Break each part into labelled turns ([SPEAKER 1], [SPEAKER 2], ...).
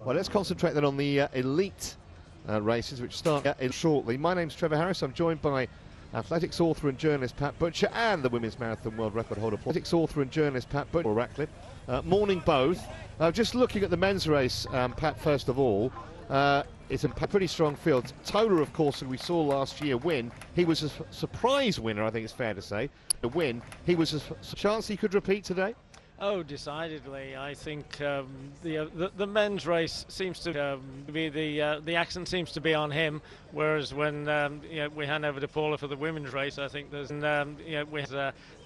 [SPEAKER 1] Well, let's concentrate then on the elite races, which start shortly. My name's Trevor Harris. I'm joined by athletics author and journalist Pat Butcher and the women's marathon world record holder, athletics author and journalist Pat Butcher, Ratcliffe. Morning both. Just looking at the men's race, Pat, first of all, it's a pretty strong field. Tola, of course, who we saw last year win, he was a surprise winner, I think it's fair to say. The win, he was a chance he could repeat today?
[SPEAKER 2] Oh, decidedly. I think the men's race seems to be the accent seems to be on him, whereas when we hand over to Paula for the women's race, I think there's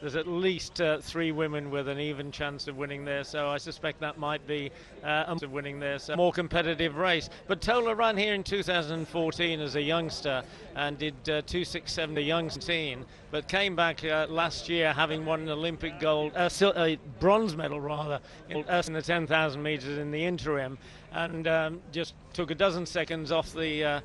[SPEAKER 2] there's at least 3 women with an even chance of winning there. So I suspect that might be of winning there. So more competitive race. But Tola ran here in 2014 as a youngster and did 2:6.7 a young teen, but came back last year having won an Olympic gold, bronze medal rather, in the 10,000 meters in the interim, and just took a dozen seconds off the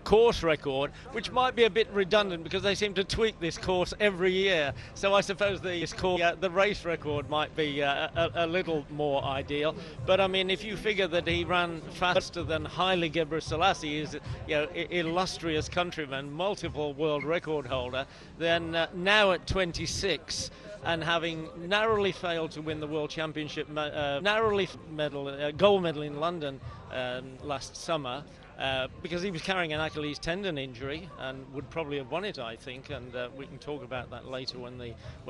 [SPEAKER 2] course record, which might be a bit redundant because they seem to tweak this course every year. So I suppose the race record might be a little more ideal. But I mean, if you figure that he ran faster than Haile Gebrselassie, is illustrious countryman, multiple world record holder, then now at 26. And having narrowly failed to win the World Championship, gold medal in London last summer, because he was carrying an Achilles tendon injury and would probably have won it, I think, and we can talk about that later when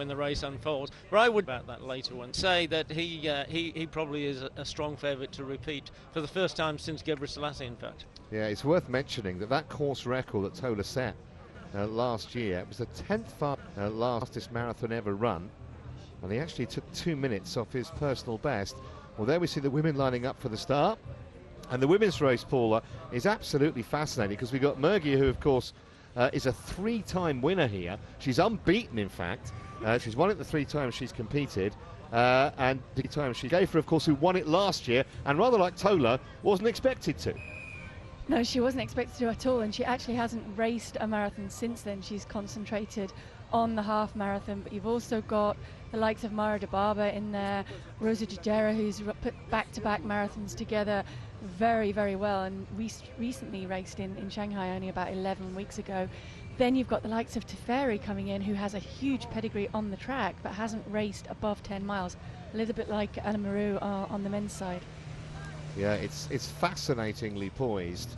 [SPEAKER 2] the race unfolds. But I would about that later and say that he probably is a strong favourite to repeat for the first time since Gebrselassie, in fact.
[SPEAKER 1] Yeah, it's worth mentioning that course record that Tola set last year, it was the 10th fastest marathon ever run, and he actually took 2 minutes off his personal best. Well, there we see the women lining up for the start. And the women's race, Paula, is absolutely fascinating because we've got Mergia, who, of course, is a 3-time winner here. She's unbeaten, in fact. She's won it the 3 times she's competed. And the time she gave her, of course, who won it last year, and rather like Tola, wasn't expected to.
[SPEAKER 3] No, she wasn't expected to at all, and she actually hasn't raced a marathon since then. She's concentrated on the half marathon, but you've also got the likes of Mara Dababa in there, Rosa Jujera, who's put back-to-back marathons together very, very well, and recently raced in Shanghai only about 11 weeks ago. Then you've got the likes of Teferi coming in, who has a huge pedigree on the track, but hasn't raced above 10 miles, a little bit like Anna Maru on the men's side.
[SPEAKER 1] Yeah, it's fascinatingly poised,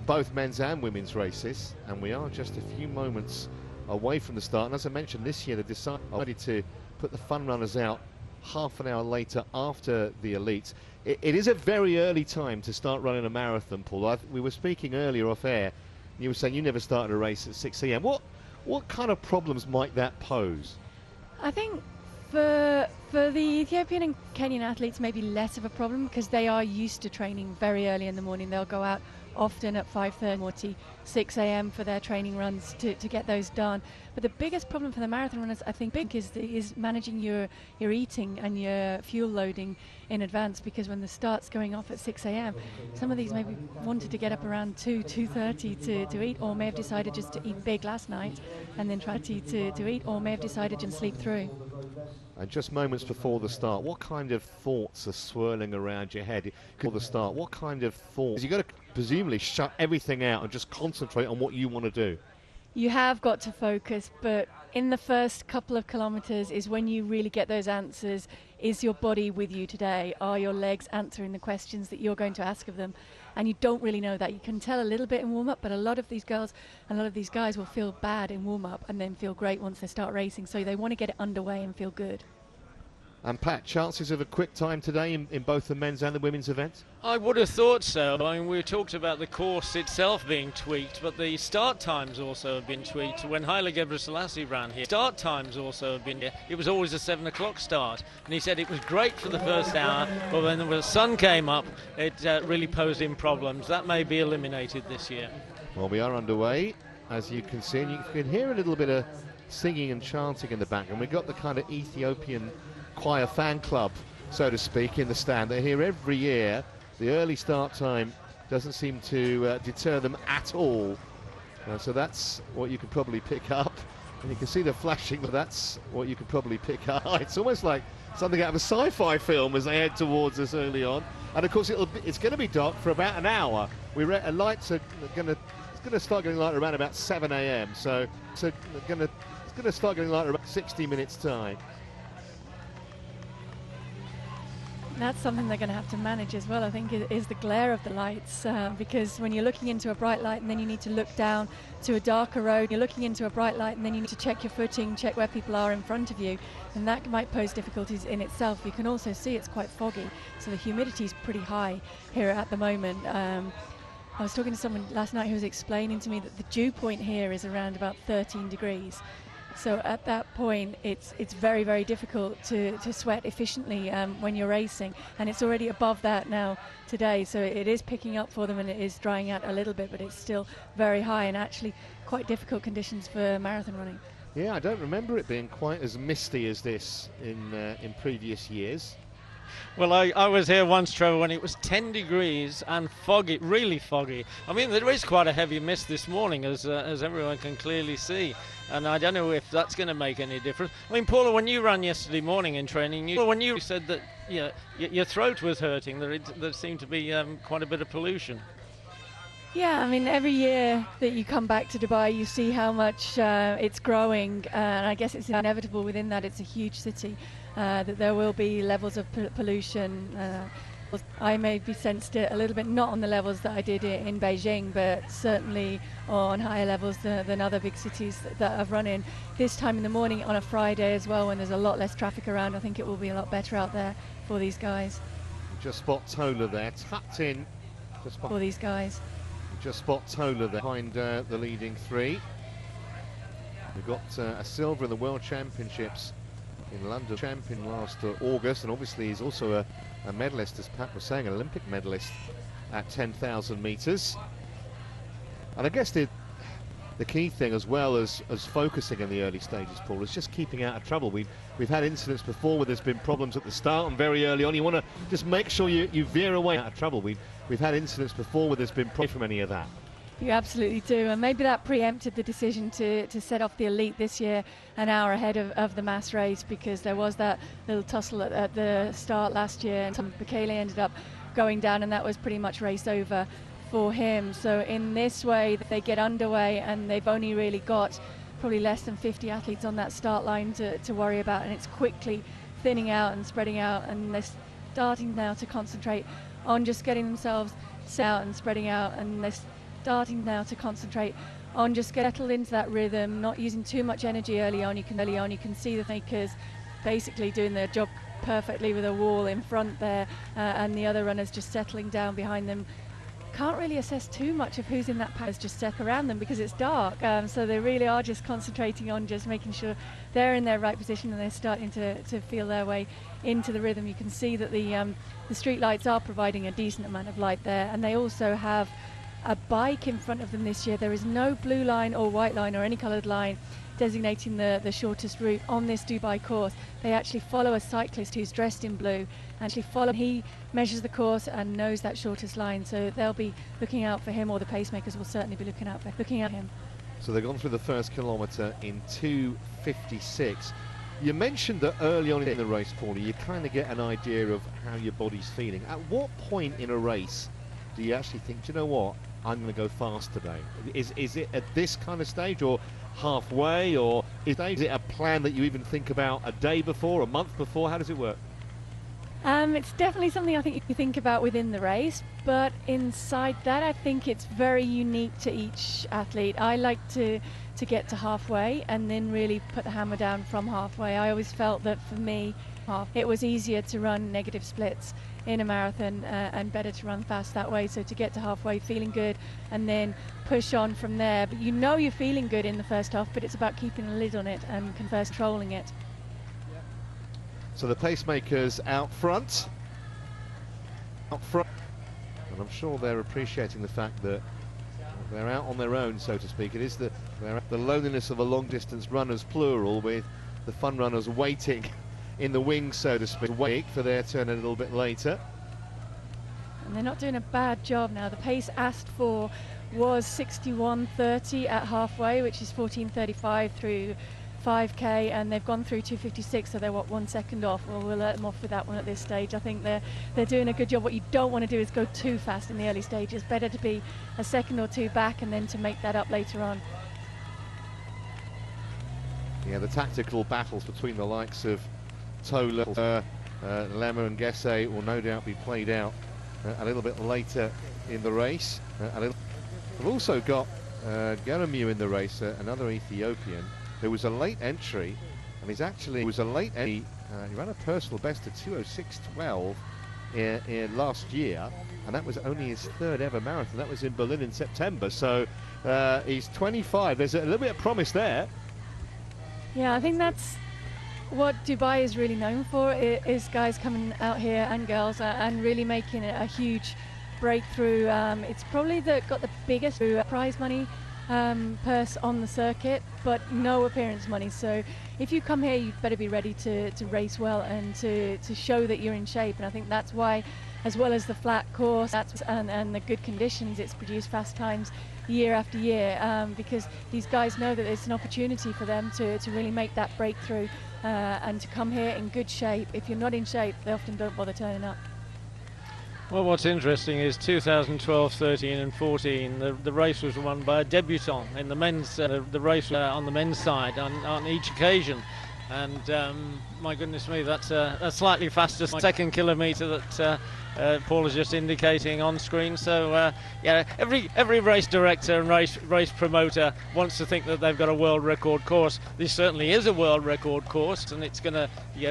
[SPEAKER 1] both men's and women's races, and we are just a few moments away from the start. And as I mentioned, this year they decided to put the fun runners out half an hour later after the elites. It is a very early time to start running a marathon, Paul. We were speaking earlier off air, you were saying you never started a race at 6 a.m. What kind of problems might that pose? I
[SPEAKER 3] think for the Ethiopian and Kenyan athletes, maybe less of a problem because they are used to training very early in the morning. They'll go out often at 5:30, 6 a.m. for their training runs to get those done. But the biggest problem for the marathon runners, I think, is managing your eating and your fuel loading in advance, because when the start's going off at 6 a.m., some of these maybe wanted to get up around 2:30 to eat, or may have decided just to eat big last night and then try to eat, or may have decided to sleep through.
[SPEAKER 1] And just moments before the start, what kind of thoughts are swirling around your head before the start? What kind of thoughts? You've got to presumably shut everything out and just concentrate on what you want to do.
[SPEAKER 3] You have got to focus, but in the first couple of kilometres is when you really get those answers. Is your body with you today? Are your legs answering the questions that you're going to ask of them? And you don't really know that. You can tell a little bit in warm-up, but a lot of these girls and a lot of these guys will feel bad in warm-up and then feel great once they start racing. So they want to get it underway and feel good.
[SPEAKER 1] And Pat, chances of a quick time today in both the men's and the women's events?
[SPEAKER 2] I would have thought so. I mean, we talked about the course itself being tweaked, but the start times also have been tweaked. When Haile Gebrselassie ran here, start times also have been here. It was always a 7 o'clock start, and he said it was great for the first hour, but when the sun came up, it really posed him problems. That may be eliminated this year.
[SPEAKER 1] Well, we are underway, as you can see, and you can hear a little bit of singing and chanting in the background. We've got the kind of Ethiopian choir fan club, so to speak, in the stand. They're here every year. The early start time doesn't seem to deter them at all. So that's what you can probably pick up. And you can see the flashing, but that's what you can probably pick up. It's almost like something out of a sci-fi film as they head towards us early on. and of course it's going to be dark for about an hour. Lights are going to start getting lighter around about 7 a.m. So it's going to start getting lighter about 60 minutes time.
[SPEAKER 3] That's something they're going to have to manage as well, I think, is the glare of the lights, because when you're looking into a bright light and then you need to look down to a darker road, you're looking into a bright light and then you need to check your footing, check where people are in front of you, and that might pose difficulties in itself. You can also see it's quite foggy, so the humidity is pretty high here at the moment. I was talking to someone last night who was explaining to me that the dew point here is around about 13 degrees. So at that point, it's very, very difficult to sweat efficiently when you're racing, and it's already above that now today. So it is picking up for them, and it is drying out a little bit, but it's still very high and actually quite difficult conditions for marathon running.
[SPEAKER 1] Yeah, I don't remember it being quite as misty as this in previous years.
[SPEAKER 2] Well, I was here once, Trevor, when it was 10 degrees and foggy, really foggy. I mean, there is quite a heavy mist this morning, as everyone can clearly see. And I don't know if that's going to make any difference. I mean, Paula, when you ran yesterday morning in training, you said that your throat was hurting, there seemed to be quite a bit of pollution.
[SPEAKER 3] Yeah, I mean, every year that you come back to Dubai, you see how much it's growing, and I guess it's inevitable within that. It's a huge city, that there will be levels of pollution. I maybe sensed it a little bit, not on the levels that I did in Beijing, but certainly on higher levels than other big cities that I've run in. This time in the morning on a Friday as well, when there's a lot less traffic around, I think it will be a lot better out there for these guys.
[SPEAKER 1] Just spot Tola there, tucked in.
[SPEAKER 3] For these guys.
[SPEAKER 1] Just spot Tola there behind the leading three. We've got a silver in the World Championships in London, champion last August, and obviously he's also a medalist, as Pat was saying, an Olympic medalist at 10,000 metres. And I guess the key thing, as well as focusing in the early stages, Paul, is just keeping out of trouble. We've had incidents before where there's been problems at the start and very early on. You want to just make sure you veer away out of trouble. We've had incidents before where there's been problems from any of that.
[SPEAKER 3] You absolutely do, and maybe that preempted the decision to set off the elite this year an hour ahead of the mass race, because there was that little tussle at the start last year, and Bekele ended up going down, and that was pretty much race over for him. So in this way, they get underway, and they've only really got probably less than 50 athletes on that start line to worry about, and it's quickly thinning out and spreading out, and they're starting now to concentrate on just getting themselves out and spreading out, and they're starting now to concentrate on just settled into that rhythm, not using too much energy early on. You can see the makers basically doing their job perfectly with a wall in front there, and the other runners just settling down behind them. Can't really assess too much of who's in that pack, just set around them because it's dark, so they really are just concentrating on just making sure they're in their right position, and they're starting to feel their way into the rhythm. You can see that the street lights are providing a decent amount of light there, and they also have a bike in front of them this year. There is no blue line or white line or any coloured line designating the shortest route on this Dubai course. They actually follow a cyclist who's dressed in blue, he measures the course and knows that shortest line, so they'll be looking out for him, or the pacemakers will certainly be looking at him.
[SPEAKER 1] So they've gone through the first kilometre in 2:56. You mentioned that early on in the race, Paulie, you kind of get an idea of how your body's feeling. At what point in a race do you actually think, do you know what, I'm going to go fast today? Is it at this kind of stage, or halfway, or is it a plan that you even think about a day before, a month before? How does it work?
[SPEAKER 3] It's definitely something I think you think about within the race, but inside that I think it's very unique to each athlete. I like to get to halfway and then really put the hammer down from halfway. I always felt that for me it was easier to run negative splits in a marathon, and better to run fast that way. So to get to halfway feeling good and then push on from there. But you know you're feeling good in the first half, but it's about keeping a lid on it and controlling it.
[SPEAKER 1] So the pacemakers out front, and I'm sure they're appreciating the fact that they're out on their own, so to speak. It is the loneliness of a long-distance runners, plural, with the fun runners waiting in the wings, so to speak, wait for their turn a little bit later.
[SPEAKER 3] And they're not doing a bad job now. The pace asked for was 61.30 at halfway, which is 14.35 through 5k, and they've gone through 2:56, so they're 1 second off. Well, we'll let them off with that one at this stage. I think they're doing a good job. What you don't want to do is go too fast in the early stages. Better to be a second or two back and then to make that up later on.
[SPEAKER 1] Yeah, the tactical battles between the likes of Tola, Lemmer and Gesse will no doubt be played out a little bit later in the race. We've also got Geremiu in the race, another Ethiopian. There was a late entry, and he ran a personal best of 2:06.12 in last year, and that was only his third ever marathon. That was in Berlin in September. So he's 25. There's a little bit of promise there.
[SPEAKER 3] Yeah, I think that's what Dubai is really known for, is guys coming out here, and girls, and really making it a huge breakthrough. It's probably got the biggest prize money purse on the circuit, but no appearance money. So if you come here, you better be ready to race well and to show that you're in shape. And I think that's why, as well as the flat course and the good conditions, it's produced fast times year after year, because these guys know that it's an opportunity for them to really make that breakthrough and to come here in good shape. If you're not in shape, they often don't bother turning up.
[SPEAKER 2] Well, what's interesting is 2012, 13 and 14, the race was won by a debutant in the men's, the race on the men's side on each occasion. And my goodness me, that's a slightly faster second kilometre that Paul is just indicating on screen. So yeah, every race director and race promoter wants to think that they've got a world record course. This certainly is a world record course, and it's going to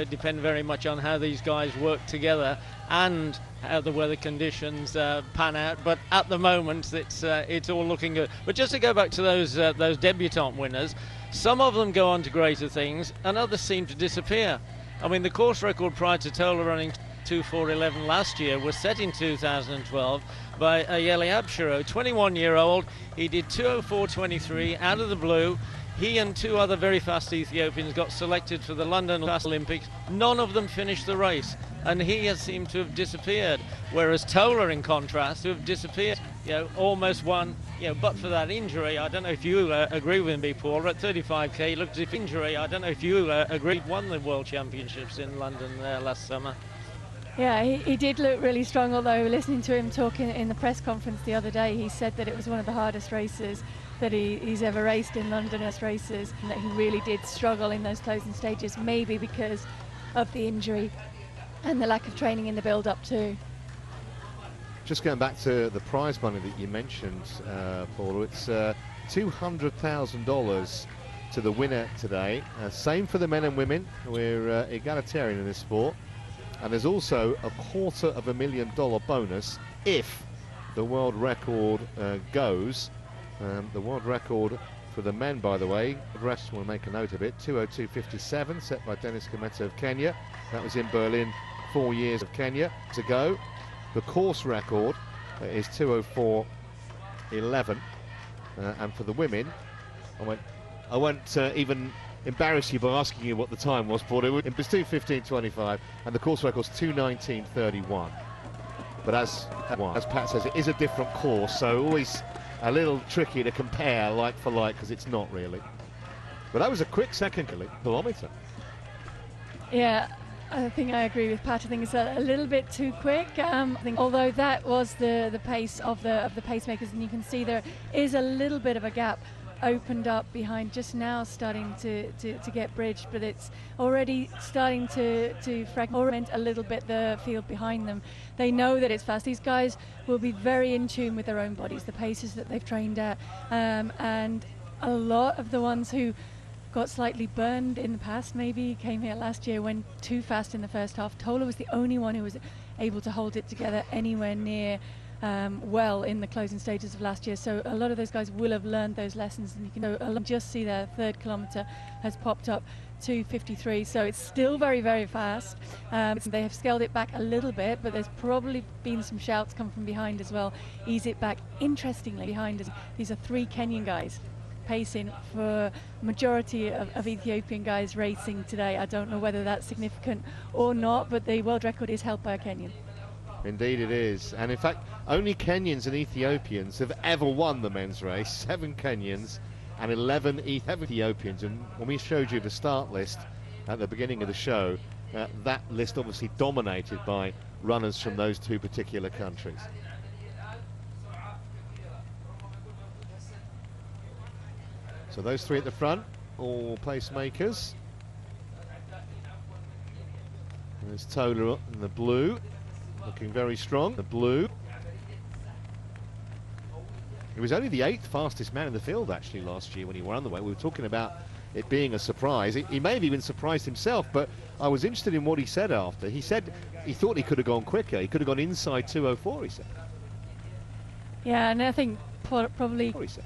[SPEAKER 2] depend very much on how these guys work together and how the weather conditions pan out. But at the moment, it's all looking good. But just to go back to those debutant winners, some of them go on to greater things, and others seem to disappear. I mean, the course record prior to Tola running 2:4:11 last year was set in 2012 by Ayeli Abshiro, 21-year-old. He did 2:04:23 out of the blue. He and two other very fast Ethiopians got selected for the London Olympics. None of them finished the race, and he has seemed to have disappeared. Whereas Tola, in contrast, to have disappeared, almost won. But for that injury, I don't know if you agree with me, Paul. At 35k, looked as if injury. I don't know if you agree. Won the World Championships in London last summer.
[SPEAKER 3] Yeah, he did look really strong. Although listening to him talking in the press conference the other day, he said that it was one of the hardest races that he's ever raced in London races, and that he really did struggle in those closing stages, maybe because of the injury and the lack of training in the build-up too.
[SPEAKER 1] Just going back to the prize money that you mentioned, Paul, it's $200,000 to the winner today. Same for the men and women. We're egalitarian in this sport. And there's also a $250,000 bonus if the world record goes. The world record for the men, by the way, the rest will make a note of it, 2:02:57, set by Dennis Kimeto of Kenya. That was in Berlin 4 years of Kenya ago. The course record is 2:04:11, and for the women, I won't even embarrass you by asking you what the time was, Paul. It was 2:15:25, and the course record is 2:19:31. But as Pat says, it is a different course, so always a little tricky to compare like for like, because it's not really. But that was a quick second kilometre.
[SPEAKER 3] Yeah, I think I agree with Pat. I think it's a little bit too quick. Although that was the pace of the pacemakers, and you can see there is a little bit of a gap opened up behind, just now starting to get bridged, but it's already starting to fragment a little bit the field behind them. They know that it's fast. These guys will be very in tune with their own bodies, the paces that they've trained at, and a lot of the ones who got slightly burned in the past maybe came here last year, went too fast in the first half. Tola was the only one who was able to hold it together anywhere near well in the closing stages of last year. So a lot of those guys will have learned those lessons, and you can just see their third kilometre has popped up 2:53, so it's still very, very fast. They have scaled it back a little bit, but there's probably been some shouts come from behind as well. Ease it back. Interestingly, behind us, these are three Kenyan guys pacing for majority of Ethiopian guys racing today. I don't know whether that's significant or not, but the world record is held by a Kenyan.
[SPEAKER 1] Indeed it is, and in fact only Kenyans and Ethiopians have ever won the men's race. 7 Kenyans and 11 Ethiopians. And when we showed you the start list at the beginning of the show, that list obviously dominated by runners from those two particular countries. So those three at the front, all pacemakers. There's Tola in the blue, looking very strong. The blue. He was only the 8th fastest man in the field actually last year when he won the way. We were talking about it being a surprise. He may have even surprised himself, but I was interested in what he said after. He said he thought he could have gone quicker. He could have gone inside 2:04, he said.
[SPEAKER 3] Yeah, and I think probably
[SPEAKER 1] He said.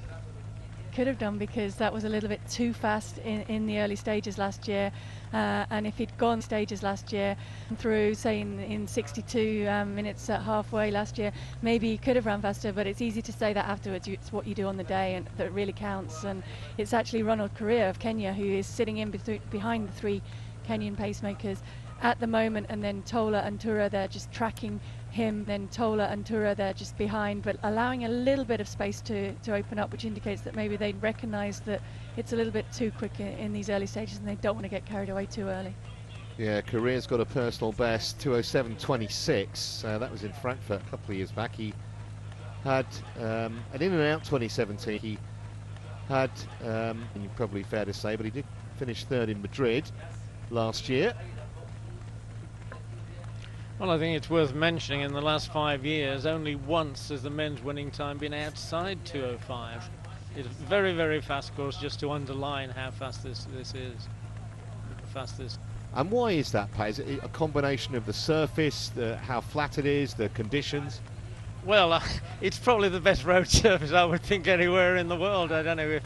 [SPEAKER 3] could have done, because that was a little bit too fast in the early stages last year, and if he'd gone stages last year through, say, in 62 minutes at halfway last year, maybe he could have run faster. But it's easy to say that afterwards. It's what you do on the day and that really counts. And it's actually Ronald Korea of Kenya who is sitting in behind the 3 Kenyan pacemakers at the moment, and then Tola and Tura, they're just tracking him, then Tola and Tura, they're just behind, but allowing a little bit of space to open up, which indicates that maybe they recognise that it's a little bit too quick in these early stages and they don't want to get carried away too early.
[SPEAKER 1] Yeah, Korea's got a personal best, 2:07.26. That was in Frankfurt a couple of years back. He had an in and out 2017. He had, probably fair to say, but he did finish 3rd in Madrid last year.
[SPEAKER 2] Well, I think it's worth mentioning in the last 5 years, only once has the men's winning time been outside 2:05. It's a very, very fast course, just to underline how fast this is.
[SPEAKER 1] And why is that, Pat? Is it a combination of the surface, how flat it is, the conditions?
[SPEAKER 2] Well, it's probably the best road surface, I would think, anywhere in the world. I don't know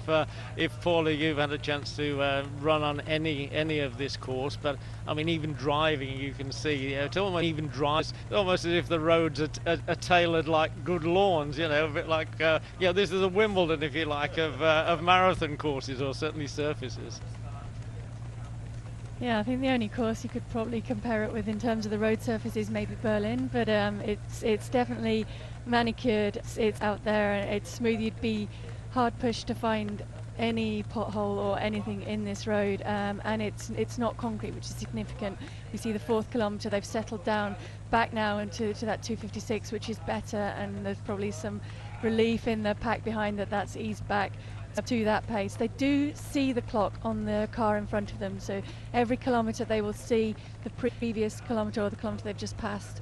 [SPEAKER 2] if Paula, you've had a chance to run on any of this course, but I mean, even driving, you can see it's almost almost as if the roads are tailored like good lawns. You know, a bit like this is a Wimbledon, if you like, of marathon courses, or certainly surfaces.
[SPEAKER 3] Yeah, I think the only course you could probably compare it with in terms of the road surface is maybe Berlin, but it's definitely manicured. It's out there and it's smooth. You'd be hard pushed to find any pothole or anything in this road, and it's not concrete, which is significant. We see the 4th kilometre, they've settled down back now into that 2:56, which is better, and there's probably some relief in the pack behind that's eased back to that pace. They do see the clock on the car in front of them, so every kilometre they will see the previous kilometre or the kilometre they've just passed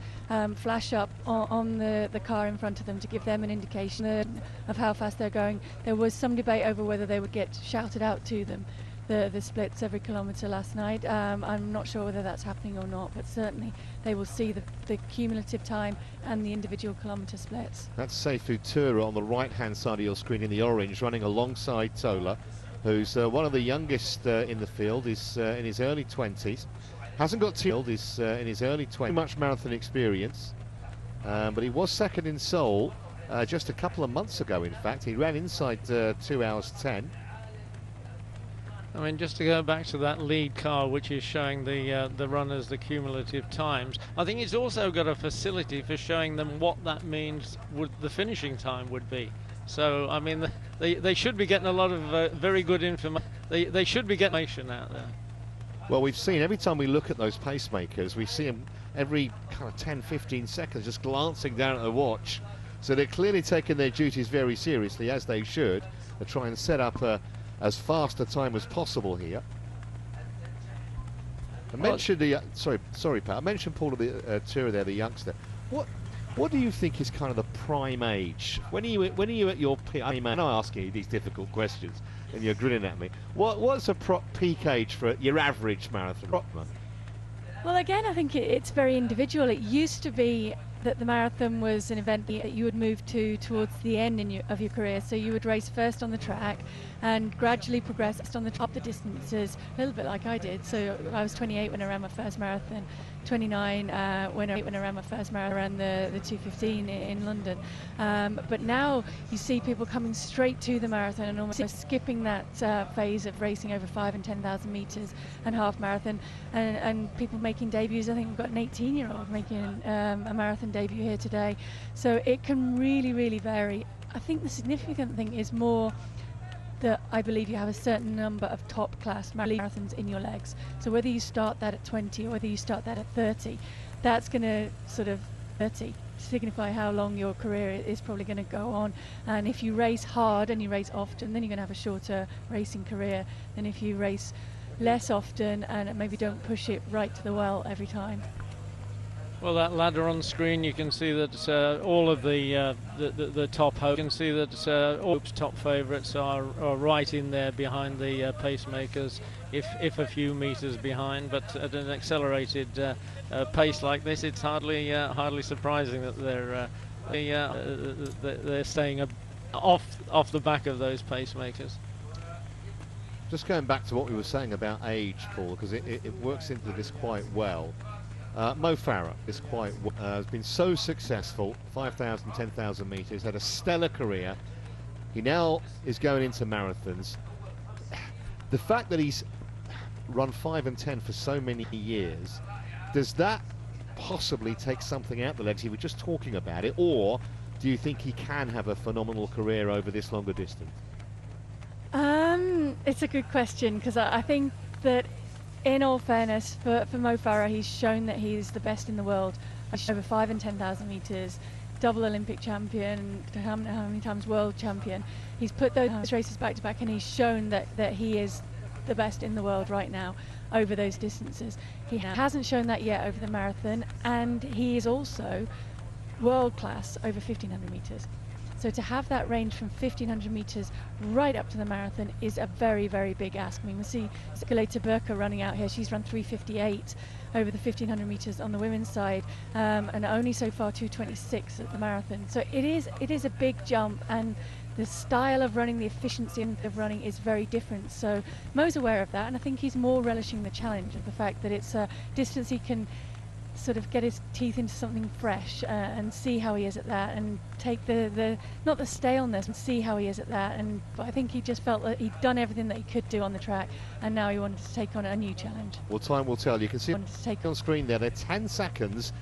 [SPEAKER 3] flash up on the car in front of them to give them an indication of how fast they're going. There was some debate over whether they would get shouted out to them, the splits every kilometre last night. I'm not sure whether that's happening or not, but certainly they will see the cumulative time and the individual kilometre splits.
[SPEAKER 1] That's Seifu Tura on the right-hand side of your screen in the orange, running alongside Tola, who's one of the youngest in the field. Is in his early 20s. Hasn't got too old. Is in his early 20s. Much marathon experience, but he was 2nd in Seoul just a couple of months ago. In fact, he ran inside 2:10.
[SPEAKER 2] I mean, just to go back to that lead car, which is showing the runners the cumulative times, I think it's also got a facility for showing them what that means the finishing time would be. So, I mean, they should be getting a lot of very good information. They should be getting information out there.
[SPEAKER 1] Well, we've seen every time we look at those pacemakers, we see them every kind of 10-15 seconds just glancing down at the watch. So they're clearly taking their duties very seriously, as they should, to try and set up as fast a time as possible here. I mentioned sorry, Pat. I mentioned Paul of the Tura there, the youngster. What do you think is kind of the prime age? When are you at your peak? I mean, I'm asking you these difficult questions, and you're grinning at me. What's a peak age for your average marathon?
[SPEAKER 3] Well, again, I think it's very individual. It used to be that the marathon was an event that you would move towards the end of your career. So you would race first on the track and gradually progress up the distances, a little bit like I did. So I was 28 when I ran my first marathon, 29 when I ran my first marathon, ran the 2:15 in London. But now you see people coming straight to the marathon and almost skipping that phase of racing over 5,000 and 10,000 metres and half marathon, and people making debuts. I think we've got an 18-year-old making a marathon debut here today. So it can really, really vary. I think the significant thing is more that I believe you have a certain number of top class marathons in your legs. So whether you start that at 20 or whether you start that at 30, that's going to sort of 30 signify how long your career is probably going to go on. And if you race hard and you race often, then you're going to have a shorter racing career than if you race less often and maybe don't push it right to the well every time.
[SPEAKER 2] Well, that ladder on screen, you can see that all of the top hopes. You can see that all the top favourites are right in there behind the pacemakers, if a few metres behind. But at an accelerated pace like this, it's hardly surprising that they're staying off the back of those pacemakers.
[SPEAKER 1] Just going back to what we were saying about age, Paul, because it works into this quite well. Mo Farah is has been so successful, 5,000, 10,000 metres, had a stellar career. He now is going into marathons. The fact that he's run 5 and 10 for so many years, does that possibly take something out the legs? He was just talking about it, or do you think he can have a phenomenal career over this longer distance?
[SPEAKER 3] It's a good question, because I think that, in all fairness, for Mo Farah, he's shown that he's the best in the world. Over 5 and 10,000 metres, double Olympic champion, how many times world champion. He's put those races back to back, and he's shown that he is the best in the world right now over those distances. He hasn't shown that yet over the marathon, and he is also world class over 1,500 metres. So to have that range from 1,500 metres right up to the marathon is a very, very big ask. I mean, we see Skeleta Burka running out here. She's run 3:58 over the 1,500 metres on the women's side, and only so far 2:26 at the marathon. So it is a big jump, and the style of running, the efficiency of running is very different. So Mo's aware of that, and I think he's more relishing the challenge of the fact that it's a distance he can sort of get his teeth into something fresh and see how he is at that, and take the not the staleness, and see how he is at that. And but I think he just felt that he'd done everything that he could do on the track, and now he wanted to take on a new challenge.
[SPEAKER 1] Well, time will tell. You can see on screen there, they're 10 seconds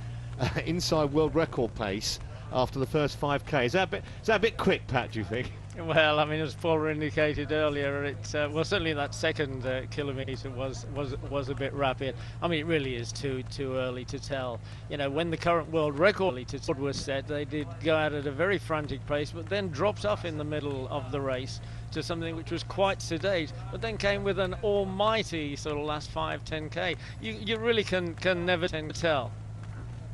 [SPEAKER 1] inside world record pace after the first 5k. Is that a bit quick, Pat, do you think?
[SPEAKER 2] Well, I mean, as Paul indicated earlier, it's well, certainly that second kilometre was a bit rapid. I mean, it really is too early to tell. You know, when the current world record was set, they did go out at a very frantic pace, but then dropped off in the middle of the race to something which was quite sedate, but then came with an almighty sort of last 5-10k. You really can never tell.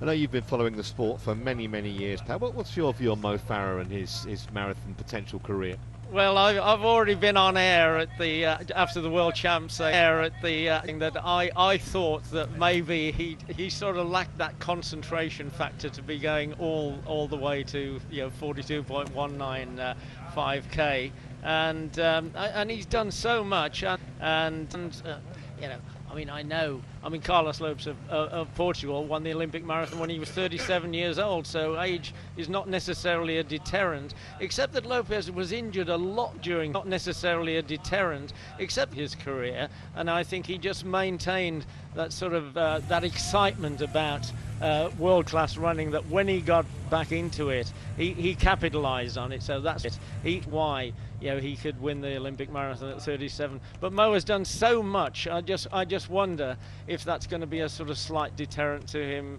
[SPEAKER 1] I know you've been following the sport for many, many years, Pat. What's your view on Mo Farah and his marathon potential career?
[SPEAKER 2] Well, I've already been on air at the after the World Champs that I thought that maybe he sort of lacked that concentration factor to be going all the way to 42.19 5k, and he's done so much, and I mean, Carlos Lopes of Portugal won the Olympic marathon when he was 37 years old, so age is not necessarily a deterrent, except that Lopez was injured a lot during, not necessarily a deterrent, except his career, and I think he just maintained that sort of, that excitement about world-class running, that when he got back into it, he capitalised on it, so that's it. Why he could win the Olympic marathon at 37. But Mo has done so much. I just wonder if that's going to be a sort of slight deterrent to him,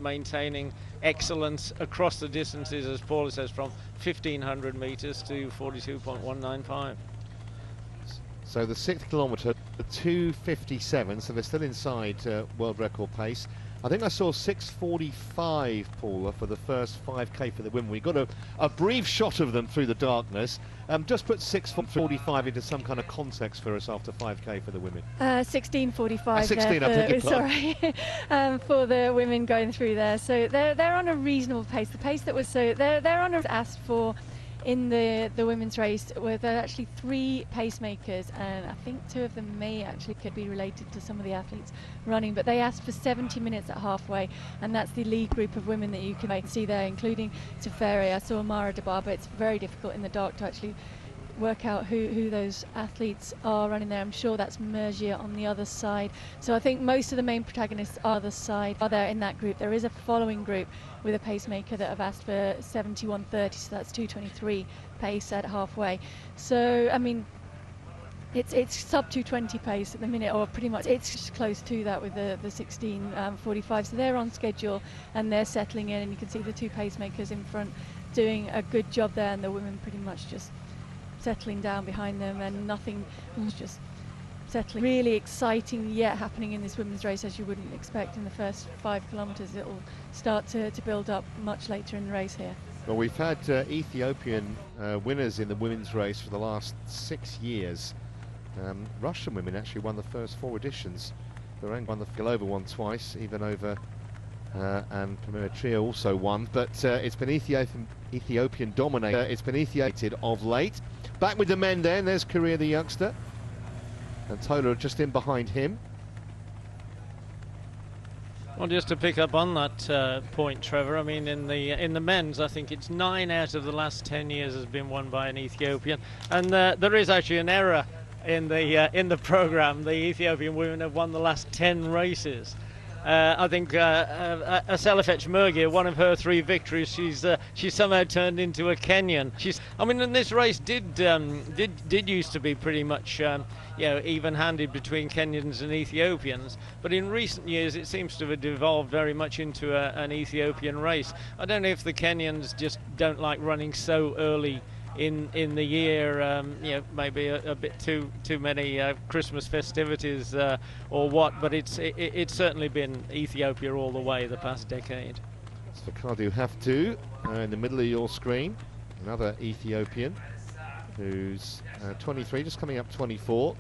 [SPEAKER 2] maintaining excellence across the distances, as Paul says, from 1,500 metres to 42.195.
[SPEAKER 1] So the 6th kilometre, 2:57, so they're still inside world record pace. I think I saw 6:45, Paula, for the first 5k for the women. We got a brief shot of them through the darkness. Just put 6:45 into some kind of context for us after 5k for the women.
[SPEAKER 3] 16:45.
[SPEAKER 1] 16,
[SPEAKER 3] sorry, for the women going through there. So they're on a reasonable pace. The pace that was they're on asked for in the women's race, where there are actually 3 pacemakers, and I think 2 of them could be related to some of the athletes running, but they asked for 70 minutes at halfway, and that's the lead group of women that you can see there, including Teferi. I saw Mara Dababa. It's very difficult in the dark to actually work out who those athletes are running there. I'm sure that's Mergia on the other side. So I think most of the main protagonists are the side are there in that group. There is a following group with a pacemaker that have asked for 71.30, so that's 2:23 pace at halfway. So I mean, it's sub 2:20 pace at the minute, or pretty much it's close to that with the 16:45. So they're on schedule and they're settling in, and you can see the two pacemakers in front doing a good job there, and the women pretty much just settling down behind them, and nothing, just settling. Really exciting yet happening in this women's race, as you wouldn't expect in the first 5 kilometres. It will start to build up much later in the race here.
[SPEAKER 1] Well, we've had Ethiopian winners in the women's race for the last 6 years. Russian women actually won the first 4 editions. They won the Galova won twice, Ivanova and Pamiratria also won, but it's been Ethiopian dominated. It's been Ethiopian of late. Back with the men then, there's Korea the youngster, and Tola just in behind him.
[SPEAKER 2] Well, just to pick up on that point, Trevor, I mean, in the men's, I think it's 9 out of the last 10 years has been won by an Ethiopian, and there is actually an error in the program. The Ethiopian women have won the last 10 races. I think Aselefetch Mergia, one of her 3 victories, she's somehow turned into a Kenyan. I mean, and this race did used to be pretty much even-handed between Kenyans and Ethiopians, but in recent years it seems to have devolved very much into an Ethiopian race. I don't know if the Kenyans just don't like running so early in the year, maybe a bit too many Christmas festivities or what, but it's certainly been Ethiopia all the way the past decade.
[SPEAKER 1] It's Fakadu Haftu in the middle of your screen, another Ethiopian who's 23, just coming up 24,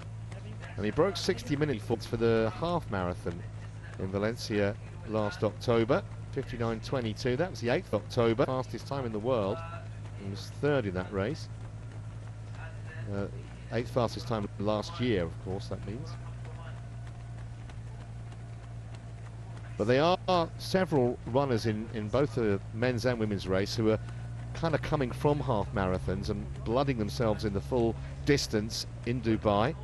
[SPEAKER 1] and he broke 60 minutes for the half marathon in Valencia last October, 59:22. That was the 8th of October, fastest time in the world. He was 3rd in that race. 8th fastest time last year, of course, that means. But there are several runners in both the men's and women's race who are kind of coming from half marathons and blooding themselves in the full distance in Dubai.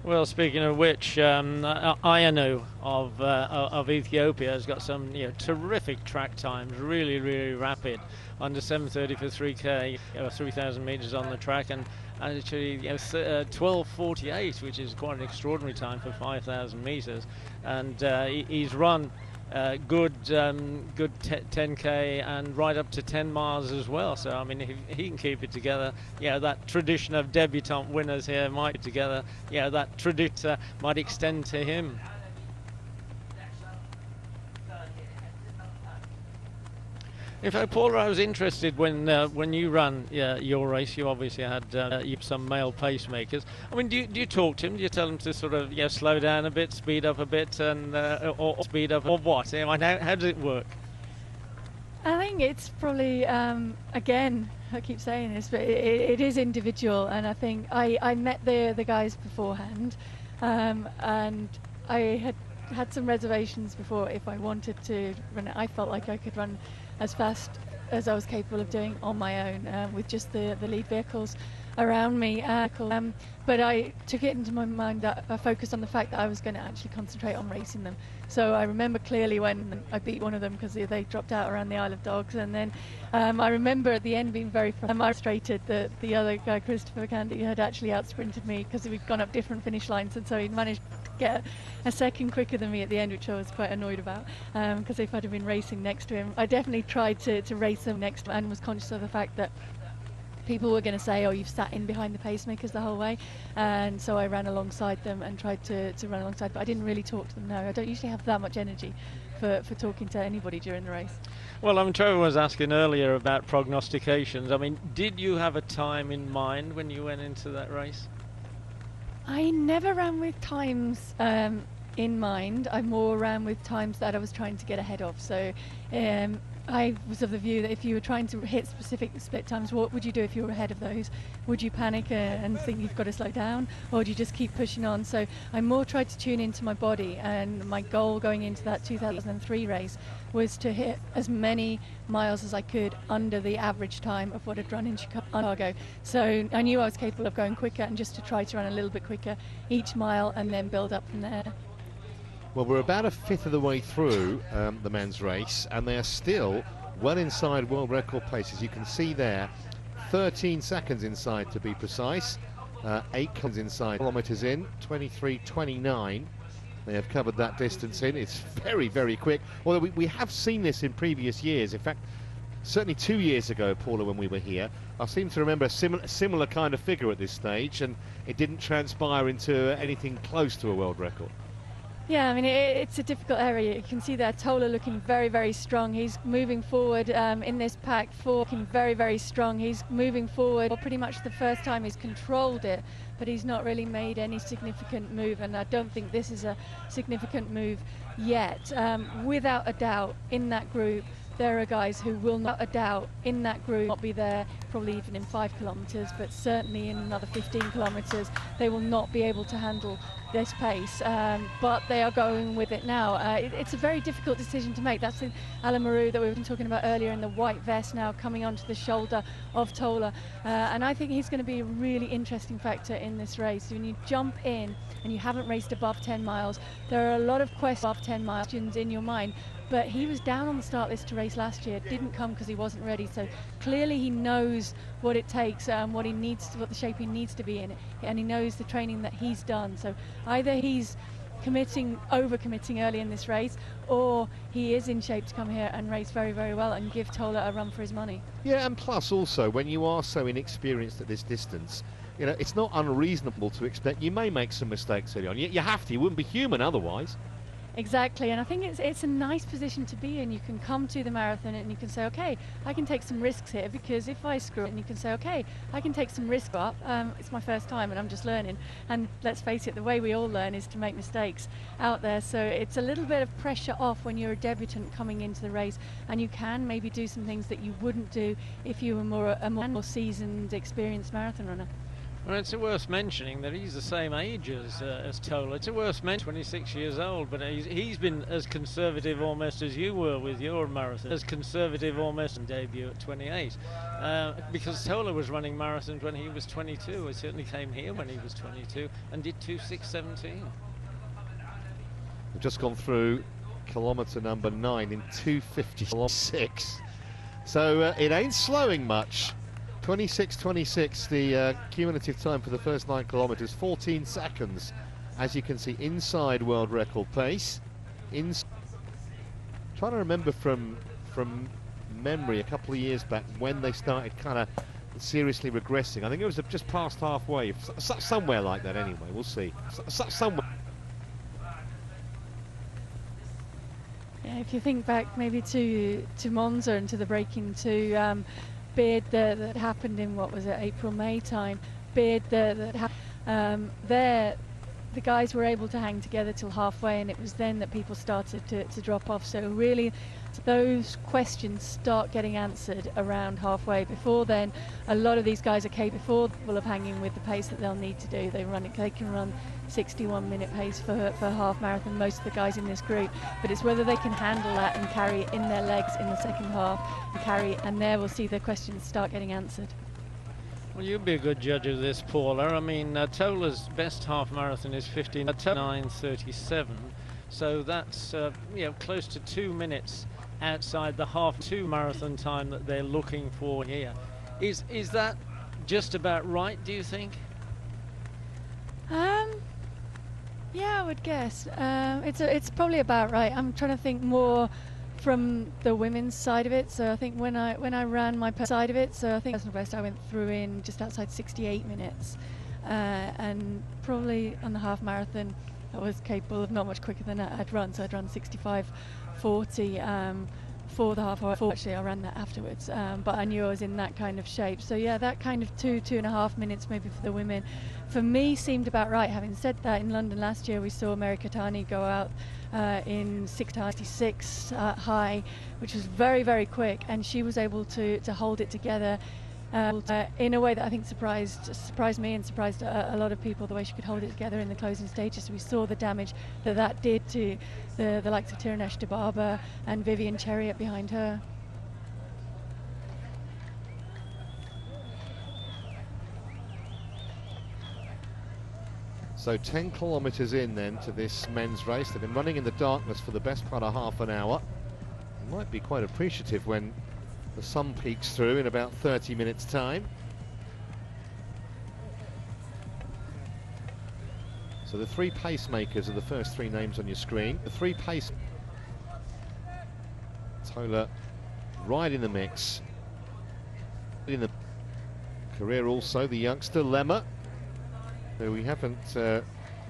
[SPEAKER 2] Well, speaking of which, Ayano of Ethiopia has got some terrific track times, really rapid, under 7:30 for 3K, 3,000 meters on the track, and actually 12:48, which is quite an extraordinary time for 5,000 meters, and he's run good 10K and right up to 10 miles as well. So I mean, if he can keep it together, that tradition of debutante winners here might be together. That tradition might extend to him. In fact, Paula, I was interested when you ran your race. You obviously had some male pacemakers. I mean, do you talk to him? Do you tell him to sort of slow down a bit, speed up a bit, and or speed up, or what? How does it work?
[SPEAKER 3] I think it's probably again, I keep saying this, but it is individual, and I think I met the guys beforehand, and I had some reservations before if I wanted to run it. I felt like I could run as fast as I was capable of doing on my own with just the lead vehicles around me. But I took it into my mind that I focused on the fact that I was going to actually concentrate on racing them. So I remember clearly when I beat one of them because they dropped out around the Isle of Dogs, and then I remember at the end being very frustrated that the other guy, Christopher Candy, had actually outsprinted me because we'd gone up different finish lines, and so he'd managed to get a second quicker than me at the end, which I was quite annoyed about, because if I'd have been racing next to him, I definitely tried to race him next to him, and was conscious of the fact that people were going to say, oh, you've sat in behind the pacemakers the whole way, and so I ran alongside them and tried to run alongside, but I didn't really talk to them. No, I don't usually have that much energy for talking to anybody during the race.
[SPEAKER 2] Well, I mean, Trevor was asking earlier about prognostications. I mean, did you have a time in mind when you went into that race?
[SPEAKER 3] I never ran with times in mind. I more ran with times that I was trying to get ahead of. So I was of the view that if you were trying to hit specific split times, what would you do if you were ahead of those? Would you panic and think you've got to slow down, or do you just keep pushing on? So I more tried to tune into my body, and my goal going into that 2003 race was to hit as many miles as I could under the average time of what I'd run in Chicago. So I knew I was capable of going quicker, and just to try to run a little bit quicker each mile and then build up from there.
[SPEAKER 1] Well, we're about a fifth of the way through the men's race, and they are still well inside world record paces. You can see there, 13 seconds inside to be precise, 8 kilometres in, 23:29. They have covered that distance in. It's very, very quick. Although we have seen this in previous years. In fact, certainly 2 years ago, Paula, when we were here, I seem to remember a similar kind of figure at this stage, and it didn't transpire into anything close to a world record.
[SPEAKER 3] Yeah, I mean, it's a difficult area. You can see there Tola looking very, very strong. He's moving forward in this pack four, looking very, very strong. He's moving forward pretty much the first time he's controlled it, but he's not really made any significant move, and I don't think this is a significant move yet. Without a doubt, in that group, there are guys who will not be there probably even in 5 kilometres, but certainly in another 15 kilometres they will not be able to handle this pace, but they are going with it now. It's a very difficult decision to make. That's Alain Marou that we were talking about earlier in the white vest now coming onto the shoulder of Tola, and I think he's going to be a really interesting factor in this race. When you jump in and you haven't raced above 10 miles, there are a lot of questions in your mind. But he was down on the start list to race last year, didn't come because he wasn't ready. So clearly he knows what it takes, what the shape he needs to be in, and he knows the training that he's done. So either he's over-committing early in this race, or he is in shape to come here and race very, very well and give Tola a run for his money.
[SPEAKER 1] Yeah, and plus also, when you are so inexperienced at this distance, you know, it's not unreasonable to expect you may make some mistakes early on. You have to, you wouldn't be human otherwise.
[SPEAKER 3] Exactly, and I think it's a nice position to be in. You can come to the marathon and you can say, okay, I can take some risks here, because if I screw up, and you can say, okay, I can take some risk up. It's my first time and I'm just learning. And let's face it, the way we all learn is to make mistakes out there. So it's a little bit of pressure off when you're a debutant coming into the race, and you can maybe do some things that you wouldn't do if you were a more seasoned, experienced marathon runner.
[SPEAKER 2] Well, it's worth mentioning that he's the same age as Tola. It's worth mentioning, 26 years old, but he's been as conservative almost as you were with your marathon, as conservative almost in debut at 28. Because Tola was running marathons when he was 22. He certainly came here when he was 22 and did 2:6:17.
[SPEAKER 1] We've just gone through kilometre number 9 in 2:56. So it ain't slowing much. 26:26 the cumulative time for the first 9 kilometres, 14 seconds, as you can see, inside world record pace. Trying to remember from memory a couple of years back when they started kind of seriously regressing. I think it was just past halfway, somewhere like that anyway, we'll see. Somewhere.
[SPEAKER 3] Yeah, if you think back maybe to Monza and to the breaking to Beard that happened in, what was it, April-May time. Beard that happened there, the guys were able to hang together till halfway, and it was then that people started to drop off. So really those questions start getting answered around halfway. Before then, a lot of these guys are capable of hanging with the pace that they'll need to do. They can run 61-minute pace for half marathon, most of the guys in this group, but it's whether they can handle that and carry it in their legs in the second half and there we'll see the questions start getting answered.
[SPEAKER 2] Well, you'd be a good judge of this, Paula. I mean, Tola's best half marathon is 15:09:37, so that's close to 2 minutes outside the half 2 marathon time that they're looking for here. Is that just about right, do you think?
[SPEAKER 3] Yeah, I would guess. It's probably about right. I'm trying to think more from the women's side of it. So I think when I ran my side of it, so I think personal best I went through in just outside 68 minutes, and probably on the half marathon I was capable of not much quicker than I'd run. So I'd run 65:40. for the half hour. Actually, I ran that afterwards, but I knew I was in that kind of shape. So yeah, that kind of 2.5 minutes maybe for the women, for me seemed about right. Having said that, in London last year we saw Mary Keitany go out in 6:96 high, which was very, very quick, and she was able to hold it together in a way that I think surprised me and surprised a lot of people, the way she could hold it together in the closing stages. We saw the damage that did to the likes of Tirunesh Dibaba and Vivian Chariot behind her.
[SPEAKER 1] So 10 kilometres in then to this men's race. They've been running in the darkness for the best part of half an hour. Might be quite appreciative when the sun peeks through in about 30 minutes time. So the three pacemakers are the first three names on your screen. The three pace... Tola right in the mix. In the career also, the youngster Lemmer, who we haven't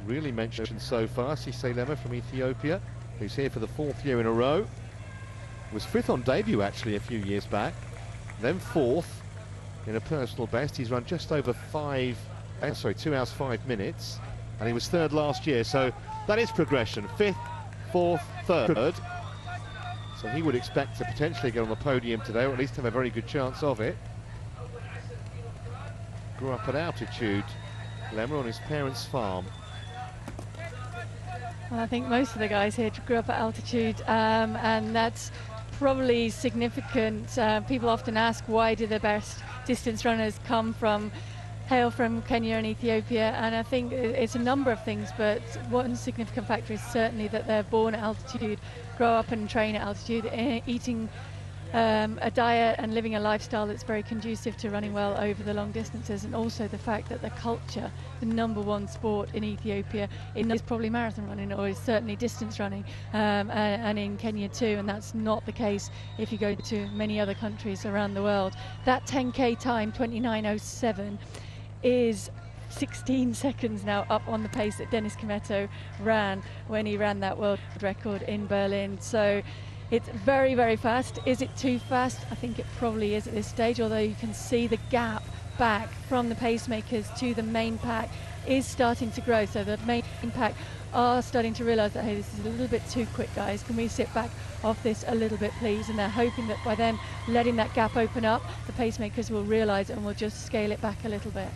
[SPEAKER 1] really mentioned so far. Cisse Lemmer from Ethiopia, who's here for the 4th year in a row. Was 5th on debut actually a few years back, then 4th in a personal best. He's run just over 2 hours 5 minutes, and he was 3rd last year, so that is progression. 5th, 4th, 3rd. So he would expect to potentially get on the podium today, or at least have a very good chance of it. Grew up at altitude, Lemmer, on his parents' farm.
[SPEAKER 3] Well, I think most of the guys here grew up at altitude, and that's probably significant. People often ask, why do the best distance runners hail from Kenya and Ethiopia? And I think it's a number of things, but one significant factor is certainly that they're born at altitude, grow up and train at altitude, eating a diet and living a lifestyle that's very conducive to running well over the long distances, and also the fact that the culture, the #1 sport in Ethiopia, is probably marathon running, or is certainly distance running, and in Kenya too, and that's not the case if you go to many other countries around the world. That 10k time, 29:07, is 16 seconds now up on the pace that Dennis Kimetto ran when he ran that world record in Berlin. So it's very, very fast. Is it too fast? I think it probably is at this stage, although you can see the gap back from the pacemakers to the main pack is starting to grow. So the main pack are starting to realise that, hey, this is a little bit too quick, guys. Can we sit back off this a little bit, please? And they're hoping that by then letting that gap open up, the pacemakers will realise it and will just scale it back a little bit.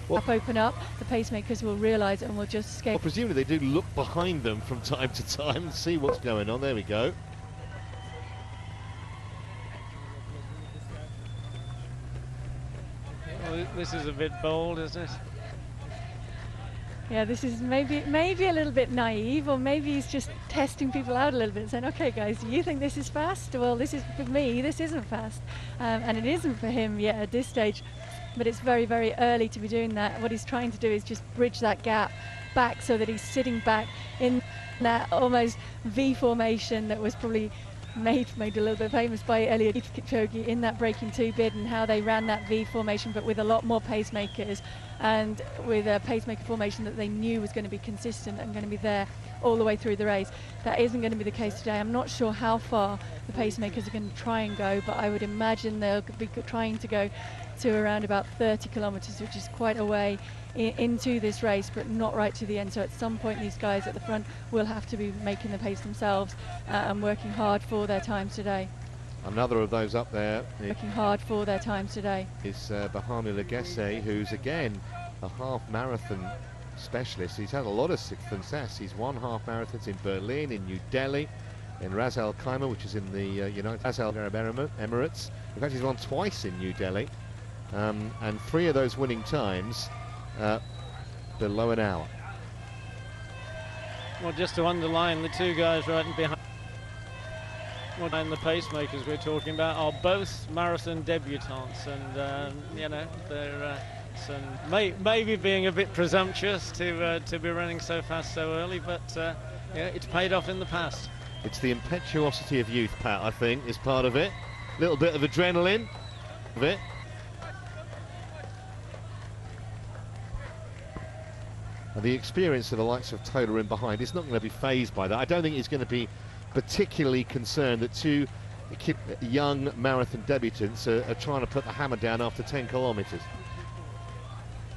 [SPEAKER 3] Well, open up, the pacemakers will realise it and will just scale.
[SPEAKER 1] Well, presumably they do look behind them from time to time and see what's going on. There we go.
[SPEAKER 2] Well, this is a bit bold, isn't it?
[SPEAKER 3] Yeah, this is maybe a little bit naive, or maybe he's just testing people out a little bit, saying, okay guys, you think this is fast? Well, this is, for me, this isn't fast. And it isn't for him yet at this stage, but it's very, very early to be doing that. What he's trying to do is just bridge that gap back so that he's sitting back in that almost V formation that was probably made a little bit famous by Eliud Kipchoge in that breaking 2 bid, and how they ran that V formation, but with a lot more pacemakers, and with a pacemaker formation that they knew was going to be consistent and going to be there all the way through the race. That isn't going to be the case today. I'm not sure how far the pacemakers are going to try and go, but I would imagine they'll be trying to go to around about 30 kilometres, which is quite a way into this race, but not right to the end. So at some point these guys at the front will have to be making the pace themselves and working hard for their times today.
[SPEAKER 1] Another of those up there
[SPEAKER 3] Working hard for their times today
[SPEAKER 1] is Bahami Legesse, who's again a half marathon specialist. He's had a lot of success. He's won half marathons in Berlin, in New Delhi, in Ras Al Khaimah, which is in the United Arab Emirates. In fact, he's won twice in New Delhi, and 3 of those winning times below an hour.
[SPEAKER 2] Well, just to underline, the 2 guys right behind, and the pacemakers we're talking about are both marathon debutants, and they're maybe being a bit presumptuous to be running so fast so early, but yeah, it's paid off in the past.
[SPEAKER 1] It's the impetuosity of youth, Pat, I think, is part of it. A little bit of adrenaline of it. And the experience of the likes of Tola in behind is not going to be fazed by that. I don't think he's going to be particularly concerned that 2 young marathon debutants are trying to put the hammer down after 10 kilometres.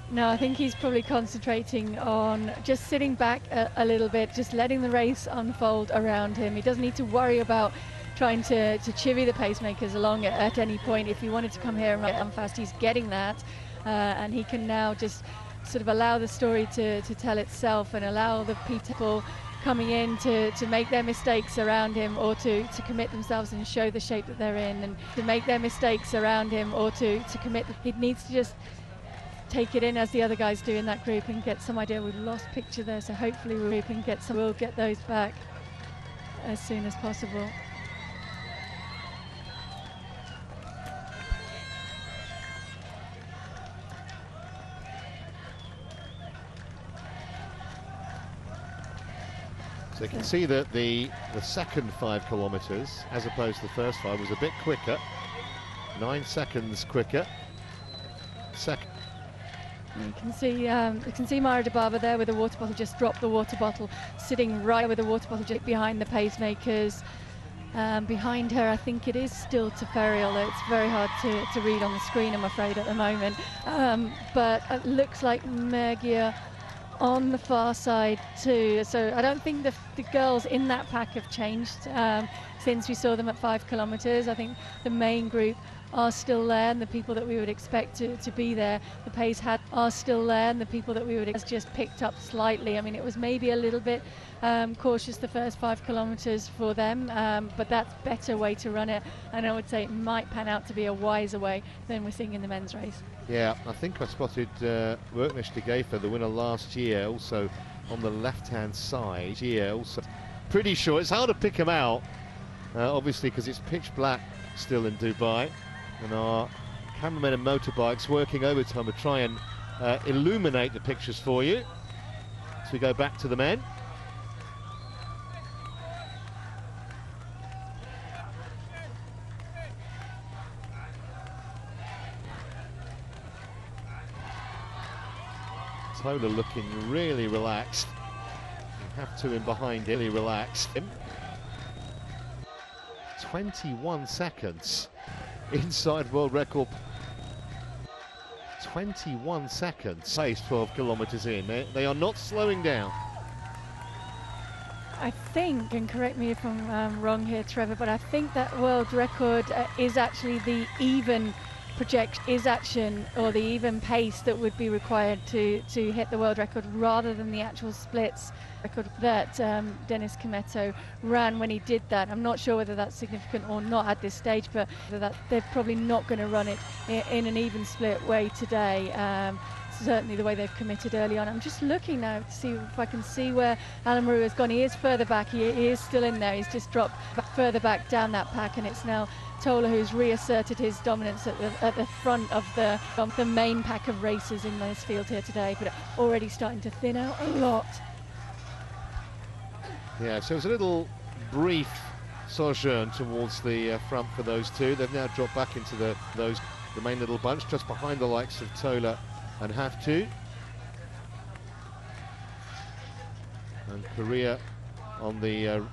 [SPEAKER 3] No, I think he's probably concentrating on just sitting back a little bit, just letting the race unfold around him. He doesn't need to worry about trying to chivvy the pacemakers along at any point. If he wanted to come here and run fast, he's getting that, and he can now just sort of allow the story to tell itself and allow the people coming in to make their mistakes around him, or to commit themselves and show the shape that they're in, and to make their mistakes around him, or to commit. He needs to just take it in as the other guys do in that group and get some idea. We've lost picture there, so hopefully we'll get those back as soon as possible.
[SPEAKER 1] So you can see that the second 5 kilometres, as opposed to the first 5, was a bit quicker, 9 seconds quicker.
[SPEAKER 3] You can see Mara Dababa there with a water bottle, just dropped the water bottle, sitting right with the water bottle just behind the pacemakers. Behind her, I think it is still Teferial, though it's very hard to read on the screen, I'm afraid, at the moment. But it looks like Mergia on the far side too. So I don't think the girls in that pack have changed since we saw them at 5 kilometres. I think the main group are still there, and the people that we would expect to be there, the pace are still there, and the people that we would expect just picked up slightly. I mean, it was maybe a little bit cautious the first 5 kilometres for them, but that's a better way to run it, and I would say it might pan out to be a wiser way than we're seeing in the men's race.
[SPEAKER 1] Yeah, I think I spotted Worknish de Gefer, the winner last year, also on the left-hand side. Yeah, also pretty sure. It's hard to pick him out, obviously, because it's pitch black still in Dubai. And our cameramen and motorbikes working overtime to try and illuminate the pictures for you. So we go back to the men. Tola looking really relaxed. You have to in behind him, really relaxed. 21 seconds. Inside world record. 21 seconds. Pace 12 kilometres in. They are not slowing down.
[SPEAKER 3] I think, and correct me if I'm wrong here, Trevor, but I think that world record is actually the even projection, or the even pace that would be required to hit the world record, rather than the actual splits record that Dennis Kimetto ran when he did that. I'm not sure whether that's significant or not at this stage, but that they're probably not going to run it in an even split way today. Certainly the way they've committed early on. I'm just looking now to see if I can see where Alan Maru has gone. He is further back. He is still in there. He's just dropped further back down that pack, and it's now Tola who's reasserted his dominance at the front of the main pack of racers in this field here today, but already starting to thin out a lot.
[SPEAKER 1] Yeah, so it's a little brief sojourn towards the front for those two. They've now dropped back into the main little bunch, just behind the likes of Tola and Haftu. And Korea on the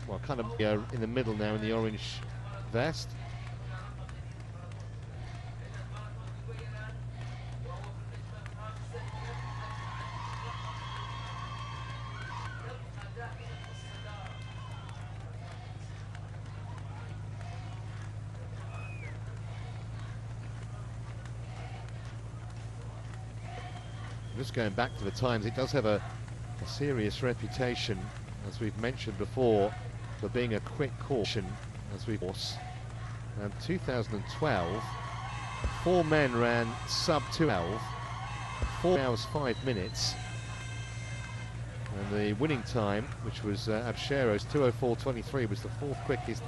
[SPEAKER 1] well, kind of in the middle now in the orange vest. Just going back to the times, it does have a serious reputation, as we've mentioned before, for being a quick course. As we've 2012, 4 men ran sub 12, 4 hours 5 minutes, and the winning time, which was Abshero's 2:04.23, was the 4th quickest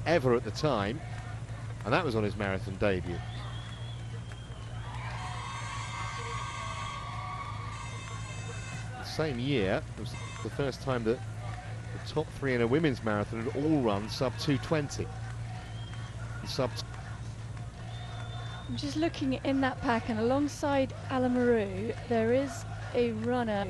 [SPEAKER 1] ever at the time, and that was on his marathon debut. Same year, it was the first time that the top 3 in a women's marathon had all run sub 2:20.
[SPEAKER 3] I'm just looking in that pack, and alongside Alan Maru there is a runner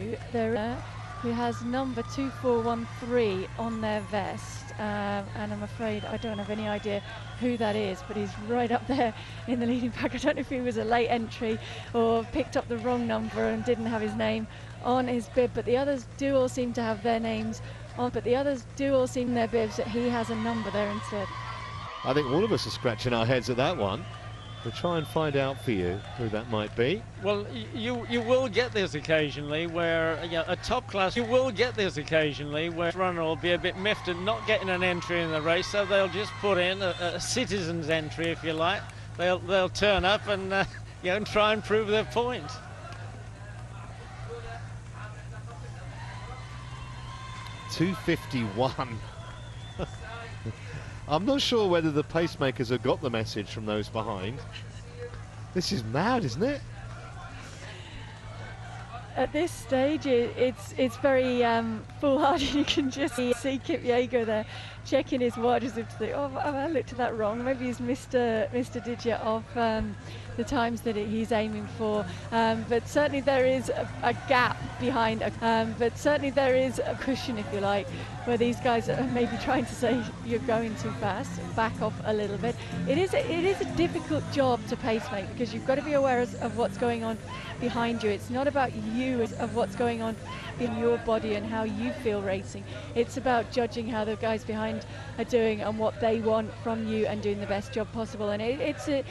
[SPEAKER 3] who has number 2413 on their vest, and I'm afraid I don't have any idea who that is, but he's right up there in the leading pack. I don't know if he was a late entry or picked up the wrong number and didn't have his name on his bib, but the others do all seem to have their names on, but the others do all seem their bibs that he has a number there instead.
[SPEAKER 1] I think all of us are scratching our heads at that one. We'll try and find out for you who that might be.
[SPEAKER 2] Well, you will get this occasionally where a top class, you will get this occasionally where a runner will be a bit miffed and not getting an entry in the race, so they'll just put in a citizen's entry, if you like. They'll turn up and and try and prove their point.
[SPEAKER 1] .251. I'm not sure whether the pacemakers have got the message from those behind. This is mad, isn't it?
[SPEAKER 3] At this stage, it's very foolhardy. You can just see Kipyego there checking his watch as if to say, oh, have I looked at that wrong? Maybe he's missed a digit of the times that he's aiming for. But certainly there is a gap behind, but certainly there is a cushion, if you like, where these guys are maybe trying to say you're going too fast, back off a little bit. It is a difficult job to pacemake because you've got to be aware of what's going on behind you. It's not about you, it's of what's going on in your body and how you feel racing. It's about judging how the guys behind are doing and what they want from you and doing the best job possible. And it's a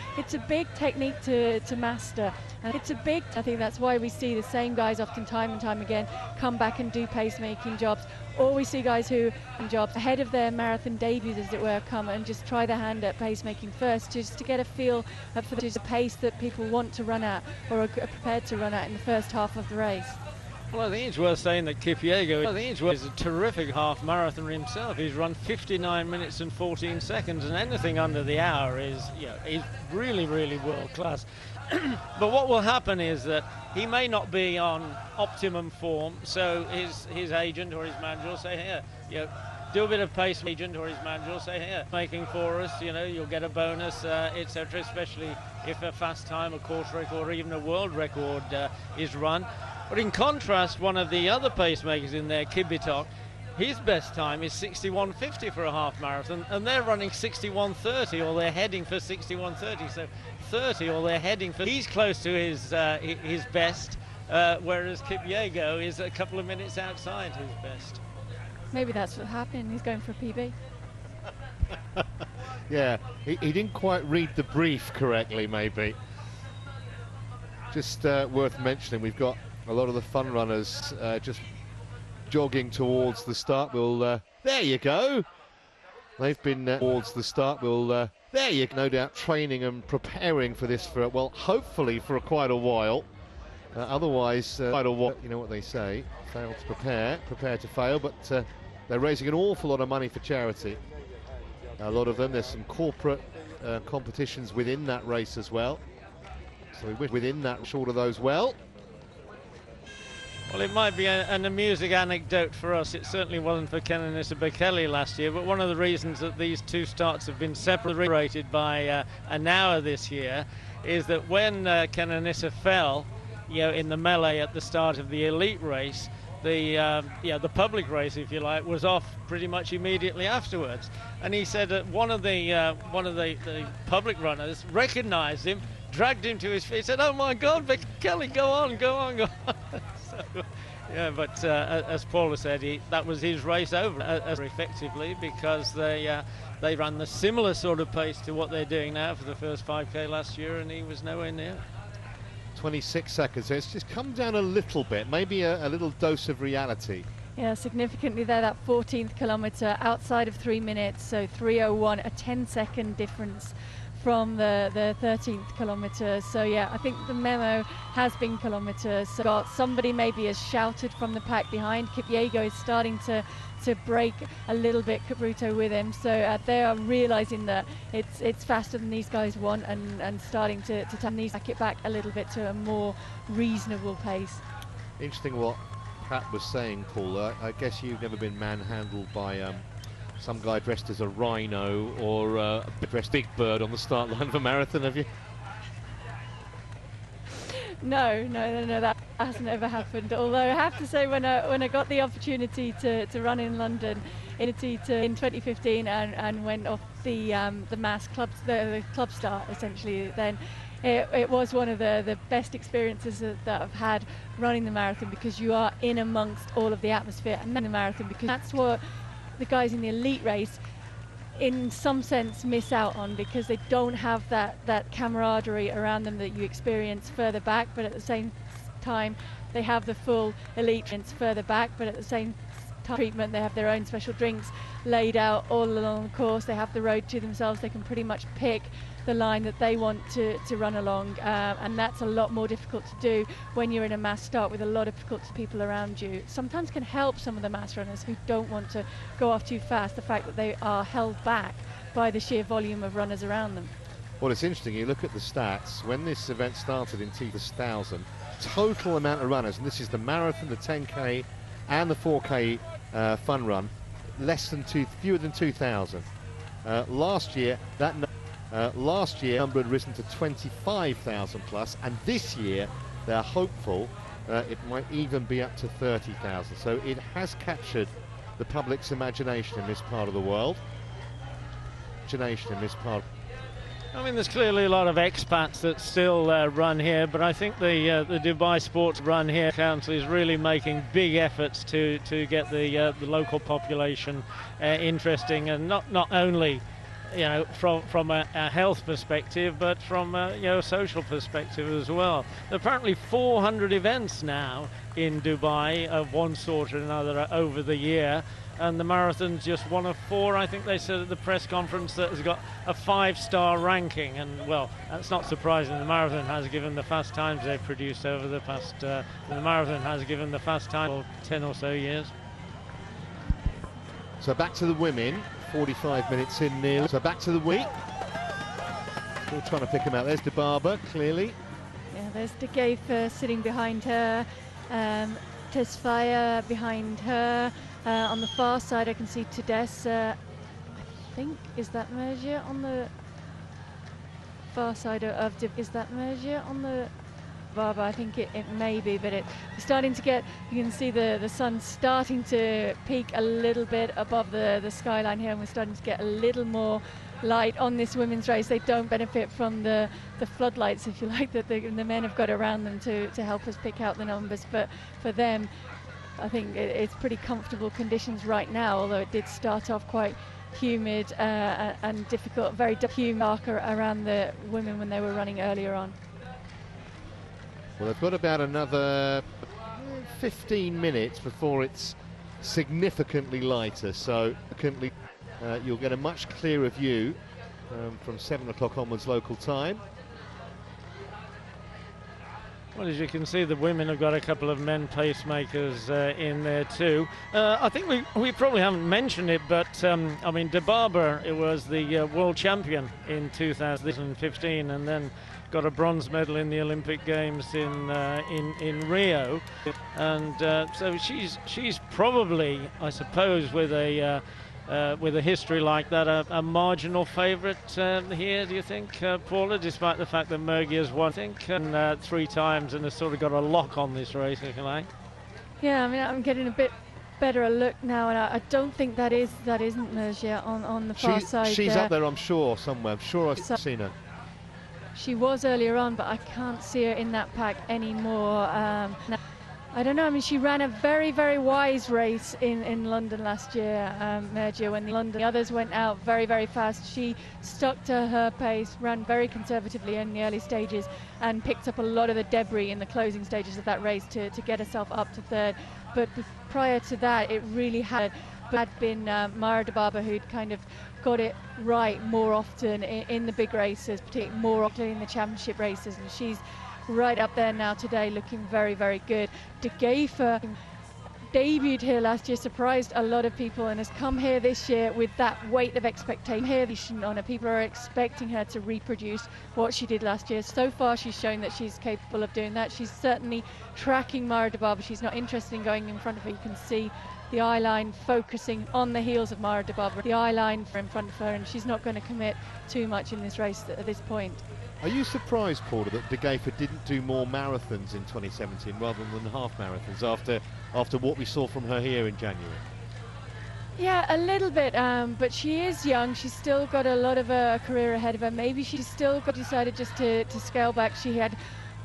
[SPEAKER 3] big technique to master. And I think that's why we see the same guys often time and time again come back and do pacemaking jobs. Or we see guys who jobs ahead of their marathon debuts, as it were, come and just try their hand at pacemaking first, just to get a feel for the pace that people want to run at or are prepared to run at in the first half of the race.
[SPEAKER 2] Well, I think it's worth saying that Kipyego is a terrific half marathoner himself. He's run 59 minutes and 14 seconds, and anything under the hour is really, really world class. But what will happen is that he may not be on optimum form, so his agent or his manager will say, here, do a bit of pace. Agent or his manager will say, here, making for us, you'll get a bonus, etc. Especially if a fast time, a course record, or even a world record is run. But in contrast, one of the other pacemakers in there, Kibitok, his best time is 61.50 for a half marathon, and they're running 61.30, or they're heading for 61.30. So 30, or they're heading for. He's close to his best, whereas Kipyego is a couple of minutes outside his best.
[SPEAKER 3] Maybe that's what happened. He's going for a PB.
[SPEAKER 1] Yeah, he didn't quite read the brief correctly, maybe. Just worth mentioning, we've got a lot of the fun runners just jogging towards the start. There you go. They've been towards the start. There you go. No doubt training and preparing for this for, well, hopefully for quite a while. Otherwise, quite a while. You know what they say, fail to prepare to fail. But they're raising an awful lot of money for charity. A lot of them. There's some corporate competitions within that race as well. So we wish within that short of those well.
[SPEAKER 2] Well, it might be an amusing anecdote for us. It certainly wasn't for Kenenisa Bekele last year, but one of the reasons that these two starts have been separated by an hour this year is that when Kenenisa fell, in the melee at the start of the elite race, the public race, if you like, was off pretty much immediately afterwards. And he said that one of the public runners recognized him, dragged him to his feet, said, "Oh my God, Bekele, go on." So, but as Paula said, that was his race over effectively, because they ran the similar sort of pace to what they're doing now for the first 5K last year, and he was nowhere near.
[SPEAKER 1] 26 seconds, so it's just come down a little bit, maybe a little dose of reality.
[SPEAKER 3] Yeah, significantly there, that 14th kilometre outside of 3 minutes, so 3:01, a 10-second difference from the 13th kilometre. So yeah, I think the memo has been kilometres. So got somebody maybe has shouted from the pack behind. Kipyego is starting to break a little bit, Cabruto with him. So they are realising that it's faster than these guys want, and starting to back it back a little bit to a more reasonable pace.
[SPEAKER 1] Interesting what Pat was saying, Paula. I guess you've never been manhandled by some guy dressed as a rhino or dressed Big Bird on the start line of a marathon, have you?
[SPEAKER 3] No, that hasn't ever happened. Although I have to say, when I got the opportunity to run in London in 2015 and went off the mass club, the club start essentially, then it was one of the best experiences that I've had running the marathon, because you are in amongst all of the atmosphere, and then the marathon, because that's what the guys in the elite race in some sense miss out on, because they don't have that camaraderie around them that you experience further back. But at the same time, they have the full elite further back, but at the same treatment, they have their own special drinks laid out all along the course. They have the road to themselves. They can pretty much pick the line that they want to run along, and that's a lot more difficult to do when you're in a mass start with a lot of difficult people around you. Sometimes can help some of the mass runners who don't want to go off too fast, the fact that they are held back by the sheer volume of runners around them.
[SPEAKER 1] Well, it's interesting, you look at the stats, when this event started in 2000, total amount of runners, and this is the marathon, the 10k and the 4k fun run, fewer than 2,000. Last year the number had risen to 25,000 plus, and this year they're hopeful it might even be up to 30,000. So it has captured the public's imagination in this part of the world.
[SPEAKER 2] I mean, there's clearly a lot of expats that still run here, but I think the Dubai Sports Run Here Council is really making big efforts to get the local population interesting, and not only from a health perspective, but from a social perspective as well. There are apparently 400 events now in Dubai of one sort or another over the year, and the marathon's just one of 4. I think they said at the press conference that has got a 5-star ranking, and well, that's not surprising. The marathon has given the fast times they've produced over the past 10 or so years.
[SPEAKER 1] So back to the women, 45 minutes in nearly. So back to the week. Still trying to pick him out. There's DeBarber, clearly.
[SPEAKER 3] Yeah, there's De Geefer sitting behind her, Tesfaye behind her. On the far side, I can see Tedesca. I think, is that Mergia on the far side of is that Mergia on the Barber? I think it may be, but it's starting to get, you can see the sun starting to peak a little bit above the skyline here, and we're starting to get a little more light on this women's race. They don't benefit from the floodlights, if you like, that the men have got around them to help us pick out the numbers, but for them, I think it's pretty comfortable conditions right now, although it did start off quite humid and difficult, very humid around the women when they were running earlier on.
[SPEAKER 1] Well, they've got about another 15 minutes before it's significantly lighter, so you'll get a much clearer view from 7 o'clock onwards local time.
[SPEAKER 2] Well, as you can see, the women have got a couple of men pacemakers in there too. I think we probably haven't mentioned it, but I mean, DeBarber, it was the world champion in 2015, and then got a bronze medal in the Olympic Games in Rio, and so she's probably, I suppose, with a history like that, a marginal favourite here, do you think, Paula, despite the fact that Mergia has won, I think, 3 times and has sort of got a lock on this race, if you like? Yeah,
[SPEAKER 3] I mean, I'm getting a bit better a look now, and I don't think that isn't Mergia on the far side.
[SPEAKER 1] She's up there, I'm sure, somewhere. I'm sure I've seen her.
[SPEAKER 3] She was earlier on, but I can't see her in that pack anymore. I don't know, I mean, she ran a very, very wise race in London last year, Mergia, when the others went out very, very fast. She stuck to her pace, ran very conservatively in the early stages, and picked up a lot of the debris in the closing stages of that race to get herself up to 3rd. But prior to that, it really had been Mara DeBarber who'd kind of got it right more often in the big races, particularly more often in the championship races, and she's right up there now today, looking very, very good. De Geefer debuted here last year, surprised a lot of people, and has come here this year with that weight of expectation on her. People are expecting her to reproduce what she did last year. So far, she's shown that she's capable of doing that. She's certainly tracking Mara DeBarber. She's not interested in going in front of her. You can see the eye line focusing on the heels of Mara DeBarber, the eye line in front of her, and she's not going to commit too much in this race at this point.
[SPEAKER 1] Are you surprised, Paula, that De Gafer didn't do more marathons in 2017 rather than half marathons after what we saw from her here in January?
[SPEAKER 3] Yeah, a little bit, but she is young. She's still got a lot of a career ahead of her. Maybe she's still decided just to scale back. She had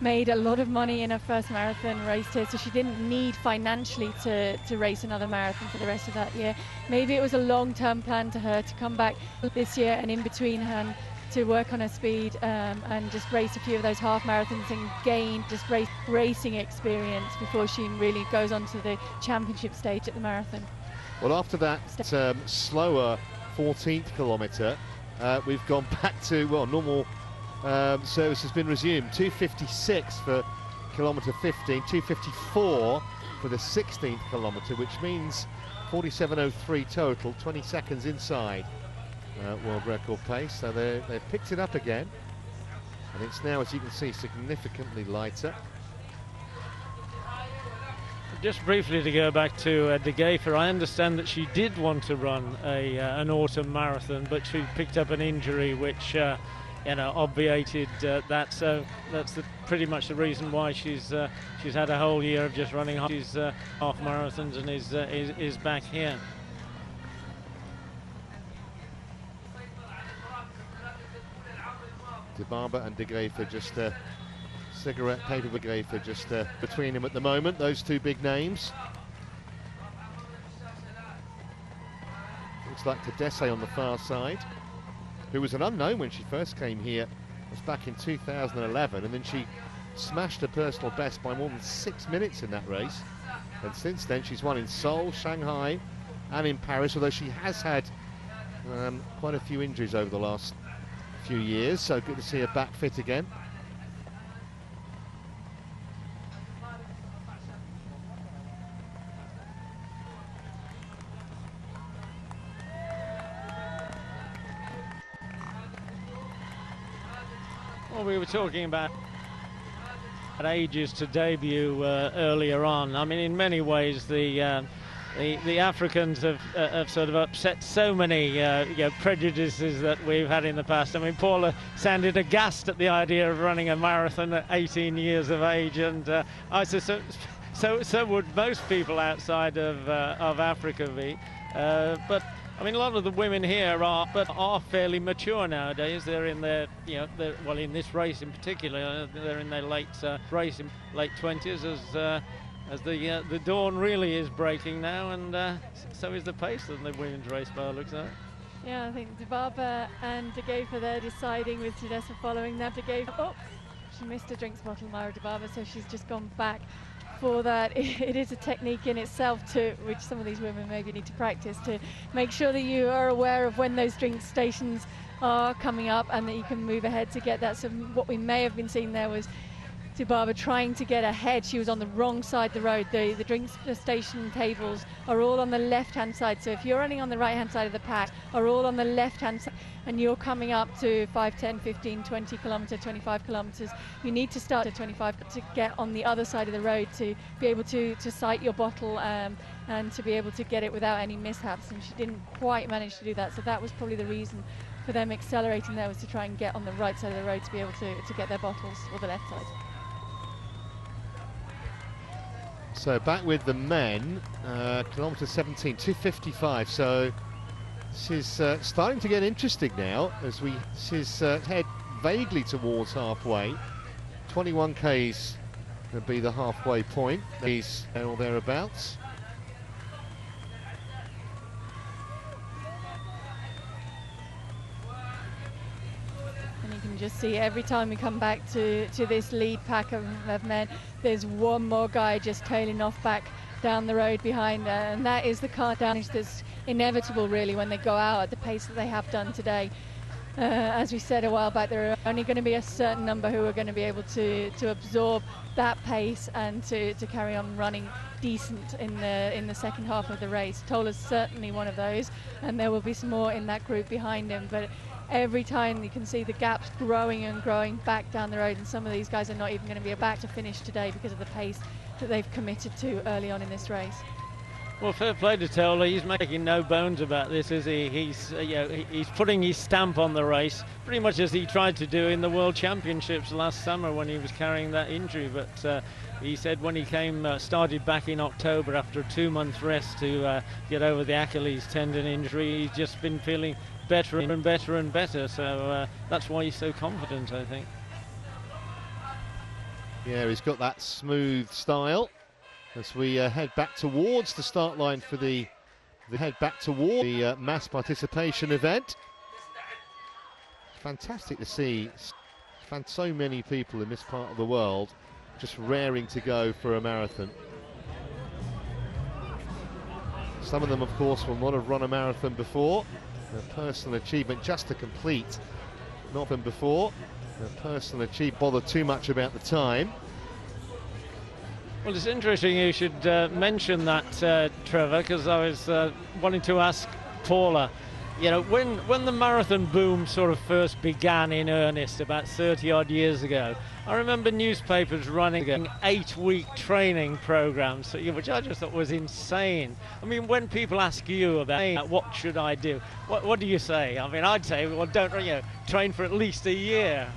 [SPEAKER 3] made a lot of money in her first marathon race here, so she didn't need financially to race another marathon for the rest of that year. Maybe it was a long-term plan to her to come back this year and in between her to work on her speed and just race a few of those half marathons and gain just racing experience before she really goes on to the championship stage at the marathon.
[SPEAKER 1] Well, after that slower 14th kilometre, we've gone back to, well, normal service has been resumed. 2:56 for kilometre 15, 2:54 for the 16th kilometre, which means 47:03 total, 20 seconds inside world record pace. So they've picked it up again, and it's now, as you can see, significantly lighter.
[SPEAKER 2] Just briefly to go back to De Gafer, I understand that she did want to run an autumn marathon, but she picked up an injury which obviated that. So that's pretty much the reason why she's had a whole year of just running half marathons and is back here.
[SPEAKER 1] Dibaba and De Gafer just cigarette paper De Gafer just between them at the moment, those two big names. Looks like Tedesse on the far side, who was an unknown when she first came here, was back in 2011, and then she smashed her personal best by more than 6 minutes in that race. And since then she's won in Seoul, Shanghai and in Paris, although she has had quite a few injuries over the last few years, so good to see her back fit again.
[SPEAKER 2] Well, we were talking about ages to debut earlier on. I mean, in many ways, the Africans have sort of upset so many prejudices that we've had in the past. I mean, Paula sounded aghast at the idea of running a marathon at 18 years of age, and so would most people outside of Africa be. But I mean, a lot of the women here are fairly mature nowadays. They're in their, well, in this race in particular, they're in their late 20s as the dawn really is breaking now, and so is the pace of the women's race by the looks of it.
[SPEAKER 3] Yeah, I think Dibaba and De Gafer there deciding with Tedesse following that. De Gafer, oh, she missed a drinks bottle, Myra Dibaba, so she's just gone back for that. It is a technique in itself which some of these women maybe need to practice, to make sure that you are aware of when those drink stations are coming up and that you can move ahead to get that. So what we may have been seeing there was Dibaba trying to get ahead. She was on the wrong side of the road. The drink station tables are all on the left-hand side. So if you're running on the right-hand side of the pack, are all on the left-hand side, and you're coming up to 5, 10, 15, 20 kilometre, 25 kilometres, you need to start at 25 to get on the other side of the road to be able to sight your bottle and to be able to get it without any mishaps. And she didn't quite manage to do that. So that was probably the reason for them accelerating there, was to try and get on the right side of the road to be able to get their bottles, or the left side.
[SPEAKER 1] So back with the men, kilometre 17, 2:55. So this is starting to get interesting now as this is head vaguely towards halfway. 21 Ks would be the halfway point. These or thereabouts.
[SPEAKER 3] And you can just see every time we come back to this lead pack of men, there's one more guy just tailing off back down the road behind, and that is the car damage that's inevitable really when they go out at the pace that they have done today. As we said a while back, there are only going to be a certain number who are going to be able to absorb that pace and to carry on running decent in the second half of the race. Tola's certainly one of those, and there will be some more in that group behind him, but every time you can see the gaps growing and growing back down the road, and some of these guys are not even going to be back to finish today because of the pace that they've committed to early on in this race.
[SPEAKER 2] Well, fair play to Tola. He's making no bones about this, is he? He's putting his stamp on the race, pretty much as he tried to do in the World Championships last summer when he was carrying that injury. But he said when he started back in October after a 2-month rest to get over the Achilles tendon injury, he's just been feeling better and better and better. So that's why he's so confident, I think.
[SPEAKER 1] Yeah, he's got that smooth style. As we head back towards the start line for the mass participation event. Fantastic to see so many people in this part of the world just raring to go for a marathon. Some of them, of course, will not have run a marathon before. A personal achievement just to complete. Not been before. A personal achievement, bother too much about the time.
[SPEAKER 2] Well, it's interesting you should mention that, Trevor, because I was wanting to ask Paula, you know, when the marathon boom sort of first began in earnest about 30-odd years ago, I remember newspapers running 8-week training programs, which I just thought was insane. I mean, when people ask you about what should I do, what do you say? I mean, I'd say, well, don't train for at least a year.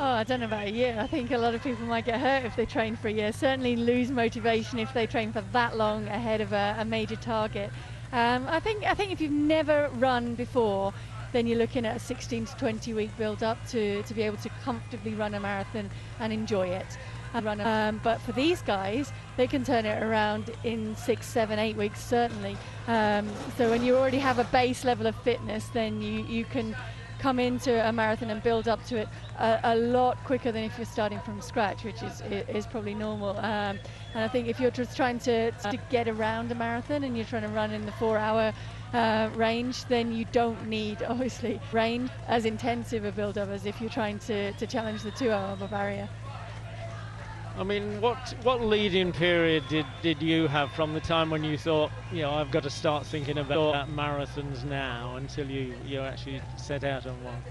[SPEAKER 3] Oh, I don't know about a year. I think a lot of people might get hurt if they train for a year. Certainly lose motivation if they train for that long ahead of a major target. I think if you've never run before, then you're looking at a 16 to 20 week build up to be able to comfortably run a marathon and enjoy it. But for these guys, they can turn it around in 6, 7, 8 weeks certainly. So when you already have a base level of fitness, then you can come into a marathon and build up to it a lot quicker than if you're starting from scratch, which is probably normal. And I think if you're just trying to get around a marathon and you're trying to run in the 4-hour range, then you don't need, obviously, range as intensive a build-up as if you're trying to challenge the 2-hour barrier.
[SPEAKER 2] I mean, what lead-in period did you have from the time when you thought, I've got to start thinking about marathons now until you actually set out on one?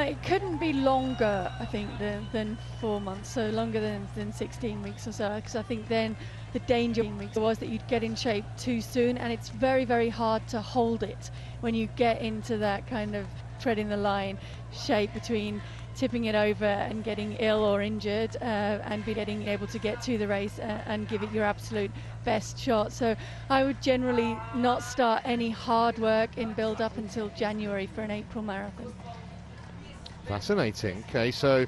[SPEAKER 3] It couldn't be longer, I think, than 4 months, so longer than 16 weeks or so, because I think then the danger was that you'd get in shape too soon, and it's very, very hard to hold it when you get into that kind of treading the line shape between tipping it over and getting ill or injured and getting able to get to the race and give it your absolute best shot. So I would generally not start any hard work in build up until January for an April marathon.
[SPEAKER 1] Fascinating. Okay, so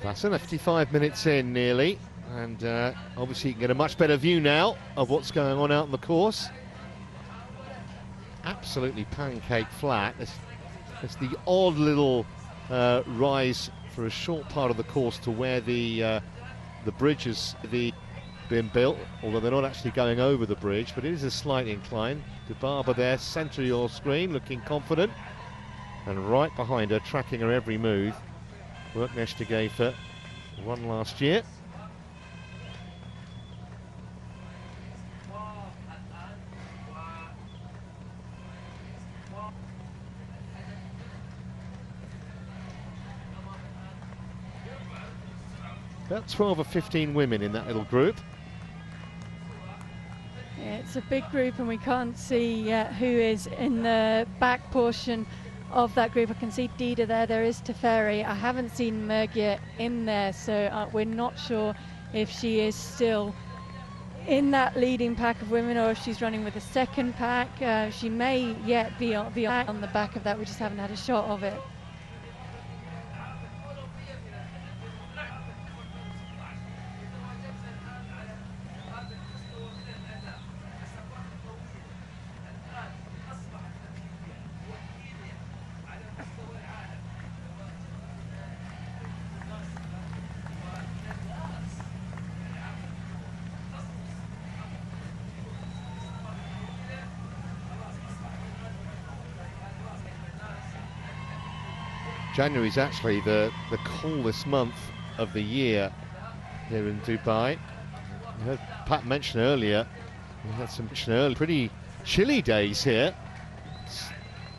[SPEAKER 1] 55 minutes in nearly, and obviously you can get a much better view now of what's going on out on the course. Absolutely pancake flat. It's the odd little rise for a short part of the course to where the bridge has been built, although they're not actually going over the bridge, but it is a slight incline. Dubaba there, centre of your screen, looking confident, and right behind her, tracking her every move, Worknesh de Gefer, won last year. About 12 or 15 women in that little group.
[SPEAKER 3] Yeah, it's a big group and we can't see who is in the back portion of that group. I can see Dida there is Teferi. I haven't seen Mergia in there, so we're not sure if she is still in that leading pack of women or if she's running with a second pack. She may yet be on the back of that, we just haven't had a shot of it.
[SPEAKER 1] January is actually the coolest month of the year here in Dubai. You heard Pat mention earlier, we had some pretty chilly days here. It's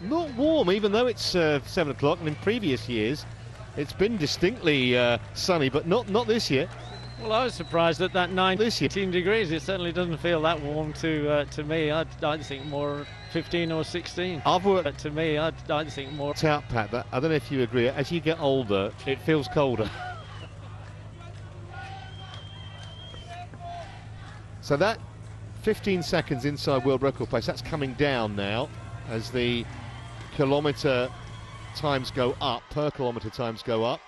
[SPEAKER 1] not warm, even though it's 7 o'clock, and in previous years it's been distinctly sunny, but not this year.
[SPEAKER 2] Well, I was surprised at that
[SPEAKER 1] This year.
[SPEAKER 2] 19 degrees. It certainly doesn't feel that warm to me. I'd think more 15 or 16.
[SPEAKER 1] I've worked
[SPEAKER 2] But to me, I'd think more.
[SPEAKER 1] out, Pat, that I don't know if you agree, as you get older, it feels colder. So that 15 seconds inside world record pace, that's coming down now as the kilometre times go up, per kilometre times go up.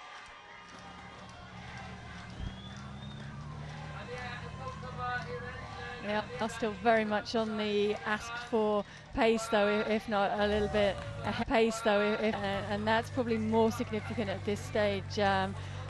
[SPEAKER 3] Yeah, are still very much on the asked for pace, though, if not a little bit ahead pace, though, and that's probably more significant at this stage.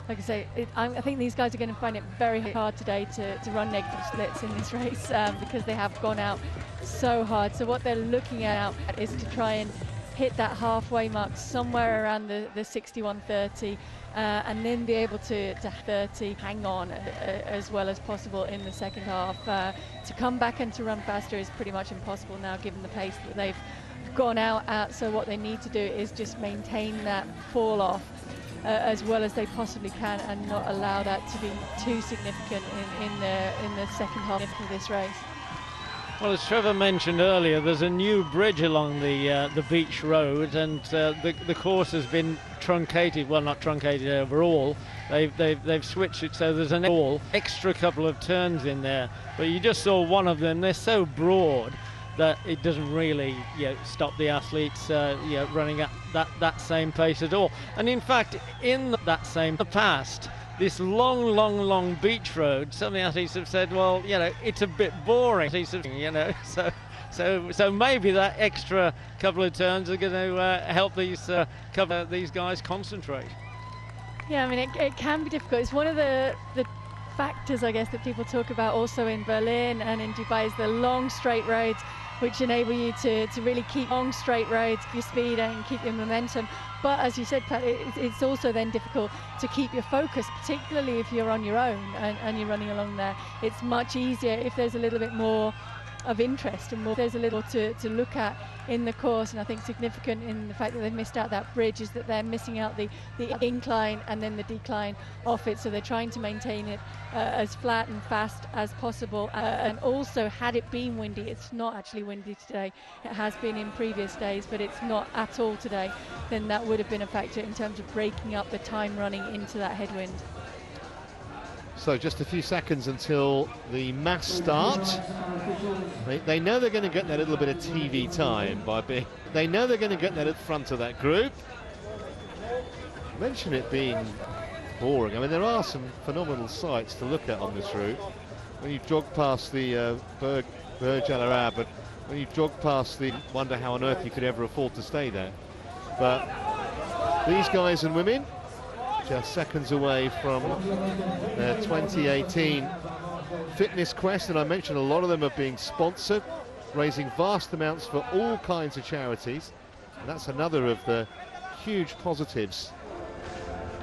[SPEAKER 3] Like I say, I think these guys are going to find it very hard today to run negative splits in this race because they have gone out so hard. So what they're looking at is to try and hit that halfway mark somewhere around the 61:30. And then be able to 30 hang on as well as possible in the second half. To come back and to run faster is pretty much impossible now given the pace that they've gone out at. So what they need to do is just maintain that fall off as well as they possibly can and not allow that to be too significant in the second half of this race.
[SPEAKER 2] Well, as Trevor mentioned earlier, there's a new bridge along the beach road, and the course has been truncated. Well, not truncated overall. They've switched it so there's an extra couple of turns in there. But you just saw one of them. They're so broad that it doesn't really stop the athletes running at that same pace at all. And in fact, in that same past, this long beach road, some of the athletes have said, well, it's a bit boring. So maybe that extra couple of turns are going to help these guys concentrate.
[SPEAKER 3] Yeah, I mean, it can be difficult. It's one of the factors, I guess, that people talk about also in Berlin and in Dubai is the long straight roads, which enable you to really keep long straight roads, your speed and keep your momentum. But as you said, Pat, it's also then difficult to keep your focus, particularly if you're on your own and you're running along there. It's much easier if there's a little bit more of interest and more there's a little to look at in the course. And I think significant in the fact that they've missed out that bridge is that they're missing out the incline and then the decline off it, so they're trying to maintain it as flat and fast as possible. And also, had it been windy, it's not actually windy today, it has been in previous days, but it's not at all today, then that would have been a factor in terms of breaking up the time running into that headwind.
[SPEAKER 1] So just a few seconds until the mass start. They know they're going to get that little bit of TV time by being. They know they're going to get that at the front of that group. Mention it being boring. I mean, there are some phenomenal sights to look at on this route. When you jog past the Burj Al Arab, but when you jog past the, wonder how on earth you could ever afford to stay there. But these guys and women, just seconds away from their 2018 fitness quest, and I mentioned a lot of them are being sponsored, raising vast amounts for all kinds of charities, and that's another of the huge positives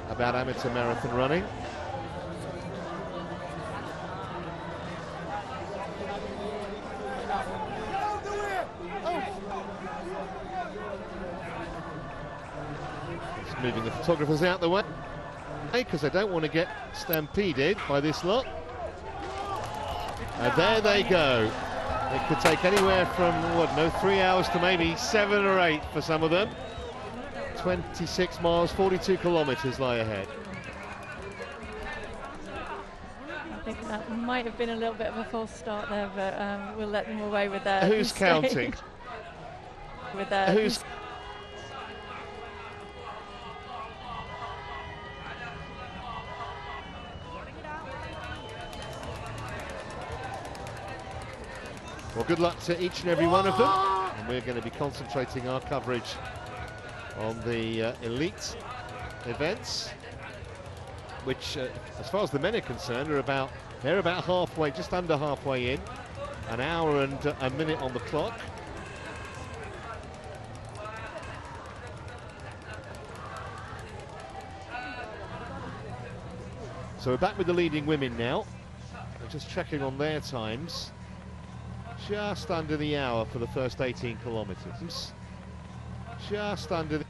[SPEAKER 1] about amateur marathon running. Just moving the photographers out the way, because they don't want to get stampeded by this lot. And there they go. It could take anywhere from, 3 hours to maybe 7 or 8 for some of them. 26 miles, 42 kilometres lie ahead.
[SPEAKER 3] I think that might have been a little bit of a false start there, but we'll let them away with that.
[SPEAKER 1] Who's counting?
[SPEAKER 3] With that.
[SPEAKER 1] Who's... Well, good luck to each and every one of them, and we're going to be concentrating our coverage on the elite events, which, as far as the men are concerned, they're about halfway, just under halfway in, an hour and a minute on the clock. So we're back with the leading women now. We're just checking on their times. Just under the hour for the first 18 kilometres. Just under the...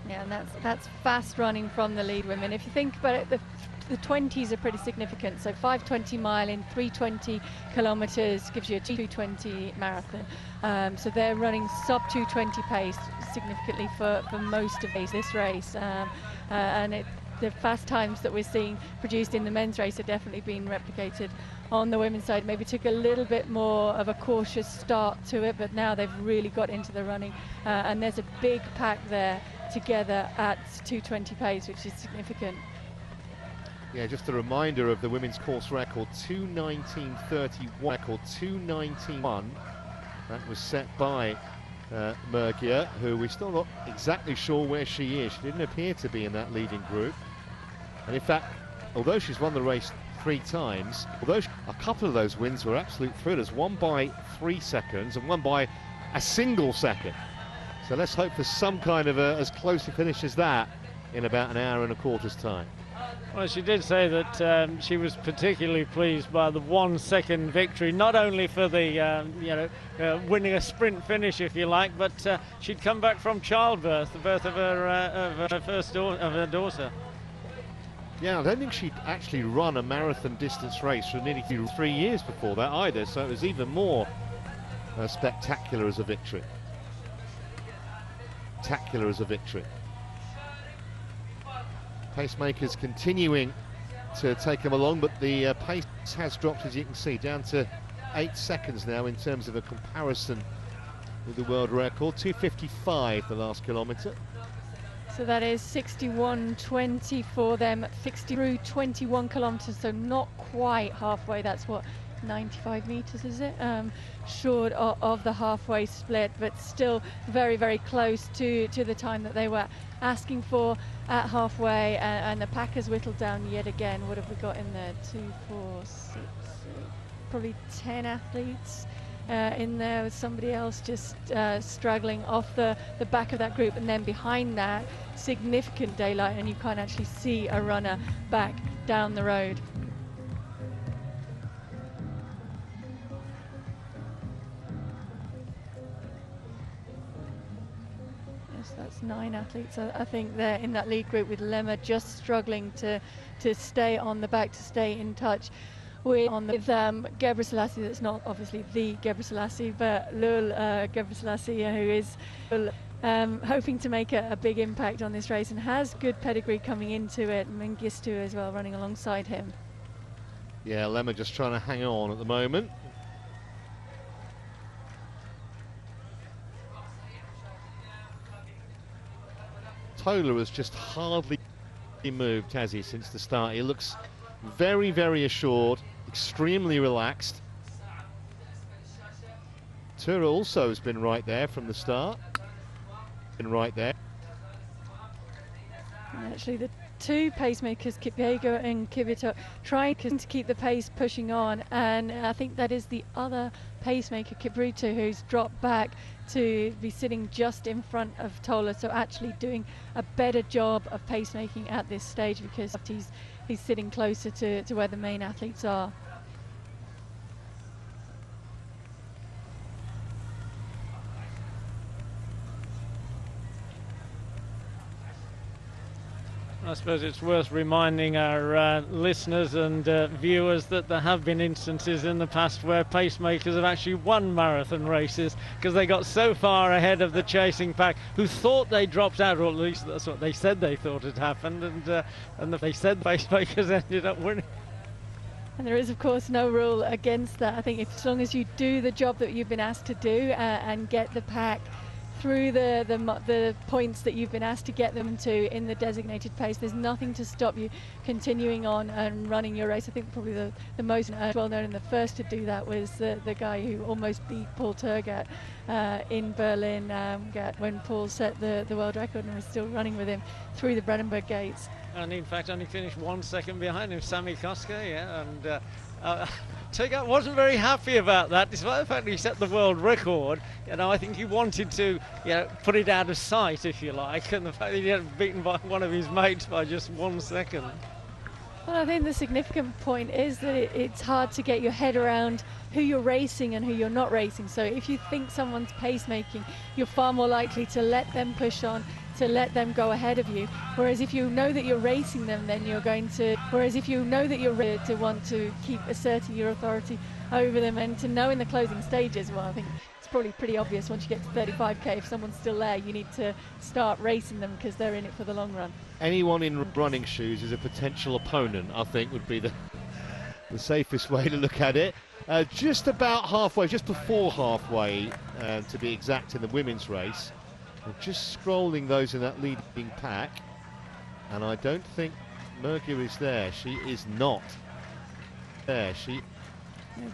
[SPEAKER 3] Yeah, and that's fast running from the lead women. If you think about it, the 20s are pretty significant. So 5:20 mile in 3:20 kilometers gives you a 2:20 marathon. So they're running sub 2:20 pace significantly for most of this race. And the fast times that we're seeing produced in the men's race are definitely being replicated on the women's side. Maybe took a little bit more of a cautious start to it, but now they've really got into the running. And there's a big pack there together at 2:20 pace, which is significant.
[SPEAKER 1] Yeah, just a reminder of the women's course record, 2:19.31, record 2:19.1. That was set by Mergia, who we're still not exactly sure where she is. She didn't appear to be in that leading group. And in fact, although she's won the race 3 times, although a couple of those wins were absolute thrillers, one by 3 seconds and one by a single second. So let's hope for some kind of as close a finish as that in about an hour and a quarter's time.
[SPEAKER 2] Well, she did say that she was particularly pleased by the 1 second victory, not only for the winning a sprint finish, if you like, but she'd come back from childbirth, the birth of her daughter.
[SPEAKER 1] Yeah, I don't think she'd actually run a marathon distance race for nearly 3 years before that either, so it was even more spectacular as a victory. Spectacular as a victory. Pacemakers continuing to take them along, but the pace has dropped, as you can see, down to 8 seconds now in terms of a comparison with the world record. 2:55 the last kilometre.
[SPEAKER 3] So that is 61:20 for them, 60 through 21 kilometres, so not quite halfway. That's what, 95 metres, is it? Short of the halfway split, but still very, very close to the time that they were asking for at halfway. And the pack has whittled down yet again. What have we got in there? 2, 4, 6, probably 10 athletes in there, with somebody else just straggling off the back of that group. And then behind that, significant daylight, and you can't actually see a runner back down the road. That's 9 athletes. I think they're in that lead group, with Lemma just struggling to stay on the back, to stay in touch with Gebrselassie. That's not obviously the Gebrselassie, but Lul Gebrselassie, who is hoping to make a big impact on this race and has good pedigree coming into it. Mengistu as well running alongside him.
[SPEAKER 1] Yeah, Lemma just trying to hang on at the moment. Tola has just hardly moved, has he, since the start? He looks very, very assured, extremely relaxed. Tura also has been right there from the start. Been right there.
[SPEAKER 3] And actually, the 2 pacemakers, Kipyego and Kivito, trying to keep the pace pushing on, and I think that is the other pacemaker, Kipruto, who's dropped back to be sitting just in front of Tola, so actually doing a better job of pacemaking at this stage, because he's sitting closer to where the main athletes are.
[SPEAKER 2] I suppose it's worth reminding our listeners and viewers that there have been instances in the past where pacemakers have actually won marathon races because they got so far ahead of the chasing pack, who thought they dropped out, or at least that's what they said they thought had happened, and they said pacemakers ended up winning.
[SPEAKER 3] And there is, of course, no rule against that. I think as long as you do the job that you've been asked to do and get the pack through the points that you've been asked to get them to in the designated pace, there's nothing to stop you continuing on and running your race. I think probably the most well known and the first to do that was the guy who almost beat Paul Tergat in Berlin when Paul set the world record and was still running with him through the Brandenburg gates.
[SPEAKER 2] And in fact only finished 1 second behind him, Sami Koska, yeah, and Tergat wasn't very happy about that, despite the fact that he set the world record. I think he wanted to, put it out of sight, if you like, and the fact that he had beaten by one of his mates by just 1 second.
[SPEAKER 3] Well, I think the significant point is that it's hard to get your head around who you're racing and who you're not racing. So if you think someone's pacemaking, you're far more likely to let them push on, to let them go ahead of you. Whereas if you know that you're racing them, then you're going to, whereas if you know that you're to want to keep asserting your authority over them, and to know in the closing stages, well, I think it's probably pretty obvious once you get to 35k, if someone's still there, you need to start racing them because they're in it for the long run.
[SPEAKER 1] Anyone in running shoes is a potential opponent, I think, would be the safest way to look at it. Just about halfway, just before halfway, to be exact, in the women's race. We're just scrolling those in that leading pack, and I don't think Mergia is there. She is not there.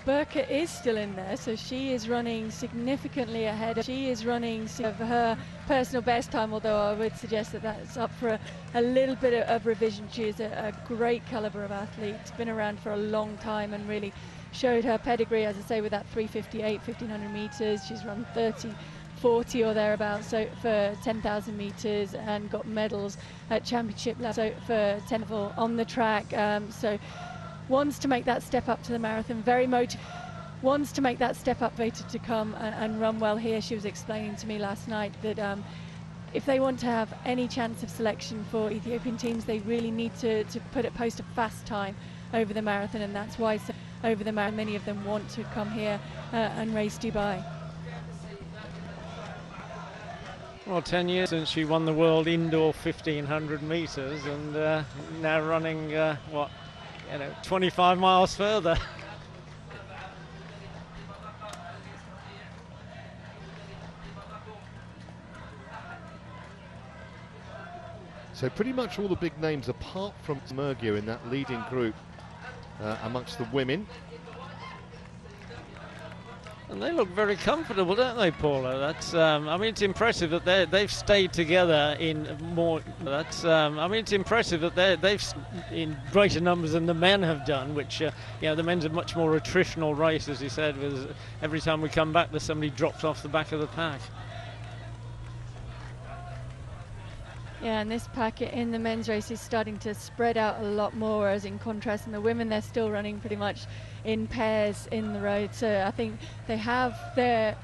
[SPEAKER 3] Burka is still in there, so she is running significantly ahead. She is running of her personal best time, although I would suggest that that's up for a little bit of revision. She is a great caliber of athlete, been around for a long time and really showed her pedigree, as I say, with that 358, 1500 metres. She's run 30-40 or thereabouts so for 10,000 metres and got medals at championship level so for 10 level on the track. So wants to make that step up to the marathon, very motivated, wants to make that step up later to come and run well here. She was explaining to me last night that if they want to have any chance of selection for Ethiopian teams, they really need to post a fast time over the marathon, and that's why over the marathon many of them want to come here and race Dubai.
[SPEAKER 2] Well, 10 years since she won the world indoor 1500 metres, and now running 25 miles further.
[SPEAKER 1] So pretty much all the big names apart from Mergia in that leading group amongst the women.
[SPEAKER 2] And they look very comfortable, don't they, Paula? That's, I mean, it's impressive that they've stayed together in more. That's, I mean, it's impressive that they've in greater numbers than the men have done. Which, the men's a much more attritional race, as he said. With every time we come back, there's somebody dropped off the back of the pack.
[SPEAKER 3] Yeah, and this packet in the men's race is starting to spread out a lot more, whereas in contrast in the women, they're still running pretty much in pairs in the road. So I think they have their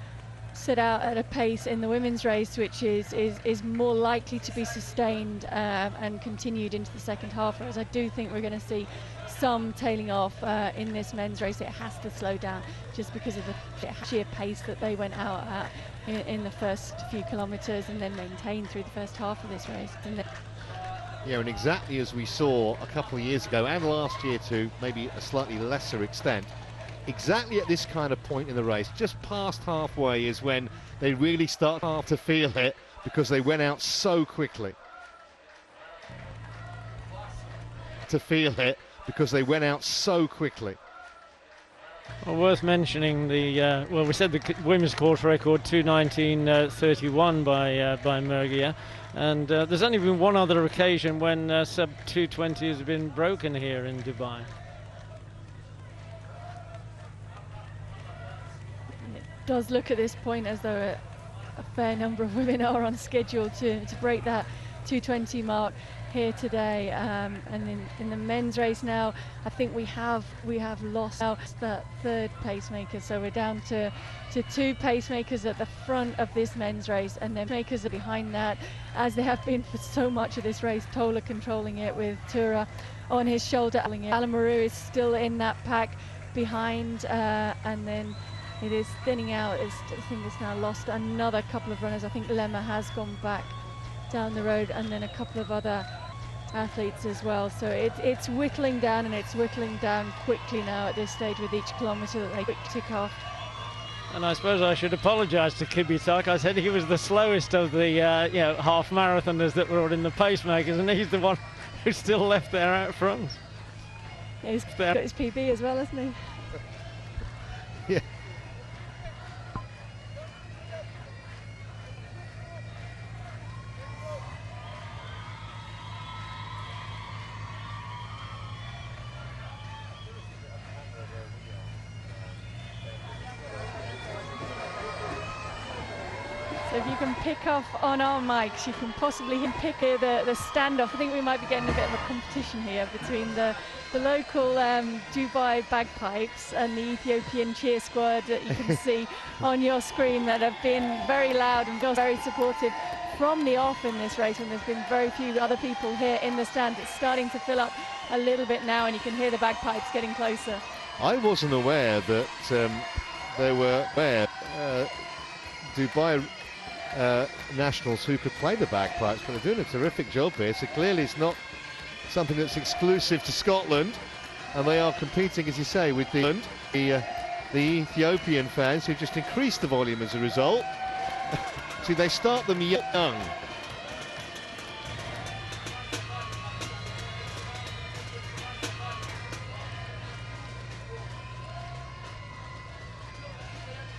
[SPEAKER 3] set out at a pace in the women's race which is more likely to be sustained and continued into the second half, whereas I do think we're going to see some tailing off in this men's race. It has to slow down just because of the sheer pace that they went out at in the first few kilometres and then maintained through the first half of this race.
[SPEAKER 1] Yeah, and exactly as we saw a couple of years ago and last year to maybe a slightly lesser extent, exactly at this kind of point in the race, just past halfway, is when they really start to feel it because they went out so quickly.
[SPEAKER 2] Well, worth mentioning the we said the women's course record 2:19:31 by Mergia, and there's only been one other occasion when sub 2:20 has been broken here in Dubai.
[SPEAKER 3] It does look at this point as though a fair number of women are on schedule to break that 2:20 mark here today, and in the men's race now, I think we have lost that third pacemaker, so we're down to two pacemakers at the front of this men's race, and then makers are behind that, as they have been for so much of this race. Tola controlling it with Tura on his shoulder. Alamaru is still in that pack behind, and then it is thinning out. I think it's now lost another couple of runners. I think Lemma has gone back down the road, and then a couple of other athletes as well. So it's whittling down, and it's whittling down quickly now at this stage with each kilometre that they tick off.
[SPEAKER 2] And I suppose I should apologise to Kibitak. I said he was the slowest of the half marathoners that were in the pacemakers, and he's the one who's still left there out front.
[SPEAKER 3] He's got his PB as well, hasn't he?
[SPEAKER 1] Yeah.
[SPEAKER 3] So if you can pick off on our mics, you can possibly pick the standoff. I think we might be getting a bit of a competition here between the local Dubai bagpipes and the Ethiopian cheer squad that you can see on your screen, that have been very loud and very supportive from the off in this race when there's been very few other people here in the stand. It's starting to fill up a little bit now, and you can hear the bagpipes getting closer.
[SPEAKER 1] I wasn't aware that there were Dubai nationals who could play the bagpipes, but they're doing a terrific job here. So clearly it's not something that's exclusive to Scotland, and they are competing, as you say, with the Ethiopian fans who've just increased the volume as a result. See, they start them young.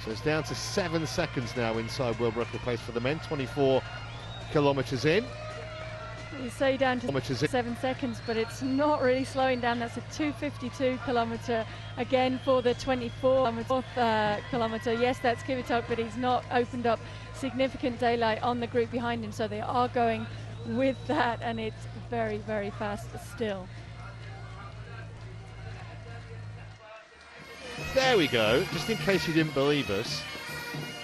[SPEAKER 1] So it's down to 7 seconds now inside world record pace for the men, 24 kilometres in.
[SPEAKER 3] You say down to 7 seconds, but it's not really slowing down. That's a 2:52 kilometre again for the 24th kilometre. Yes, that's Kivitok, but he's not opened up significant daylight on the group behind him, so they are going with that, and it's very, very fast still.
[SPEAKER 1] There we go, just in case you didn't believe us.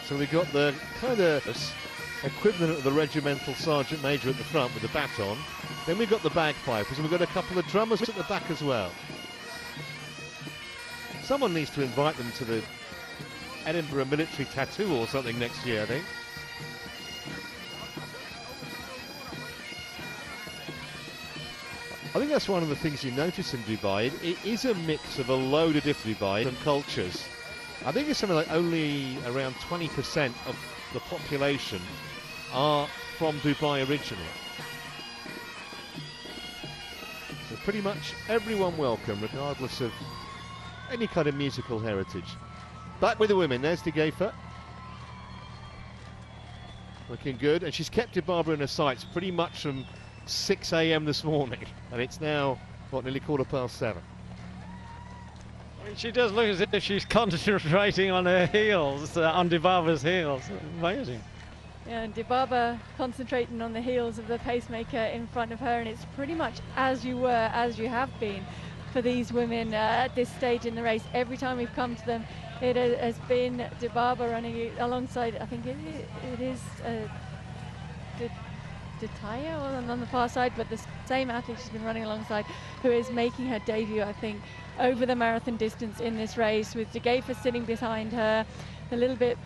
[SPEAKER 1] So we got the kind of equivalent of the regimental sergeant major at the front with the baton. Then we've got the bagpipers, and we've got a couple of drummers at the back as well. Someone needs to invite them to the Edinburgh military tattoo or something next year, I think. I think that's one of the things you notice in Dubai. It is a mix of a load of different cultures. I think it's something like only around 20% of the population are from Dubai originally. So pretty much everyone welcome, regardless of any kind of musical heritage. Back with the women, there's De Geefer. Looking good, and she's kept Barbara in her sights pretty much from 6 a.m. this morning, and it's now, what, nearly 7:15.
[SPEAKER 2] She does look as if she's concentrating on her heels, on Dibaba's heels. Amazing.
[SPEAKER 3] Yeah, and Dibaba concentrating on the heels of the pacemaker in front of her, and it's pretty much as you were, as you have been for these women at this stage in the race. Every time we've come to them, it has been Dibaba running alongside, I think it is Detaya on the far side, but the same athlete she's been running alongside, who is making her debut, I think, over the marathon distance in this race, with De Geefer sitting behind her, a little bit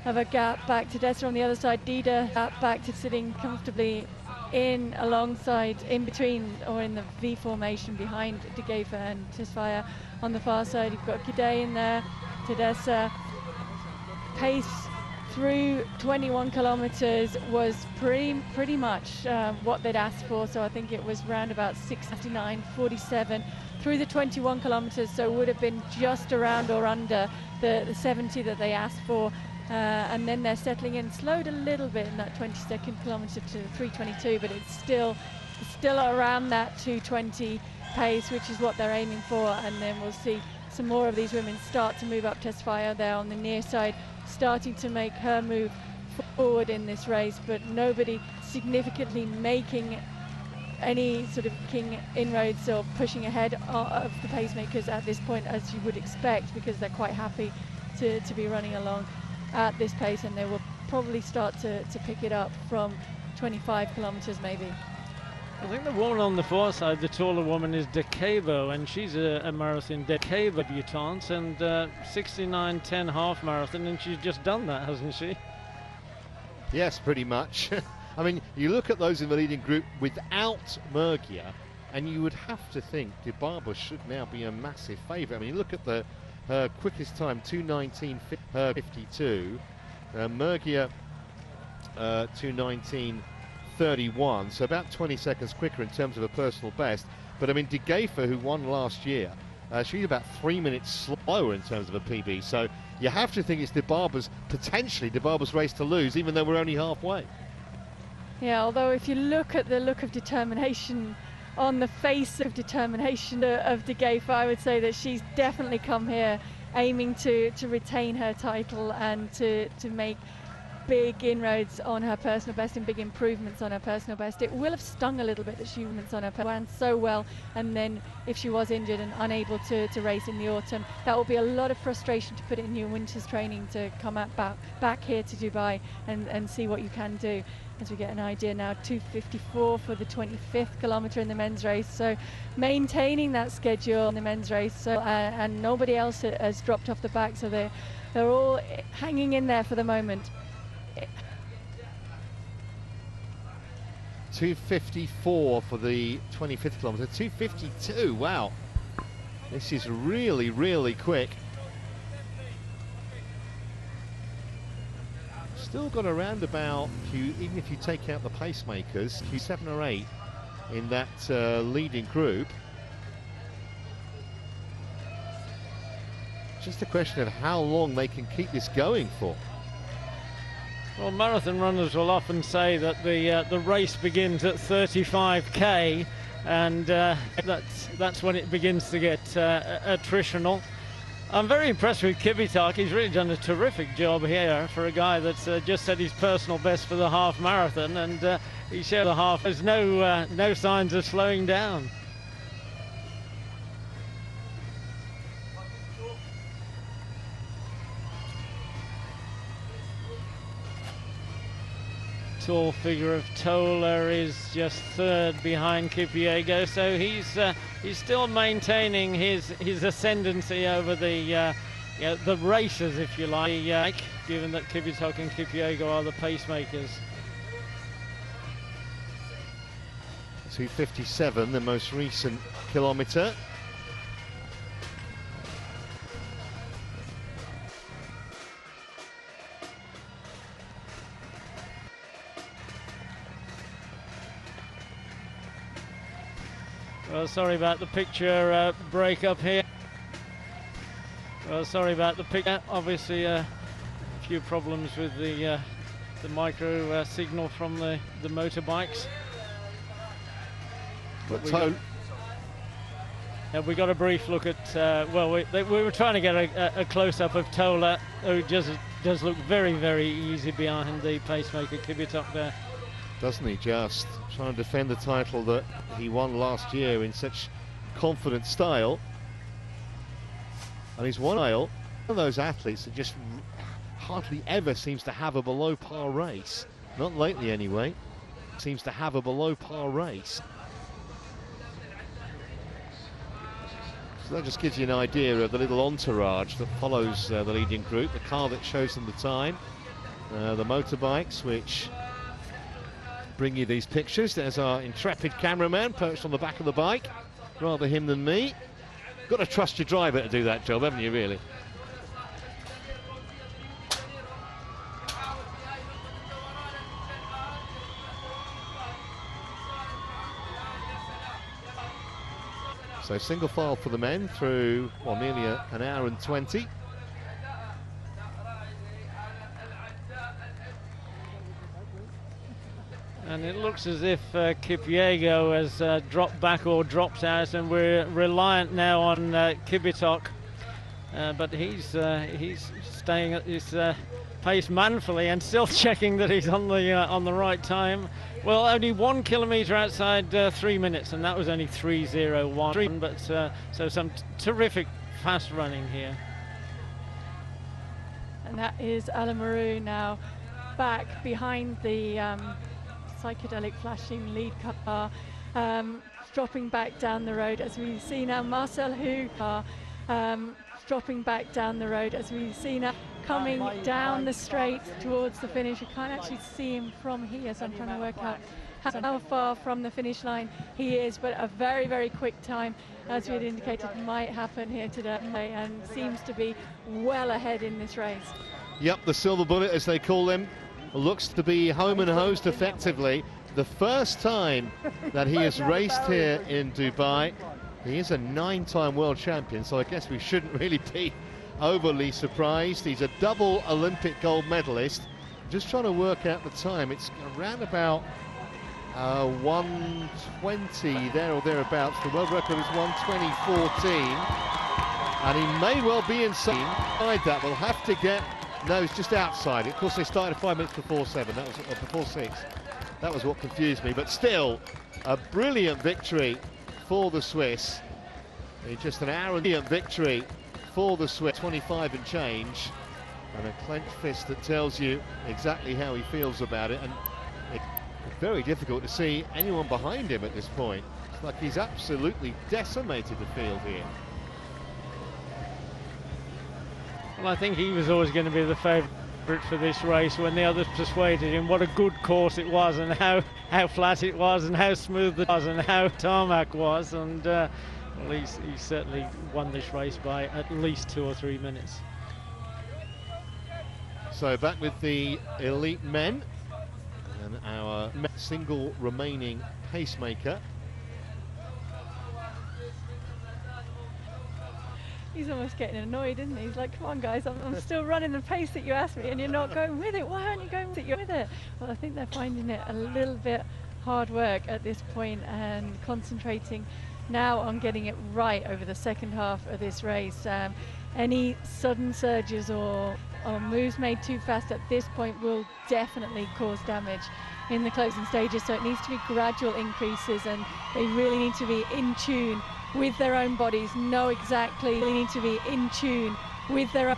[SPEAKER 3] of a gap back to Dessa on the other side, Dida back to sitting comfortably in alongside, in between, or in the V formation behind De Geefer and Tesfaye. On the far side, you've got Gide in there, Tedessa. Pace through 21 kilometres was pretty much what they'd asked for, so I think it was round about 6:59:47 through the 21 kilometres, so would have been just around or under the 70 that they asked for, and then they're settling in, slowed a little bit in that 22nd kilometre to 3:22, but it's still around that 2:20 pace, which is what they're aiming for. And then we'll see some more of these women start to move up. Tesfaye there on the near side, starting to make her move forward in this race, but nobody significantly making any sort of keen inroads or pushing ahead of the pacemakers at this point, as you would expect, because they're quite happy to be running along at this pace, and they will probably start to pick it up from 25 kilometres maybe.
[SPEAKER 2] I think the woman on the far side, the taller woman, is De Geefer, and she's a marathon debutante, and 69:10 half marathon, and she's just done that, hasn't she?
[SPEAKER 1] Yes, pretty much. I mean, you look at those in the leading group without Murgia, and you would have to think Dibaba should now be a massive favourite. I mean, you look at her quickest time, 2:19:52. Murgia, 2:19:31, so about 20 seconds quicker in terms of a personal best. But I mean, De Geefer, who won last year, she's about 3 minutes slower in terms of a PB. So you have to think it's potentially Dibaba's race to lose, even though we're only halfway.
[SPEAKER 3] Yeah, although if you look at the look of determination on the face of determination of De Geefer, I would say that she's definitely come here aiming to retain her title and to make big inroads on her personal best and big improvements on her personal best. It will have stung a little bit that she went on her ran so well, and then if she was injured and unable to race in the autumn, that will be a lot of frustration to put in your winter's training to come back here to Dubai and see what you can do. As we get an idea now, 2:54 for the 25th kilometre in the men's race, so maintaining that schedule in the men's race, so and nobody else has dropped off the back, so they're all hanging in there for the moment.
[SPEAKER 1] 2:54 for the 25th kilometre, 2:52, wow. This is really, really quick. Still got around about, even if you take out the pacemakers, 7 or 8 in that leading group. Just a question of how long they can keep this going for.
[SPEAKER 2] Well, marathon runners will often say that the race begins at 35k, and that's when it begins to get attritional. I'm very impressed with Kibitak. He's really done a terrific job here for a guy that's just set his personal best for the half marathon, and he showed the half. There's no signs of slowing down. Tall figure of Tola is just third behind Kipyego, so he's still maintaining his ascendancy over the racers, if you like, given that Kibitak and Kipyego are the pacemakers.
[SPEAKER 1] 2:57, the most recent kilometre.
[SPEAKER 2] Well, sorry about the picture break-up here. Well, sorry about the picture. Obviously, a few problems with the micro signal from the motorbikes.
[SPEAKER 1] But
[SPEAKER 2] we got a brief look at. Well, we were trying to get a close-up of Tola, who just does look very, very easy behind the pacemaker Kibitak there.
[SPEAKER 1] Doesn't he just? Trying to defend the title that he won last year in such confident style. And he's one of those athletes that just hardly ever seems to have a below par race. Not lately anyway. Seems to have a below par race. So that just gives you an idea of the little entourage that follows the leading group. The car that shows them the time. The motorbikes which bring you these pictures. There's our intrepid cameraman perched on the back of the bike. Rather him than me. Got to trust your driver to do that job, haven't you, really? So single file for the men through, well, nearly an hour and 20.
[SPEAKER 2] And it looks as if Kipyego has dropped back or dropped out, and we're reliant now on Kibitak. But he's staying at his pace manfully and still checking that he's on the right time. Well, only 1 kilometre outside 3 minutes, and that was only 3:01. But so some terrific fast running here.
[SPEAKER 3] And that is Alamaru now back behind the psychedelic flashing lead car, dropping back down the road as we see now. Marcel Hu dropping back down the road as we see now, coming down the straight towards the finish. You can't actually see him from here, so I'm trying to work out how far from the finish line he is, but a very, very quick time, as we had indicated, might happen here today, and seems to be well ahead in this race.
[SPEAKER 1] Yep, the silver bullet, as they call them, looks to be home and hosed effectively. The first time that he has raced here in Dubai. He is a 9-time world champion, so I guess we shouldn't really be overly surprised. He's a double Olympic gold medalist. Just trying to work out the time. It's around about 1:20 there or thereabouts. The world record is 1:20.14, and he may well be inside that. We'll have to get No, it's just outside. Of course, they started 5 minutes before 7. That was before 6. That was what confused me. But still, a brilliant victory for the Swiss. In just an hour, brilliant victory for the Swiss. 25 and change, and a clenched fist that tells you exactly how he feels about it. And it's very difficult to see anyone behind him at this point. It's like he's absolutely decimated the field here.
[SPEAKER 2] Well, I think he was always going to be the favourite for this race when the others persuaded him what a good course it was, and how flat it was, and how smooth it was, and how tarmac was. And well, he certainly won this race by at least 2 or 3 minutes.
[SPEAKER 1] So back with the elite men, and our single remaining pacemaker.
[SPEAKER 3] He's almost getting annoyed, isn't he? He's like, come on guys, I'm still running the pace that you asked me and you're not going with it. Why aren't you going with it? Well, I think they're finding it a little bit hard work at this point and concentrating now on getting it right over the second half of this race. Any sudden surges or moves made too fast at this point will definitely cause damage in the closing stages, so it needs to be gradual increases, and they really need to be in tune with their own bodies, know exactly, they need to be in tune with their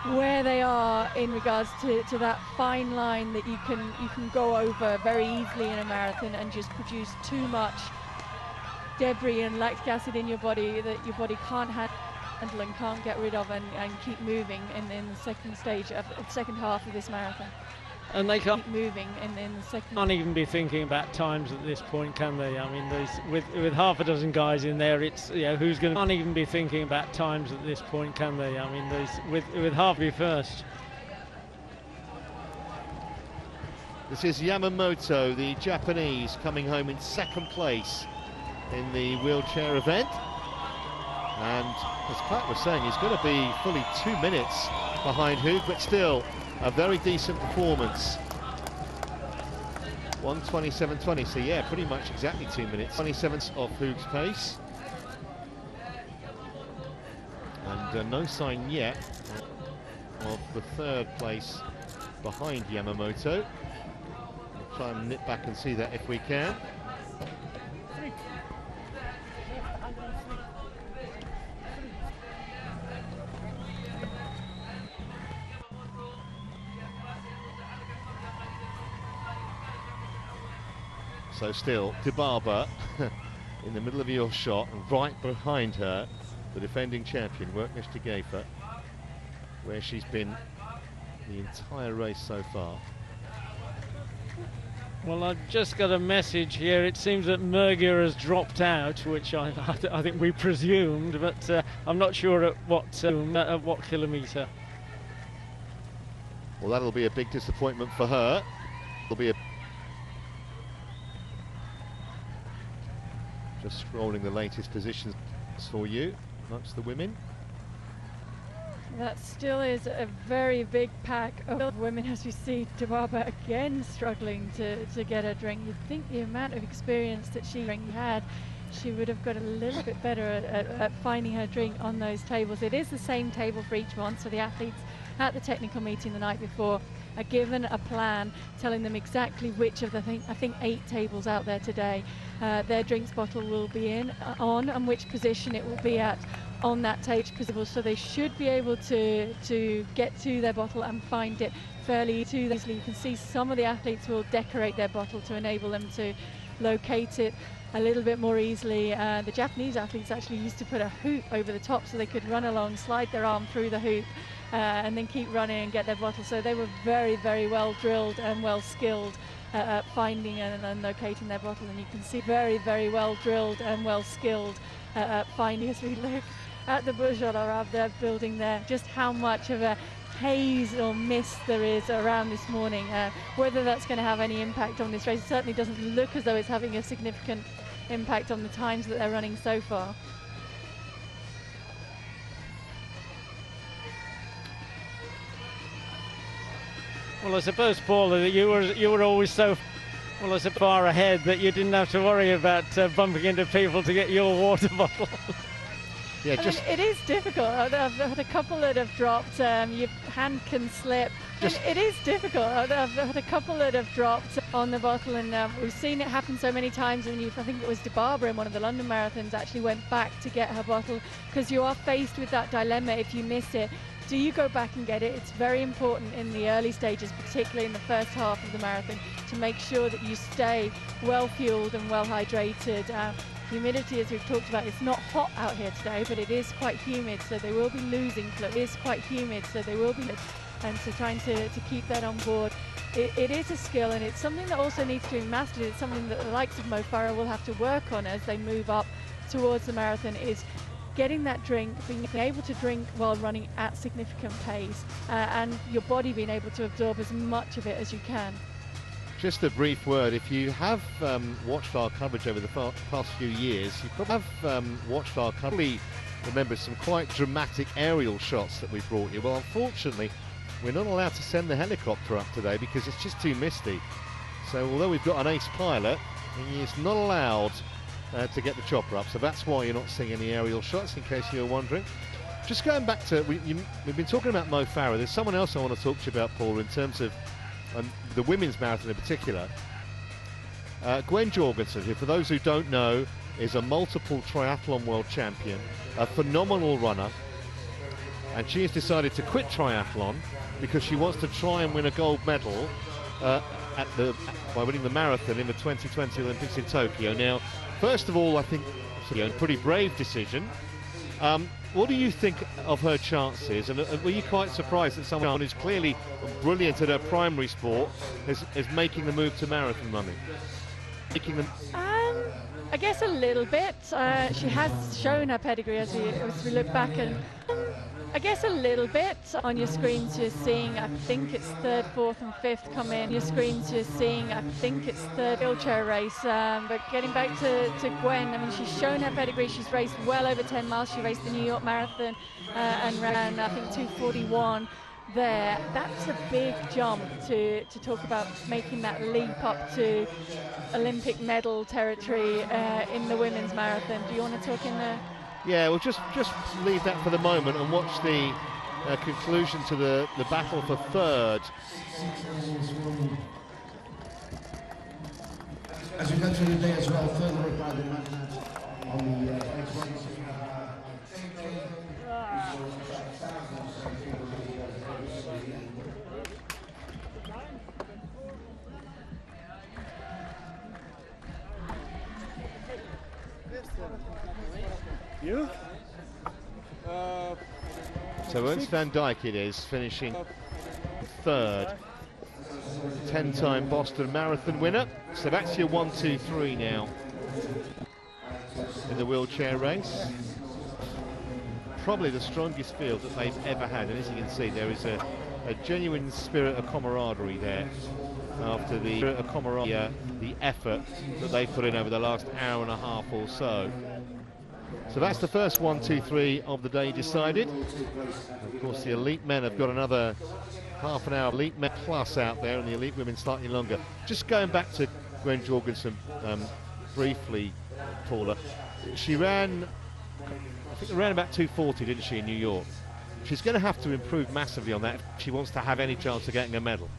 [SPEAKER 3] where they are in regards to that fine line that you can go over very easily in a marathon and just produce too much debris and lactic acid in your body that your body can't handle and can't get rid of, and keep moving in the second stage of the second half of this marathon.
[SPEAKER 2] And they can't
[SPEAKER 3] keep moving in the second.
[SPEAKER 2] Can't even be thinking about times at this point, can they? I mean, with half a dozen guys in there, it's, you know, who's going to. Can't even be thinking about times at this point, can they? I mean, with half be first.
[SPEAKER 1] This is Yamamoto, the Japanese, coming home in second place in the wheelchair event. And as Pat was saying, he's going to be fully 2 minutes behind Hoog, but still a very decent performance. 1:27.20, so yeah, pretty much exactly 2 minutes. 27th of Hoog's pace. And no sign yet of the third place behind Yamamoto. We'll try and nip back and see that if we can. So still, Dibaba in the middle of your shot, and right behind her, the defending champion, Worknish Tegefa, where she's been the entire race so far.
[SPEAKER 2] Well, I've just got a message here. It seems that Mergia has dropped out, which I think we presumed, but I'm not sure at what kilometre.
[SPEAKER 1] Well, that'll be a big disappointment for her. It'll be a just scrolling the latest positions for you amongst the women.
[SPEAKER 3] That still is a very big pack of women, as we see Dibaba again struggling to get her drink. You'd think the amount of experience that she had, she would have got a little bit better at finding her drink on those tables. It is the same table for each one, so the athletes at the technical meeting the night before are given a plan telling them exactly which of the I think 8 tables out there today their drinks bottle will be on, and which position it will be at on that table, so they should be able to get to their bottle and find it fairly easily. You can see some of the athletes will decorate their bottle to enable them to locate it a little bit more easily. The Japanese athletes actually used to put a hoop over the top so they could run along, slide their arm through the hoop, and then keep running and get their bottle. So they were very, very well drilled and well skilled at finding and locating their bottle. And you can see very, very well drilled and well skilled at finding, as we look at the Burj Al Arab they're building there, just how much of a haze or mist there is around this morning. Whether that's going to have any impact on this race, it certainly doesn't look as though it's having a significant impact on the times that they're running so far.
[SPEAKER 2] Well, I suppose, Paul, that you were always so far ahead that you didn't have to worry about bumping into people to get your water bottle.
[SPEAKER 1] Yeah,
[SPEAKER 3] I mean, it is difficult. I've had a couple that have dropped. Your hand can slip. And it is difficult. I've had a couple that have dropped on the bottle, and we've seen it happen so many times. And I think it was DeBarbara in one of the London marathons actually went back to get her bottle, because you are faced with that dilemma. If you miss it, do you go back and get it? It's very important in the early stages, particularly in the first half of the marathon, to make sure that you stay well fueled and well hydrated. Humidity, as we've talked about, it's not hot out here today, but it is quite humid, so they will be losing fluid. It is quite humid, so they will be, and so trying to keep that on board. It is a skill, and it's something that also needs to be mastered. It's something that the likes of Mo Farah will have to work on as they move up towards the marathon, is getting that drink, being able to drink while running at significant pace, and your body being able to absorb as much of it as you can.
[SPEAKER 1] Just a brief word, if you have watched our coverage over the past few years, you probably have watched our coverage, remember some quite dramatic aerial shots that we brought you. Well, unfortunately, we're not allowed to send the helicopter up today because it's just too misty. So although we've got an ace pilot, he's not allowed to get the chopper up. So that's why you're not seeing any aerial shots, in case you're wondering. Just going back to, we've been talking about Mo Farah. There's someone else I want to talk to you about, Paul, in terms of the women's marathon in particular. Gwen Jorgensen, who, for those who don't know, is a multiple triathlon world champion, a phenomenal runner, and she has decided to quit triathlon because she wants to try and win a gold medal by winning the marathon in the 2020 Olympics in Tokyo. Now, first of all, I think it's a pretty brave decision. What do you think of her chances? And were you quite surprised that someone who's clearly brilliant at her primary sport is making the move to marathon running?
[SPEAKER 3] I guess a little bit. She has shown her pedigree as we look back, and I guess a little bit. On your screens you're seeing, I think it's third, fourth and fifth come in. Your screens you're seeing, I think it's third wheelchair race. But getting back to Gwen, I mean, she's shown her pedigree. She's raced well over 10 miles. She raced the New York Marathon and ran, I think, 2:41 there. That's a big jump to talk about making that leap up to Olympic medal territory in the women's marathon. Do you want to talk in there?
[SPEAKER 1] Yeah, we'll just leave that for the moment and watch the conclusion to the battle for third.
[SPEAKER 4] As you mentioned today as well, further by the match on the next one.
[SPEAKER 5] You?
[SPEAKER 1] So Ernst van Dijk it is, finishing third. 10-time Boston Marathon winner. So that's your 1, 2, 3 now in the wheelchair race. Probably the strongest field that they've ever had, and as you can see, there is a genuine spirit of camaraderie there after the effort that they put in over the last hour and a half or so. So that's the first 1, 2, 3 of the day decided. Of course, the elite men have got another half an hour elite men plus out there, and the elite women slightly longer. Just going back to Gwen Jorgensen briefly, Paula. She ran, I think, ran about 2:40, didn't she, in New York? She's going to have to improve massively on that if she wants to have any chance of getting a medal.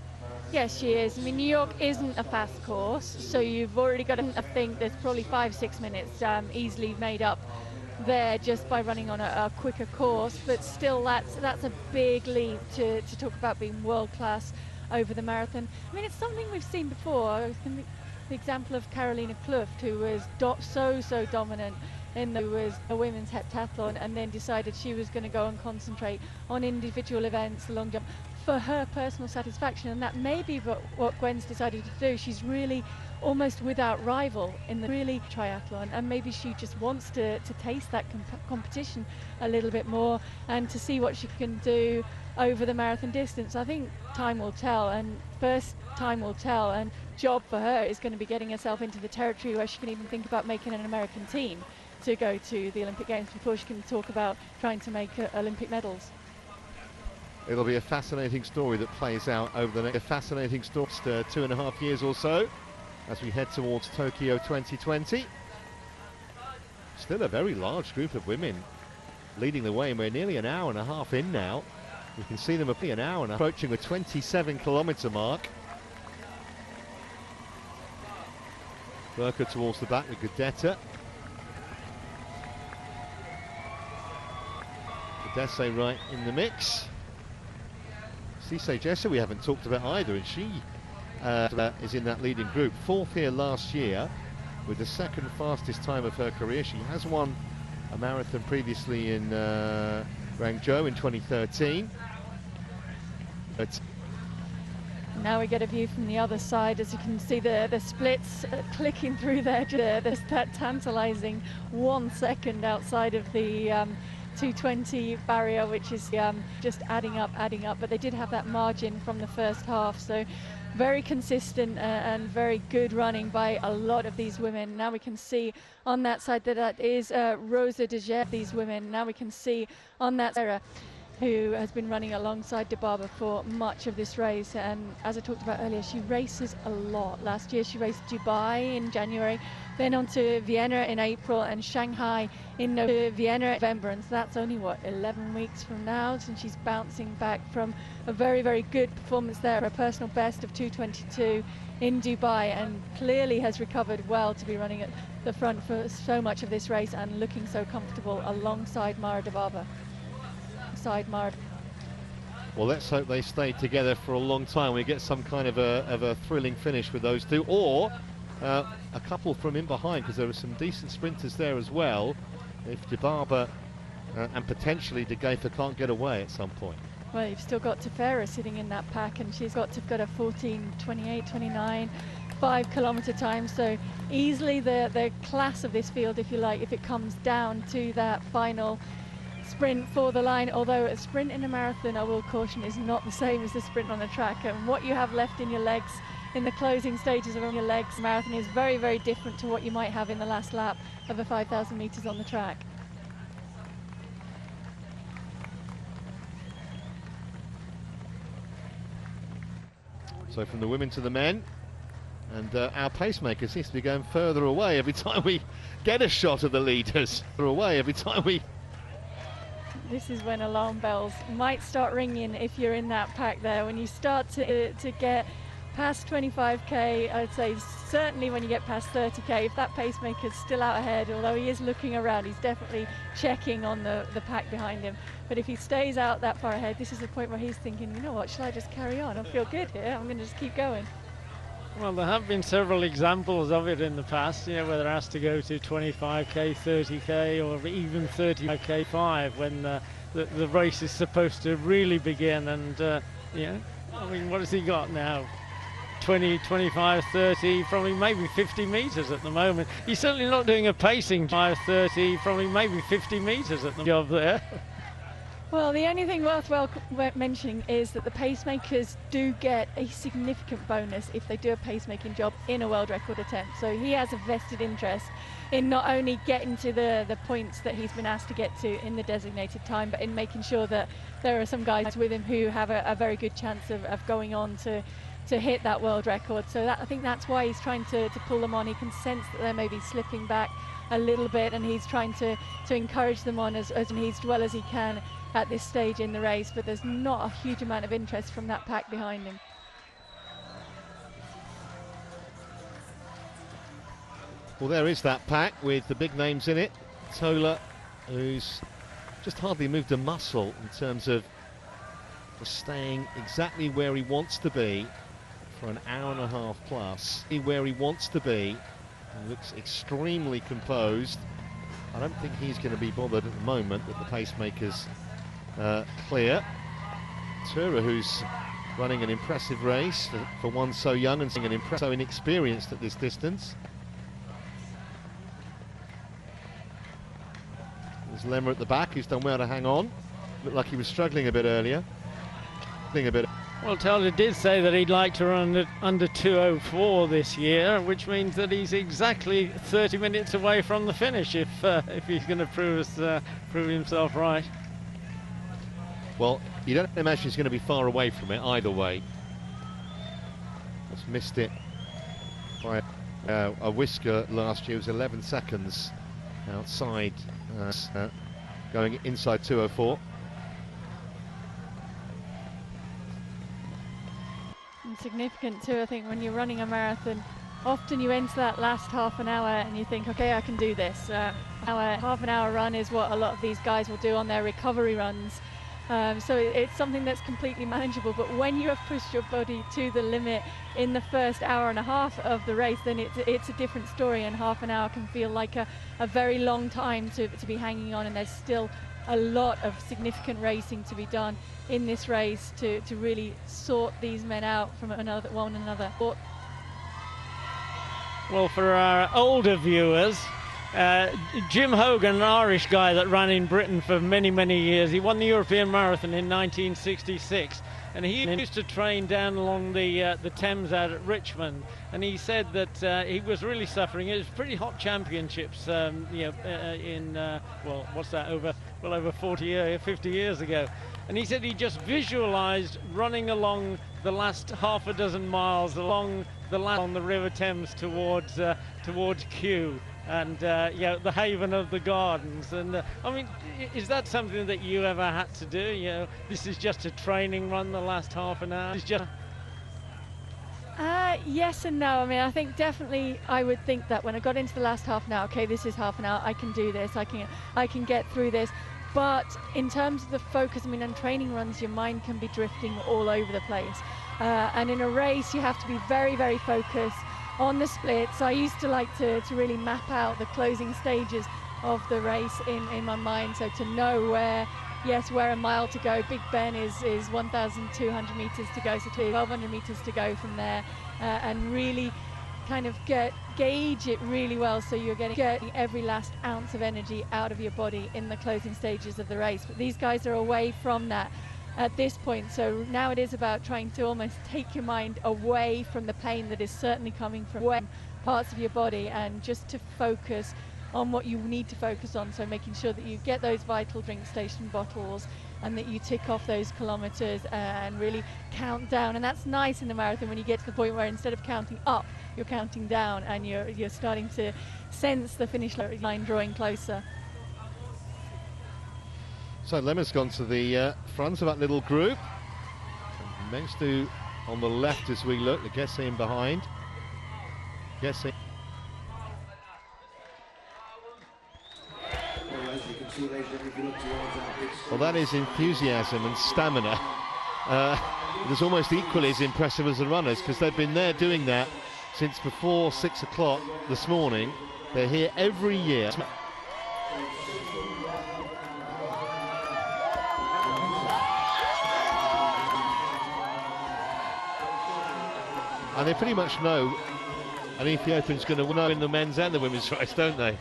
[SPEAKER 3] Yes, she is. I mean, New York isn't a fast course, so you've already got to think there's probably 5-6 minutes easily made up there just by running on a quicker course, but still that's a big leap to talk about being world class over the marathon. I mean, it's something we've seen before. The example of Carolina Kluft, who was so dominant in the women's heptathlon, and then decided she was going to go and concentrate on individual events, the long jump, for her personal satisfaction. And that may be what Gwen's decided to do. She's really almost without rival in the really triathlon, and maybe she just wants to taste that competition a little bit more and to see what she can do over the marathon distance. I think time will tell, and first time will tell, and job for her is going to be getting herself into the territory where she can even think about making an American team to go to the Olympic Games before she can talk about trying to make Olympic medals.
[SPEAKER 1] It'll be a fascinating story that plays out over the next 2.5 years or so as we head towards Tokyo 2020. Still a very large group of women leading the way, and we're nearly an hour and a half in now. You can see them an hour and approaching the 27-kilometre mark. Burker towards the back with Gudetta. Desse right in the mix. Cisse Jessa we haven't talked about either, and she is in that leading group. Fourth here last year with the second fastest time of her career. She has won a marathon previously in Guangzhou in 2013. But
[SPEAKER 3] now we get a view from the other side, as you can see the splits clicking through there. There's that tantalising 1 second outside of the 220 barrier, which is just adding up, but they did have that margin from the first half, so very consistent and very good running by a lot of these women. Now we can see on that side that is Rosa de Gere. These women, now we can see on that Sarah, who has been running alongside Dibaba for much of this race, and as I talked about earlier, she races a lot. Last year she raced Dubai in January, then on to Vienna in April, and Shanghai in November, and so that's only, what, 11 weeks from now, since she's bouncing back from a very, very good performance there, a personal best of 2:22 in Dubai, and clearly has recovered well to be running at the front for so much of this race and looking so comfortable alongside Mara Dibaba.
[SPEAKER 1] Well, let's hope they stay together for a long time. We get some kind of a thrilling finish with those two, or a couple from in behind, because there are some decent sprinters there as well. If Dibaba and potentially De Geyfer can't get away at some point.
[SPEAKER 3] Well, you've still got Tefera sitting in that pack, and she's got a 14:28, 29, 5-kilometre time. So easily the class of this field, if you like, if it comes down to that final sprint for the line. Although a sprint in a marathon, I will caution, is not the same as the sprint on a track, and what you have left in your legs in the closing stages of your legs marathon is very, very different to what you might have in the last lap of a 5,000 meters on the track.
[SPEAKER 1] So from the women to the men, and our pacemaker seems to be going further away every time we get a shot of the leaders.
[SPEAKER 3] This is when alarm bells might start ringing if you're in that pack there. When you start to get past 25k, I'd say certainly when you get past 30k, if that pacemaker's still out ahead, although he is looking around, he's definitely checking on the pack behind him. But if he stays out that far ahead, this is the point where he's thinking, you know what, shall I just carry on? I feel good here, I'm going to just keep going.
[SPEAKER 2] Well, there have been several examples of it in the past, you know, where they're asked to go to 25k, 30k, or even 30k 5 when the race is supposed to really begin. And, you know, I mean, what has he got now? 20, 25, 30, probably maybe 50 metres at the moment. He's certainly not doing a pacing 5, 30, probably maybe 50 metres at the job there.
[SPEAKER 3] Well, the only thing worthwhile mentioning is that the pacemakers do get a significant bonus if they do a pacemaking job in a world record attempt. So he has a vested interest in not only getting to the points that he's been asked to get to in the designated time, but in making sure that there are some guys with him who have a very good chance of going on to hit that world record. So I think that's why he's trying to pull them on. He can sense that they're maybe slipping back a little bit, and he's trying to encourage them on as well as he can at this stage in the race, but there's not a huge amount of interest from that pack behind him.
[SPEAKER 1] Well, there is that pack with the big names in it. Tola, who's just hardly moved a muscle in terms of staying exactly where he wants to be for an hour and a half plus. Where he wants to be. He looks extremely composed. I don't think he's going to be bothered at the moment that the pacemaker's clear. Tura, who's running an impressive race for one so young and so inexperienced at this distance. There's Lemmer at the back, who's done well to hang on. Looked like he was struggling a bit earlier.
[SPEAKER 2] Well, Taylor did say that he'd like to run under 2:04 this year, which means that he's exactly 30 minutes away from the finish if he's going to prove himself right.
[SPEAKER 1] Well, you don't imagine he's going to be far away from it either way. Just missed it by a whisker last year. It was 11 seconds outside going inside 2:04.
[SPEAKER 3] And significant too, I think, when you're running a marathon, often you enter that last half an hour and you think, okay, I can do this. Half an hour run is what a lot of these guys will do on their recovery runs. So it's something that's completely manageable, but when you have pushed your body to the limit in the first hour and a half of the race, then it's a different story, and half an hour can feel like a very long time to be hanging on, and there's still a lot of significant racing to be done in this race to really sort these men out from one another.
[SPEAKER 2] Well, for our older viewers, Jim Hogan, an Irish guy that ran in Britain for many, many years, he won the European Marathon in 1966, and he used to train down along the Thames out at Richmond, and he said that he was really suffering. It was pretty hot championships, well, what's that, over 50 years ago. And he said he just visualized running along the last half a dozen miles along the River Thames towards Kew, and the haven of the gardens. And I mean, is that something that you ever had to do? This is just a training run, the last half an hour. It's just
[SPEAKER 3] yes and no. I mean, I think definitely I would think that when I got into the last half an hour, okay, this is half an hour, I can do this, I can get through this. But in terms of the focus, I mean, on training runs, your mind can be drifting all over the place. And in a race, you have to be very, very focused on the splits. I used to like to really map out the closing stages of the race in my mind, so to know where a mile to go. Big Ben is 1,200 meters to go, so 1,200 meters to go from there, and really kind of gauge it really well, so you're getting every last ounce of energy out of your body in the closing stages of the race. But these guys are away from that at this point, so now it is about trying to almost take your mind away from the pain that is certainly coming from parts of your body, and just to focus on what you need to focus on. So making sure that you get those vital drink station bottles, and that you tick off those kilometers and really count down. And that's nice in the marathon, when you get to the point where instead of counting up, you're counting down, and you're starting to sense the finish line drawing closer.
[SPEAKER 1] So Lemon's gone to the front of that little group. Mengstu on the left as we look. Gessi in behind. Gessi. Well, that is enthusiasm and stamina. It's almost equally as impressive as the runners, because they've been there doing that since before 6 o'clock this morning. They're here every year. And they pretty much know an Ethiopian's going to win in the men's and the women's race, don't they?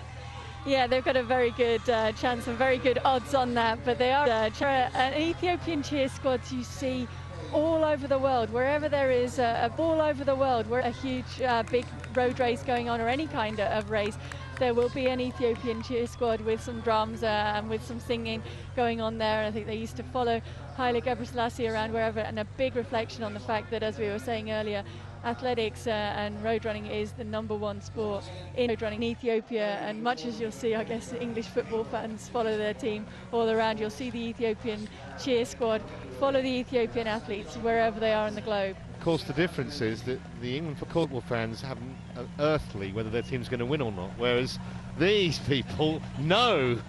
[SPEAKER 3] Yeah, they've got a very good chance and very good odds on that, but they are an Ethiopian cheer squads you see all over the world. Wherever there is all over the world, where a huge big road race going on, or any kind of race, there will be an Ethiopian cheer squad with some drums and with some singing going on there. I think they used to follow Haile Gebrselassie around wherever, and a big reflection on the fact that, as we were saying earlier, athletics and road running is the #1 sport in road running in Ethiopia. And much as you'll see, I guess, English football fans follow their team all around, you'll see the Ethiopian cheer squad follow the Ethiopian athletes wherever they are in the globe.
[SPEAKER 1] Of course, the difference is that the England football fans haven't earthly whether their team's going to win or not, whereas these people know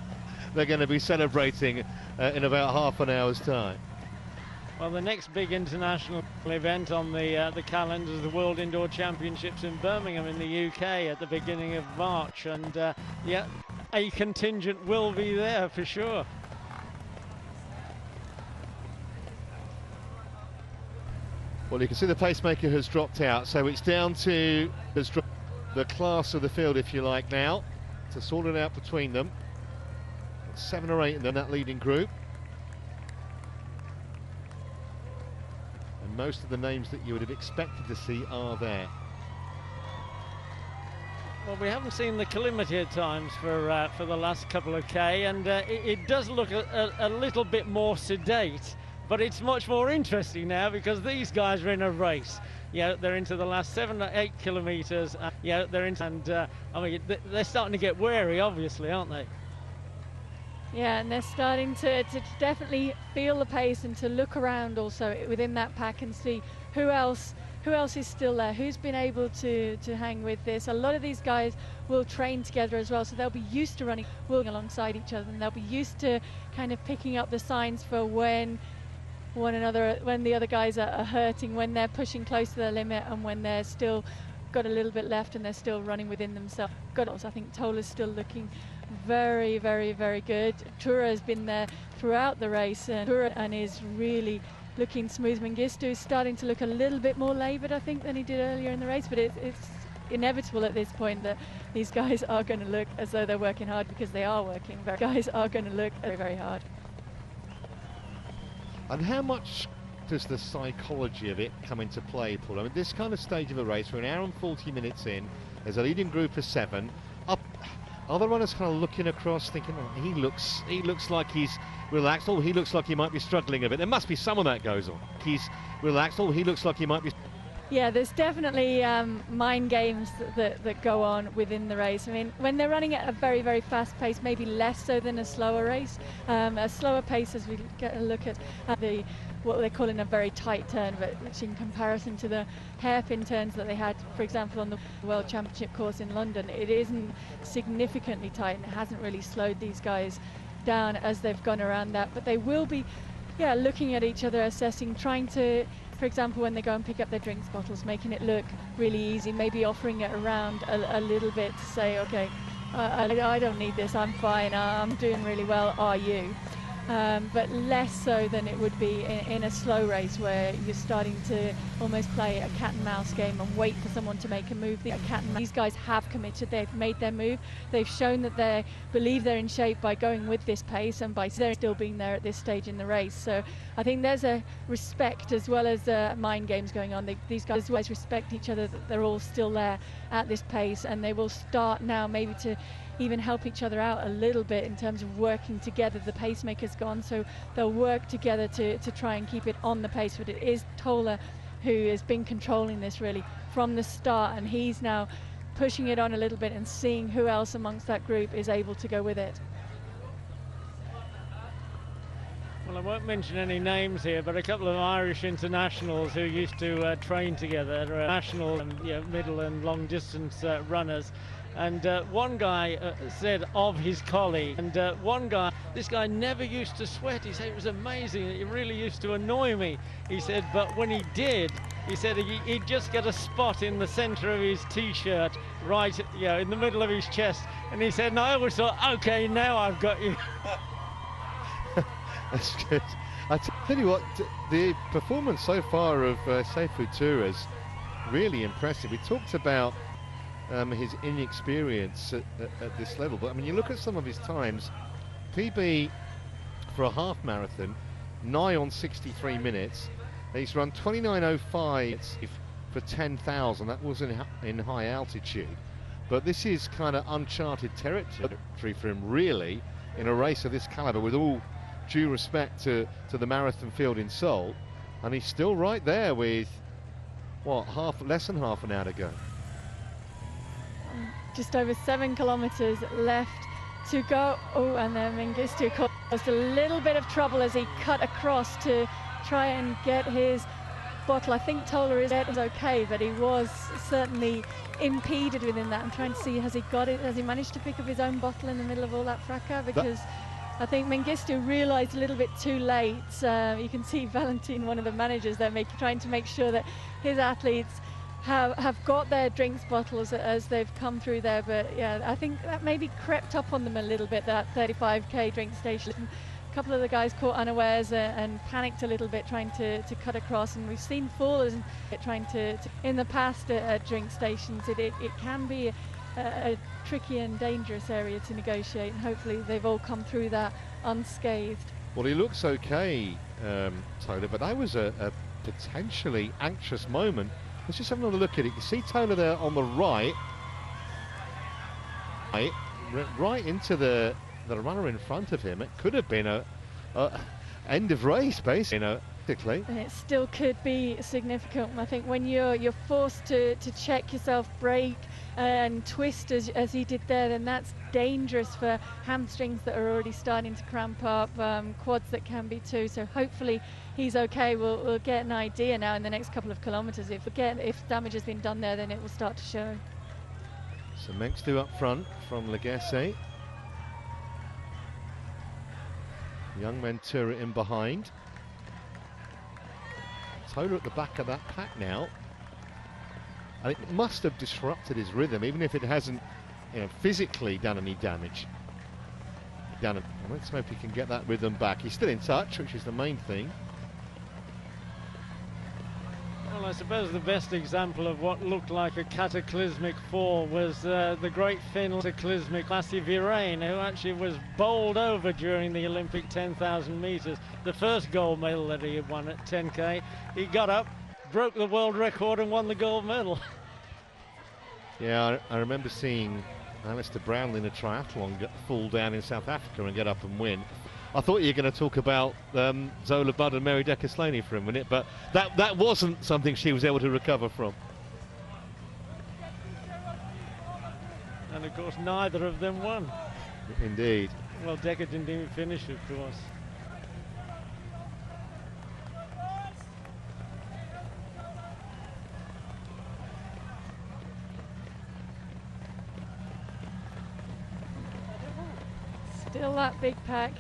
[SPEAKER 1] they're going to be celebrating in about half an hour's time.
[SPEAKER 2] Well, the next big international event on the calendar is the World Indoor Championships in Birmingham in the UK at the beginning of March, and yeah, a contingent will be there for sure.
[SPEAKER 1] Well, you can see the pacemaker has dropped out, so it's down to the class of the field, if you like, now, to sort it out between them. 7 or 8 in that leading group. And most of the names that you would have expected to see are there.
[SPEAKER 2] Well, we haven't seen the Kilometre times for the last couple of K, and it does look a little bit more sedate. But it's much more interesting now, because these guys are in a race. Yeah, they're into the last 7 or 8 kilometres. Yeah, they're into, and I mean, they're starting to get wary, obviously, aren't they?
[SPEAKER 3] Yeah, and they're starting to definitely feel the pace and to look around also within that pack and see who else is still there, who's been able to hang with this. A lot of these guys will train together as well, so they'll be used to running alongside each other, and they'll be used to kind of picking up the signs for when the other guys are hurting, when they're pushing close to their limit, and when they're still got a little bit left and they're still running within themselves. I think Tola's still looking very, very, very good. Tura has been there throughout the race and is really looking smooth. Mengistu is starting to look a little bit more laboured, I think, than he did earlier in the race, but it's inevitable at this point that these guys are going to look as though they're working hard, because they are working. Guys are going to look very, very hard.
[SPEAKER 1] And how much does the psychology of it come into play, Paul? I mean, this kind of stage of a race, we're an hour and 40 minutes in, there's a leading group of 7. Are the runners kind of looking across thinking, oh, he looks like he's relaxed, oh, he looks like he might be struggling a bit. There must be some of that goes on. He's relaxed, oh, he looks like he might be...
[SPEAKER 3] Yeah, there's definitely mind games that go on within the race. I mean, when they're running at a very, very fast pace, maybe less so than a slower race. A slower pace, as we get a look at what they're calling a very tight turn, but which in comparison to the hairpin turns that they had, for example, on the World Championship course in London, it isn't significantly tight, and it hasn't really slowed these guys down as they've gone around that. But they will be, looking at each other, assessing, trying to, for example, when they go and pick up their drinks bottles, making it look really easy, maybe offering it around a little bit to say, okay, I don't need this, I'm fine, I'm doing really well, are you? But less so than it would be in a slow race, where you're starting to almost play a cat and mouse game and wait for someone to make a move. These guys have committed, they've made their move, they've shown that they believe they're in shape by going with this pace and by still being there at this stage in the race. So I think there's a respect as well as mind games going on. These guys always respect each other, that they're all still there at this pace, and they will start now maybe to even help each other out a little bit in terms of working together. The pacemaker's gone, so they'll work together to try and keep it on the pace. But it is Tola who has been controlling this really from the start, and he's now pushing it on a little bit and seeing who else amongst that group is able to go with it.
[SPEAKER 2] Well, I won't mention any names here, but a couple of Irish internationals who used to train together, national and middle and long distance runners. And one guy said of his colleague, and this guy never used to sweat. He said it was amazing. It really used to annoy me. He said, but when he did, he said he'd just get a spot in the center of his t-shirt, right, in the middle of his chest. And he said, and I always thought, okay, now I've got you.
[SPEAKER 1] That's good. I tell you what, the performance so far of Seifu Tura is really impressive. We talked about his inexperience at this level, but I mean, you look at some of his times. PB for a half marathon, nigh on 63 minutes. He's run 29:05 for 10,000. That was in high altitude, but this is kind of uncharted territory for him, really, in a race of this caliber. With all due respect to the marathon field in Seoul, and he's still right there with less than half an hour to go.
[SPEAKER 3] Just over 7 kilometers left to go. Oh, and then Mengistu caused a little bit of trouble as he cut across to try and get his bottle. I think Tola is okay, but he was certainly impeded within that. I'm trying to see, has he got it? Has he managed to pick up his own bottle in the middle of all that fracas? Because I think Mengistu realised a little bit too late. You can see Valentin, one of the managers there, trying to make sure that his athletes have got their drinks bottles as they've come through there. But yeah, I think that maybe crept up on them a little bit, that 35k drink station. A couple of the guys caught unawares and panicked a little bit trying to cut across, and we've seen fallers trying to in the past at drink stations. It can be a tricky and dangerous area to negotiate, and hopefully they've all come through that unscathed.
[SPEAKER 1] Well, he looks okay, Tola, but that was a potentially anxious moment. Let's just have another look at it. You see Tola there on the right into the runner in front of him. It could have been a end of race, basically. Practically.
[SPEAKER 3] And it still could be significant. I think when you're forced to check yourself, brake and twist as he did there, then that's dangerous for hamstrings that are already starting to cramp up, quads that can be too. So hopefully he's okay. We'll get an idea now in the next couple of kilometres. If damage has been done there, then it will start to show.
[SPEAKER 1] So Menxtu up front from Legacy. Young Ventura in behind. Tola at the back of that pack now. And it must have disrupted his rhythm, even if it hasn't, physically done any damage. Let's hope he can get that rhythm back. He's still in touch, which is the main thing.
[SPEAKER 2] Well, I suppose the best example of what looked like a cataclysmic fall was the great Finn cataclysmic Lassie Virane, who actually was bowled over during the Olympic 10,000 metres. The first gold medal that he had won at 10K. He got up, broke the world record and won the gold medal.
[SPEAKER 1] Yeah, I remember seeing Alistair Brownlee in a triathlon fall down in South Africa and get up and win. I thought you were going to talk about Zola Budd and Mary Decker-Slaney for a minute, but that wasn't something she was able to recover from.
[SPEAKER 2] And of course neither of them won.
[SPEAKER 1] Indeed.
[SPEAKER 2] Well, Decker didn't even finish, of course.
[SPEAKER 3] Still that big pack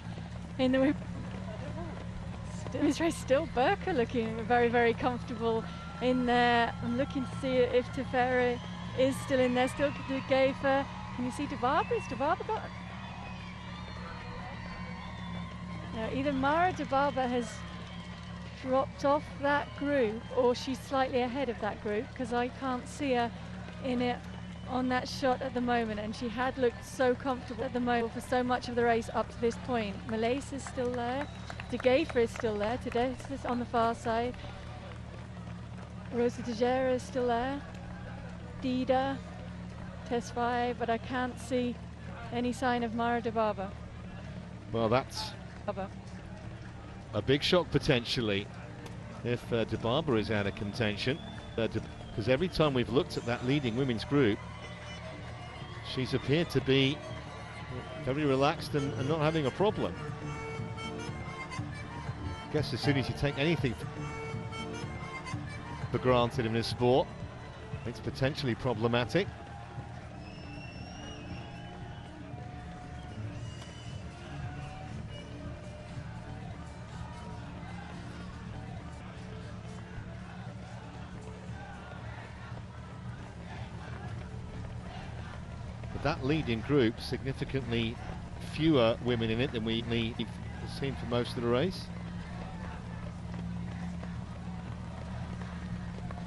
[SPEAKER 3] in the women's race. Still Burka looking very, very comfortable in there. I'm looking to see if Tefera is still in there. Still Gafer. Can you see Dubaba? Is Dubaba got? No, either Mara Dubaba has dropped off that group or she's slightly ahead of that group, because I can't see her in it on that shot at the moment, and she had looked so comfortable at the moment for so much of the race up to this point. Malaise is still there, De Gafer is still there, Tedesco is on the far side, Rosa Tejera is still there, Dida, Tesfaye, but I can't see any sign of Mara Dubaba.
[SPEAKER 1] Well, that's a big shock potentially if Dubaba is out of contention, because every time we've looked at that leading women's group, she's appeared to be very relaxed and not having a problem. I guess as soon as you take anything for granted in this sport, it's potentially problematic. That leading group, significantly fewer women in it than we've seen for most of the race.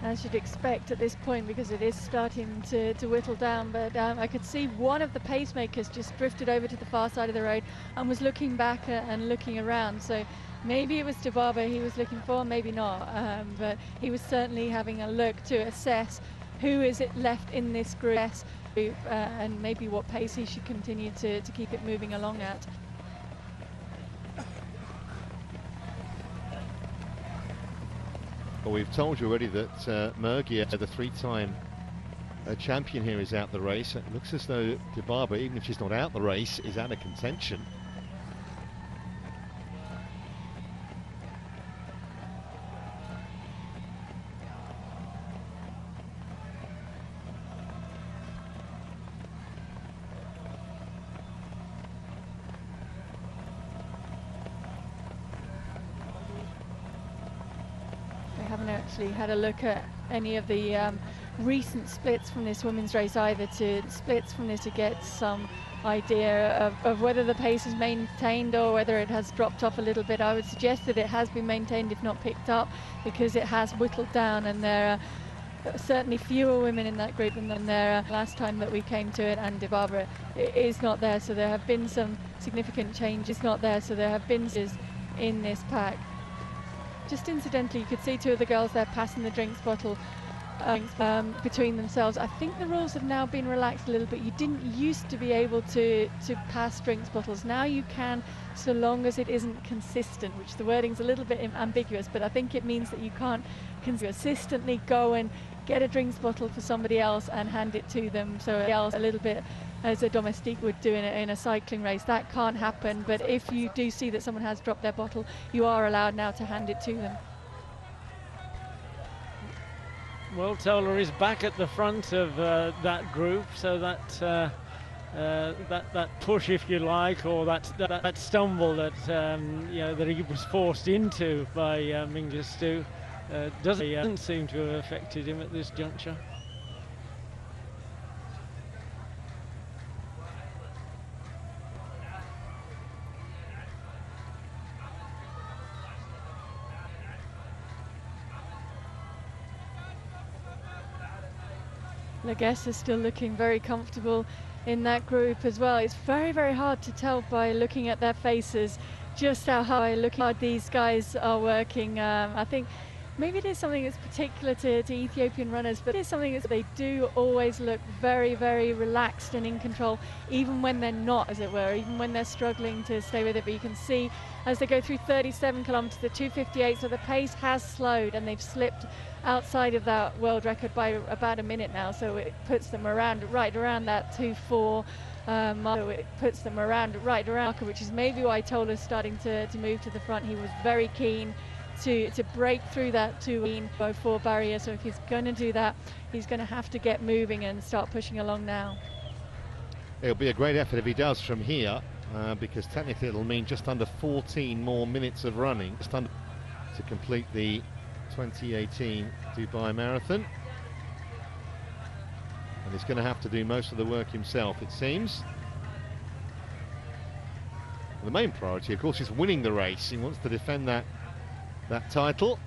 [SPEAKER 3] As you'd expect at this point, because it is starting to whittle down, but I could see one of the pacemakers just drifted over to the far side of the road and was looking back and looking around. So maybe it was Dubaba he was looking for, maybe not, but he was certainly having a look to assess who is it left in this group, and maybe what pace he should continue to keep it moving along at.
[SPEAKER 1] Well, we've told you already that Mergia, the three-time champion here, is out the race. It looks as though Dubaba, even if she's not out the race, is out of contention.
[SPEAKER 3] Actually had a look at any of the recent splits from this women's race either, to get some idea of whether the pace is maintained or whether it has dropped off a little bit. I would suggest that it has been maintained, if not picked up, because it has whittled down, and there are certainly fewer women in that group than there last time that we came to it, and Dubaba is not there, so there have been some significant changes in this pack. Just incidentally, you could see two of the girls there passing the drinks bottle between themselves. I think the rules have now been relaxed a little bit. You didn't used to be able to pass drinks bottles. Now you can, so long as it isn't consistent, which the wording's a little bit ambiguous, but I think it means that you can't consistently go and get a drinks bottle for somebody else and hand it to them. So else a little bit as a domestique would do in a cycling race. That can't happen, but if you do see that someone has dropped their bottle, you are allowed now to hand it to them.
[SPEAKER 2] Well, Tola is back at the front of that group, so that push, if you like, or that stumble that that he was forced into by Mengistu doesn't seem to have affected him at this juncture.
[SPEAKER 3] Laguesse is still looking very comfortable in that group as well. It's very, very hard to tell by looking at their faces just how hard these guys are working. I think maybe it is something that's particular to Ethiopian runners, but it is something that they do always look very, very relaxed and in control, even when they're not, as it were, even when they're struggling to stay with it. But you can see as they go through 37 kilometres, the 2:58, so the pace has slowed and they've slipped outside of that world record by about a minute now, so it puts them right around that 2:4 marker. It puts them right around marker, which is maybe why Tola's starting to move to the front. He was very keen to break through that 2:04 barrier, so if he's going to do that, he's going to have to get moving and start pushing along now.
[SPEAKER 1] It'll be a great effort if he does from here, because technically it'll mean just under 14 more minutes of running to complete the 2018 Dubai Marathon. And he's going to have to do most of the work himself, it seems. And the main priority, of course, is winning the race. He wants to defend that title,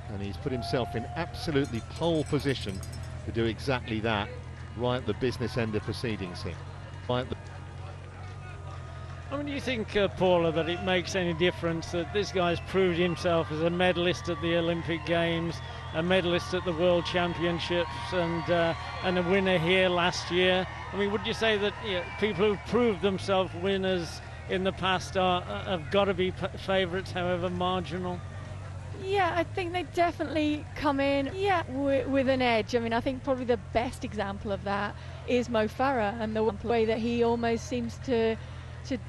[SPEAKER 1] and he's put himself in absolutely pole position to do exactly that right at the business end of proceedings here.
[SPEAKER 2] I mean, do you think, Paula, that it makes any difference that this guy's proved himself as a medalist at the Olympic Games, a medalist at the World Championships, and a winner here last year? I mean, would you say that people who've proved themselves winners in the past have got to be favourites, however marginal?
[SPEAKER 3] Yeah, I think they definitely come in with an edge. I mean, I think probably the best example of that is Mo Farah, and the way that he almost seems to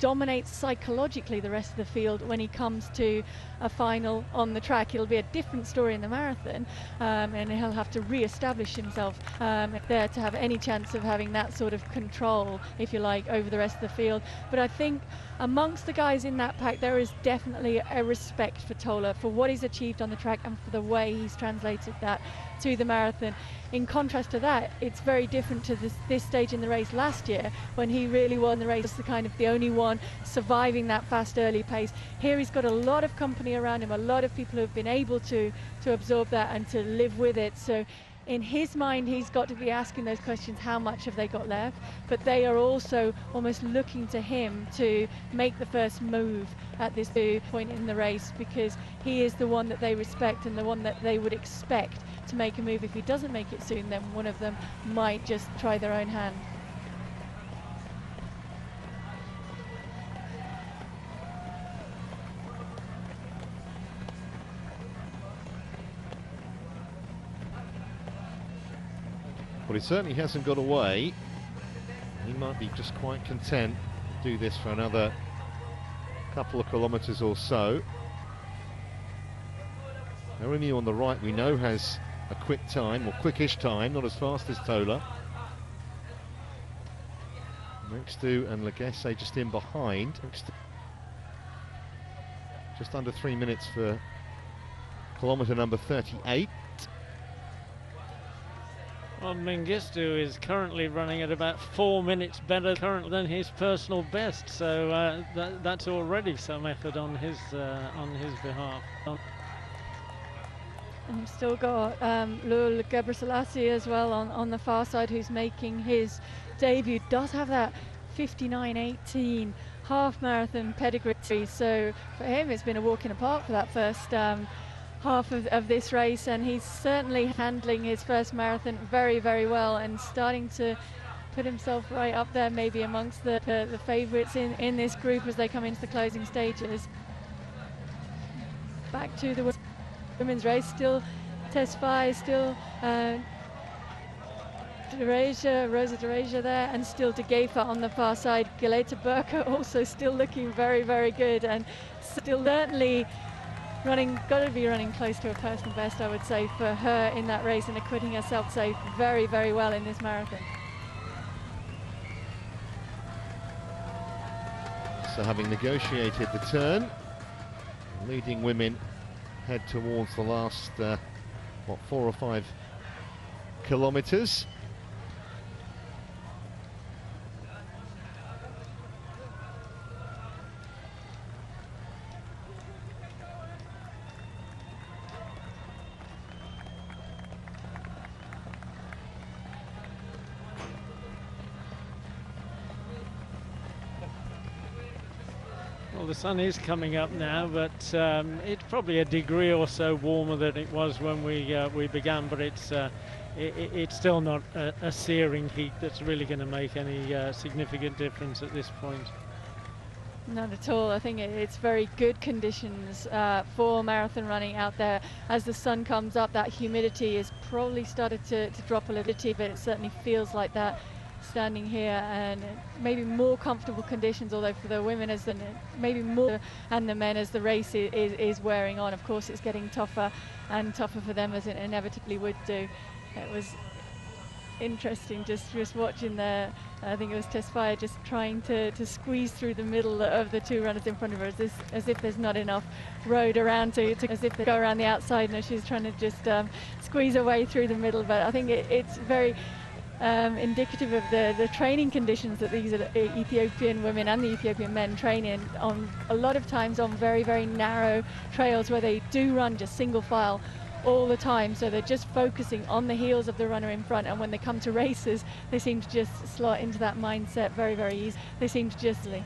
[SPEAKER 3] dominate psychologically the rest of the field when he comes to a final on the track. It'll be a different story in the marathon, and he'll have to re-establish himself there to have any chance of having that sort of control, if you like, over the rest of the field. But I think amongst the guys in that pack, there is definitely a respect for Tola, for what he's achieved on the track and for the way he's translated that to the marathon. In contrast to that, it's very different to this stage in the race last year, when he really won the race, the only one surviving that fast early pace. Here he's got a lot of company around him, a lot of people who have been able to absorb that and to live with it. So in his mind, he's got to be asking those questions: how much have they got left? But they are also almost looking to him to make the first move at this point in the race, because he is the one that they respect and the one that they would expect to make a move. If he doesn't make it soon, then one of them might just try their own hand.
[SPEAKER 1] Well, he certainly hasn't got away. He might be just quite content to do this for another couple of kilometres or so. Arimi on the right, we know, has a quick time, or quickish time, not as fast as Tola. Mengistu and Laguesse just in behind. Just under 3 minutes for kilometre number 38.
[SPEAKER 2] Well, Mengistu is currently running at about 4 minutes better currently than his personal best, so that's already some effort on his behalf.
[SPEAKER 3] And we've still got Lul Gebrselassie as well on the far side, who's making his debut. Does have that 59:18 half marathon pedigree, so for him it's been a walk in the park for that half of this race, and he's certainly handling his first marathon very, very well and starting to put himself right up there, maybe amongst the favourites in this group as they come into the closing stages. Back to the women's race, still Tesfaye, still Rosa Dereja there, and still De Geefer on the far side. Galeta Burka also still looking very, very good, and still certainly got to be running close to a personal best, I would say, for her in that race, and acquitting herself so very, very well in this marathon.
[SPEAKER 1] So having negotiated the turn, leading women head towards the last, 4 or 5 kilometres.
[SPEAKER 2] Well, the sun is coming up now, but it's probably a degree or so warmer than it was when we began, but it's still not a searing heat that's really going to make any significant difference at this point.
[SPEAKER 3] Not at all. I think it's very good conditions for marathon running out there. As the sun comes up, that humidity has probably started to drop a little bit, but it certainly feels like that standing here, and maybe more comfortable conditions, although for the women maybe more, and the men as the race is wearing on. Of course, it's getting tougher and tougher for them, as it inevitably would do. It was interesting just watching there. I think it was Tesfaye just trying to squeeze through the middle of the two runners in front of her, as if there's not enough road around as if they go around the outside, and she's trying to just squeeze her way through the middle. But I think it's very indicative of the training conditions that these Ethiopian women and the Ethiopian men train in, on a lot of times on very, very narrow trails where they do run just single file all the time, so they're just focusing on the heels of the runner in front, and when they come to races they seem to just slot into that mindset very, very easy. They seem to just We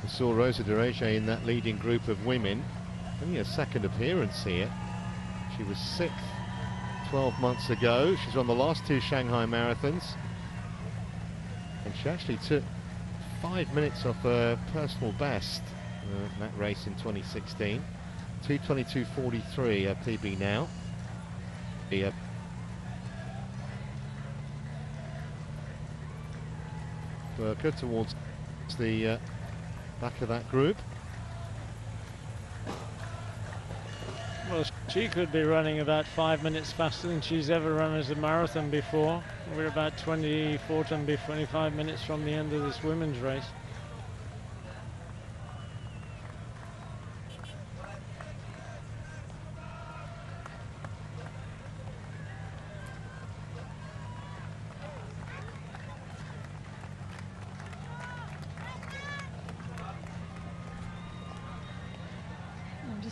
[SPEAKER 1] saw Rosa Dereja in that leading group of women, only a second appearance here. She was 6th 12 months ago. She's won the last 2 Shanghai marathons, and she actually took 5 minutes off her personal best in that race in 2016. 2:22:43 PB now. Burka towards the back of that group.
[SPEAKER 2] Well, she could be running about 5 minutes faster than she's ever run as a marathon before. We're about 25 minutes from the end of this women's race.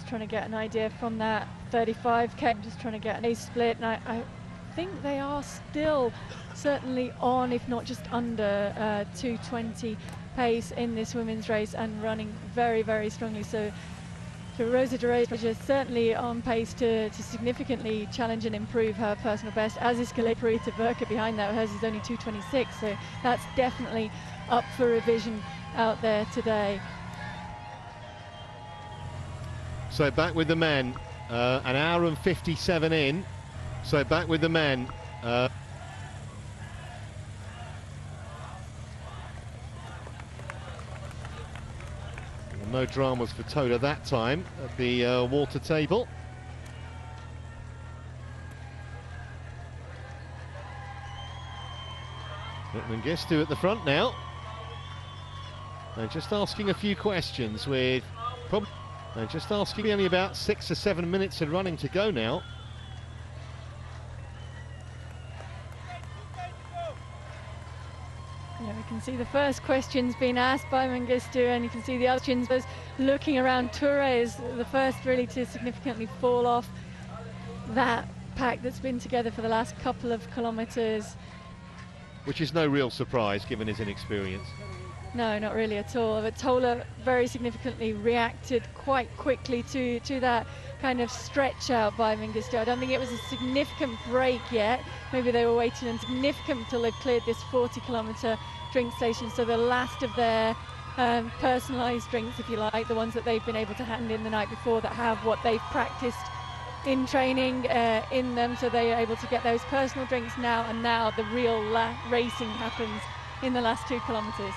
[SPEAKER 3] Trying to get an idea from that 35k. I'm just trying to get a split, and I think they are still certainly on, if not just under 2:20 pace in this women's race, and running very, very strongly. So Rosa Dereja is certainly on pace to significantly challenge and improve her personal best, as is Galeta Burka behind that. Hers is only 2:26, so that's definitely up for revision out there today.
[SPEAKER 1] So back with the men, an hour and 57 in. So back with the men. No dramas for Tola that time at the water table. Mengistu at the front now. And just asking a few questions with just asking only about 6 or 7 minutes of running to go now.
[SPEAKER 3] Yeah, we can see the first questions being asked by Mengistu, and you can see the other questions looking around. Toure is the first really to significantly fall off that pack that's been together for the last couple of kilometres.
[SPEAKER 1] Which is no real surprise given his inexperience.
[SPEAKER 3] No, not really at all. But Tola very significantly reacted quite quickly to that kind of stretch out by Mengistu. I don't think it was a significant break yet. Maybe they were waiting and significant until they've cleared this 40-kilometre drink station. So the last of their personalised drinks, if you like, the ones that they've been able to hand in the night before that have what they've practiced in training in them, so they are able to get those personal drinks now, and now the real racing happens in the last 2 kilometres.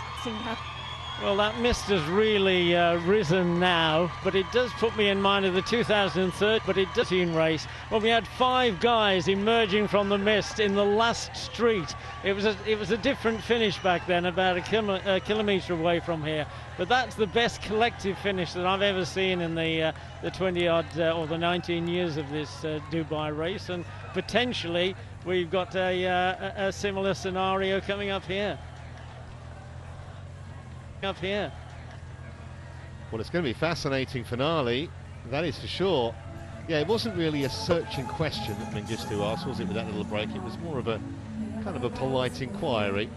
[SPEAKER 2] Well, that mist has really risen now, but it does put me in mind of the 2013 race when we had 5 guys emerging from the mist in the last street. It was a different finish back then, about a kilometre away from here. But that's the best collective finish that I've ever seen in the 20-odd or the 19 years of this Dubai race, and potentially we've got a similar scenario coming up here.
[SPEAKER 1] Well, it's going to be a fascinating finale, that is for sure. Yeah, it wasn't really a searching question that Mengistu asked, was it, with that little break? It was more of a kind of a polite inquiry,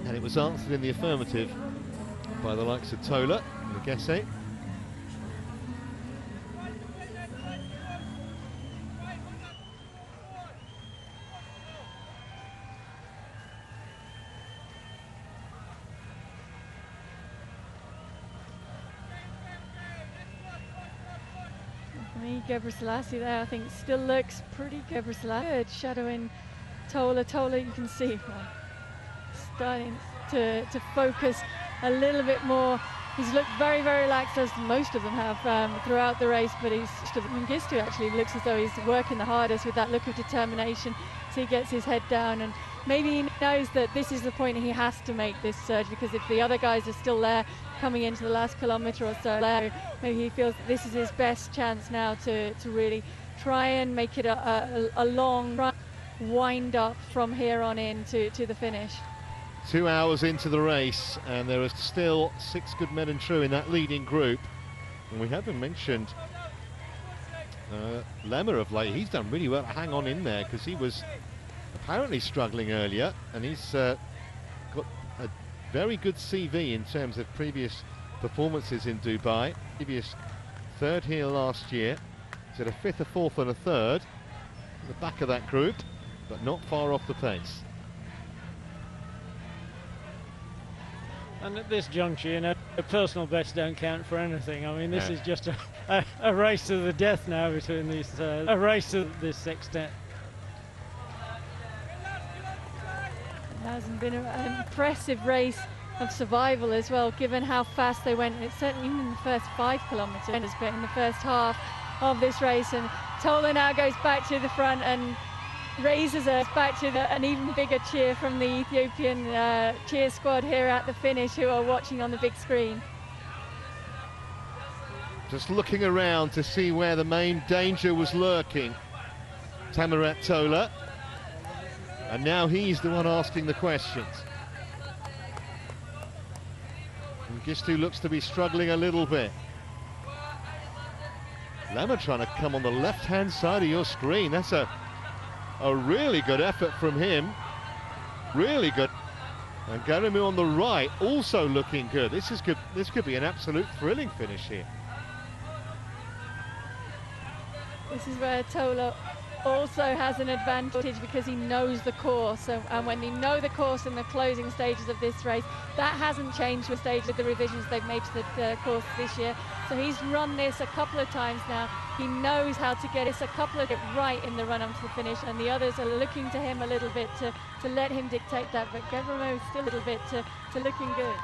[SPEAKER 1] and it was answered in the affirmative by the likes of Tola and Gesse.
[SPEAKER 3] Gebrselassie there, I think, still looks pretty good. Gebrselassie shadowing Tola. Tola, you can see starting to focus a little bit more. He's looked very, very relaxed, as most of them have throughout the race, but Mengistu actually looks as though he's working the hardest with that look of determination. So he gets his head down, and maybe he knows that this is the point he has to make this surge, because if the other guys are still there coming into the last kilometre or so, maybe he feels that this is his best chance now to really try and make it a long wind up from here on in to the finish.
[SPEAKER 1] 2 hours into the race, and there are still 6 good men and true in that leading group. And we haven't mentioned Lemmer of late. He's done really well to hang on in there, because he was apparently struggling earlier, and he's got a very good CV in terms of previous performances in Dubai. Previous 3rd here last year. He's at a 5th, a 4th and a 3rd at the back of that group, but not far off the pace.
[SPEAKER 2] And at this juncture, you know, the personal bets don't count for anything. I mean, this is just a race to the death now between these, a race to this sextet.
[SPEAKER 3] It hasn't been an impressive race of survival as well, given how fast they went. It's certainly even in the first 5 kilometres, but in the first half of this race. And Tola now goes back to the front and raises us back to an even bigger cheer from the Ethiopian cheer squad here at the finish, who are watching on the big screen.
[SPEAKER 1] Just looking around to see where the main danger was lurking. Tamirat Tola. And now he's the one asking the questions. Mengistu looks to be struggling a little bit. Lemmer trying to come on the left-hand side of your screen. That's a really good effort from him. Really good. And Garamu on the right also looking good. This is good. This could be an absolute thrilling finish here.
[SPEAKER 3] This is where Tola also has an advantage, because he knows the course, and when they know the course in the closing stages of this race, that hasn't changed with stage of the revisions they've made to the course this year. So he's run this a couple of times now. He knows how to get this a couple of right in the run up to the finish, and the others are looking to him a little bit to let him dictate that, but Gebrselassie is still a little bit to looking good.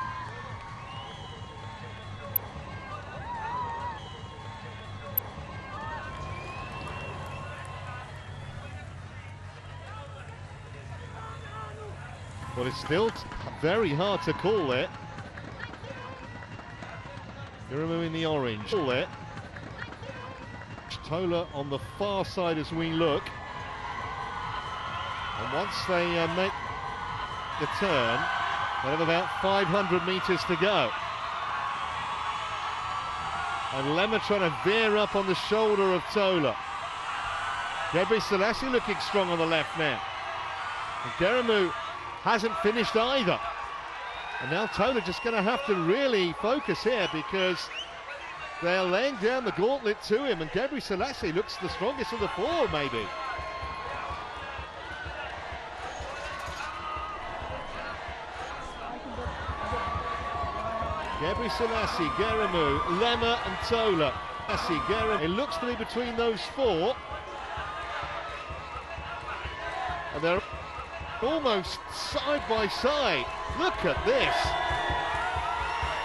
[SPEAKER 1] Well, it's still very hard to call it. You're removing the orange. Call it. Tola on the far side as we look. And once they make the turn, they have about 500 metres to go. And Lemmer trying to veer up on the shoulder of Tola. Gebrselassie looking strong on the left now. And Garamu hasn't finished either. And now Tola just going to have to really focus here, because They're laying down the gauntlet to him, and Gebri Selassie looks the strongest of the four, maybe. Gebri Selassie, Geramu, Lemmer and Tola. It looks to be between those four. And they're almost side by side. Look at this.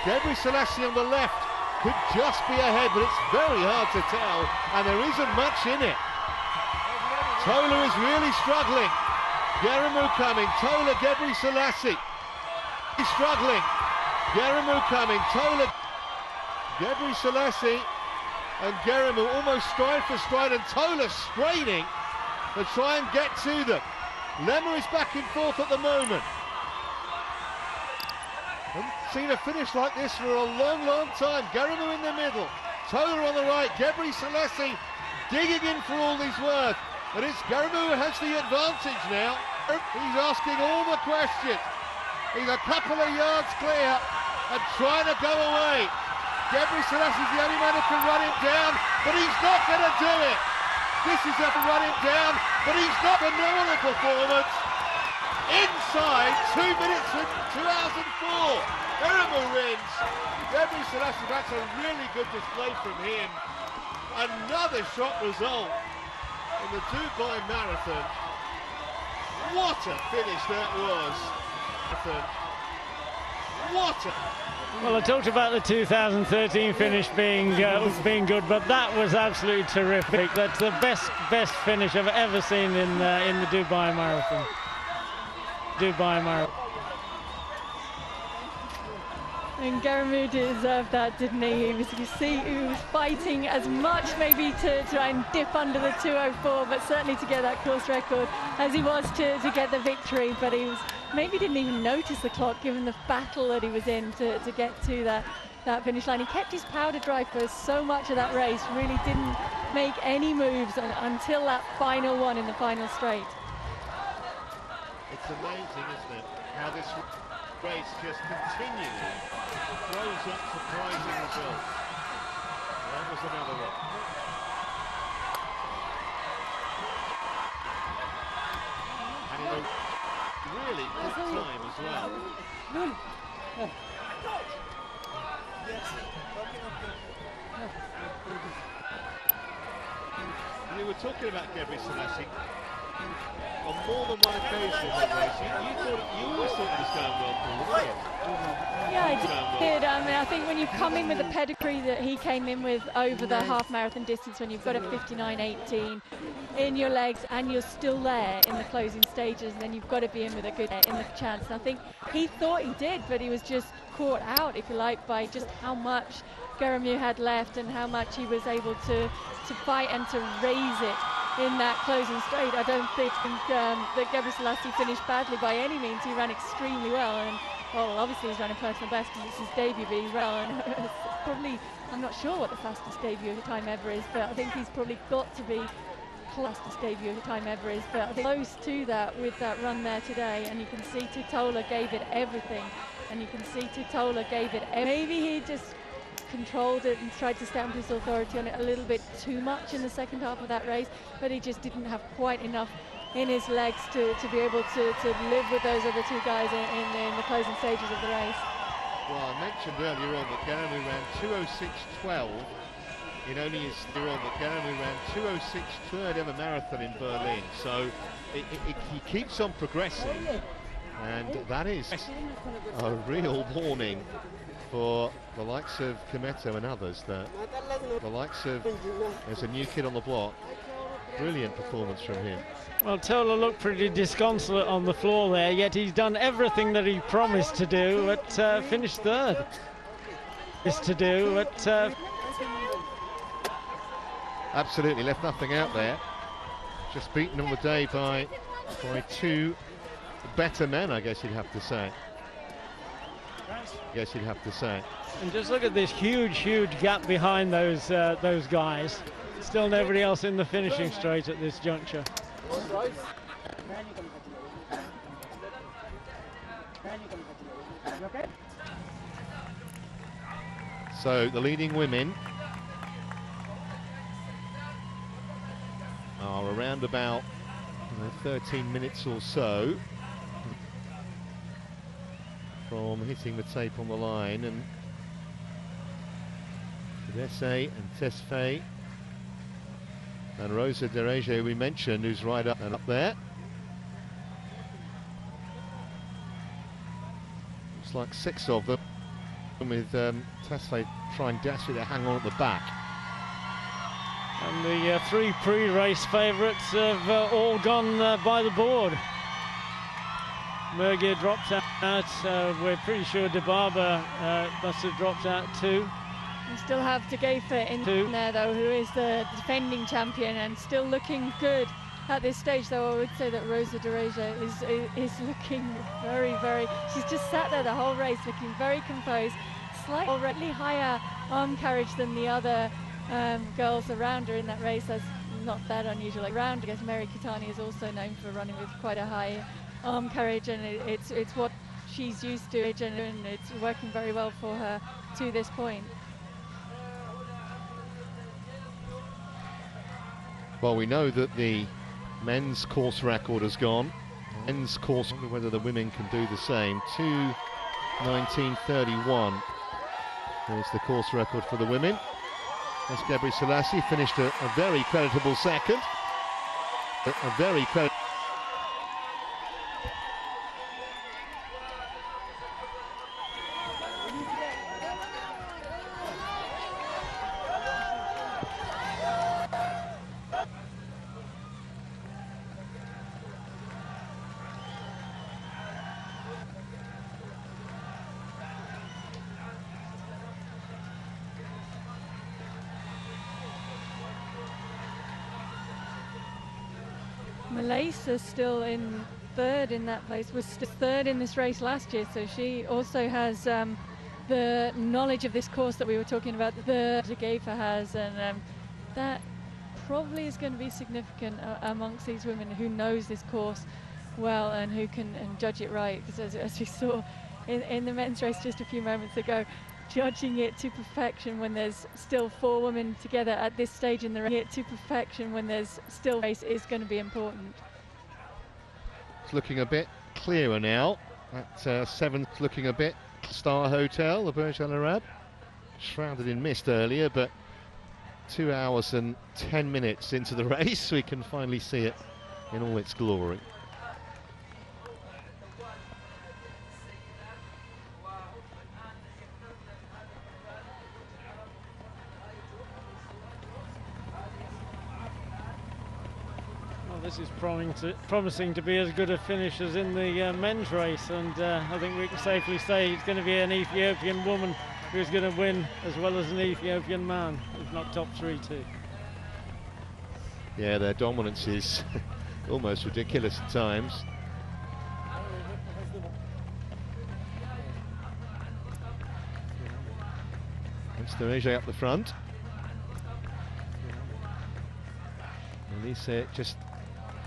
[SPEAKER 1] Gebri Selassie on the left could just be ahead, but it's very hard to tell, and there isn't much in it. Tola is really struggling. Geramu coming, Tola, Gebri Selassie. He's struggling. Geramu coming, Tola, Gebri Selassie and Geramu almost stride for stride, and Tola straining to try and get to them. Lemmer is back and forth at the moment. Haven't seen a finish like this for a long time. Geramu in the middle, Tola on the right, Gebri Selassie digging in for all he's worth. And it's Geramu who has the advantage now. He's asking all the questions. He's a couple of yards clear and trying to go away. Gebri Selassie's the only man who can run him down, but he's not going to do it. This is a run him down, but he's not phenomenal performance. Inside 2 minutes and 2 hours and 4. Geramu wins. Gebri Selassie, that's a really good display from him. Another shot result in the Dubai Marathon. What a finish that was. What a...
[SPEAKER 2] Well, I talked about the 2013 finish being good, but that was absolutely terrific. That's the best finish I've ever seen in the Dubai Marathon.
[SPEAKER 3] And Geramu deserved that, didn't he? You see, he was fighting as much maybe to try and dip under the 2:04, but certainly to get that course record as he was to get the victory. But he was maybe didn't even notice the clock given the battle that he was in to get to that finish line. He kept his powder dry for so much of that race, really didn't make any moves until that final one in the final straight.
[SPEAKER 1] It's amazing, isn't it, how this race just continually throws up surprising results. That was another one. And in a really good time as well. We were talking about Gebri Selassie on more than one occasion in that race. You always thought it was going well, Paul, didn't you?
[SPEAKER 3] Yeah, I did. I mean, I think when you come in with the pedigree that he came in with over the half marathon distance, when you've got a 59.18 in your legs and you're still there in the closing stages, then you've got to be in with a good in the chance. And I think he thought he did, but he was just caught out, if you like, by just how much Geramu had left and how much he was able to fight and to raise it in that closing straight. I don't think that Gebri Selassie finished badly by any means. He ran extremely well, and well, obviously he's running personal best because it's his debut, but he's well, and probably, I'm not sure what the fastest debut time ever is, but I think he's probably got to be fastest debut time ever is, but I think close to that with that run there today. And you can see Tola gave it everything, and you can see Tola gave it maybe he just controlled it and tried to stamp his authority on it a little bit too much in the second half of that race, but he just didn't have quite enough in his legs to be able to live with those other two guys in the closing stages of the race.
[SPEAKER 1] Well, I mentioned earlier on that Geramu ran 2:06.12 in only his year on, that Geramu ran 2:06 third ever marathon in Berlin, so he keeps on progressing, and that is a real warning for the likes of Kometo and others, that the likes of, there's a new kid on the block. Brilliant performance from him.
[SPEAKER 2] Well, Tola looked pretty disconsolate on the floor there, yet he's done everything that he promised to do, but finished third.
[SPEAKER 1] Absolutely left nothing out there. Just beaten on the day by two better men, I guess you'd have to say.
[SPEAKER 2] And just look at this huge gap behind those guys. Still nobody else in the finishing straight at this juncture.
[SPEAKER 1] So the leading women are around about 13 minutes or so from hitting the tape on the line, and Desse and Tesfaye and Rosa Dereje, we mentioned, who's right up and up there. Looks like 6 of them, with Tesfaye trying desperately to hang on at the back.
[SPEAKER 2] And the 3 pre-race favourites have all gone by the board. Mergia dropped out. We're pretty sure Dibaba must have dropped out too.
[SPEAKER 3] We still have Degefa in there, though, who is the defending champion and still looking good at this stage. Though I would say that Rosa Dereje is looking very. She's just sat there the whole race, looking very composed. Slightly higher arm carriage than the other girls around her in that race. That's not that unusual. Like round, I guess Mary Kitani is also known for running with quite a high arm carriage, and it's what she's used to, and it's working very well for her to this point.
[SPEAKER 1] Well, we know that the men's course record has gone. Men's course, I wonder whether the women can do the same. 2:19:31 is the course record for the women. As Gebri Selassie finished a very creditable second. A very creditable.
[SPEAKER 3] Malaysia still in 3rd in that place, was still 3rd in this race last year, so she also has the knowledge of this course that we were talking about, the Degefa has, and that probably is going to be significant amongst these women who knows this course well and who can judge it right, because as we saw in the men's race just a few moments ago, judging it to perfection when there's still 4 women together at this stage in the race, it to perfection when there's still race is going to be important.
[SPEAKER 1] It's looking a bit clearer now. At 7th, looking a bit. Star Hotel, the Burj Al Arab, shrouded in mist earlier, but 2 hours and 10 minutes into the race, we can finally see it in all its glory.
[SPEAKER 2] This is promising to be as good a finish as in the men's race, and I think we can safely say it's going to be an Ethiopian woman who's going to win as well as an Ethiopian man, if not top 3 too.
[SPEAKER 1] Yeah, their dominance is almost ridiculous at times. It's Dereje up the front. Elise just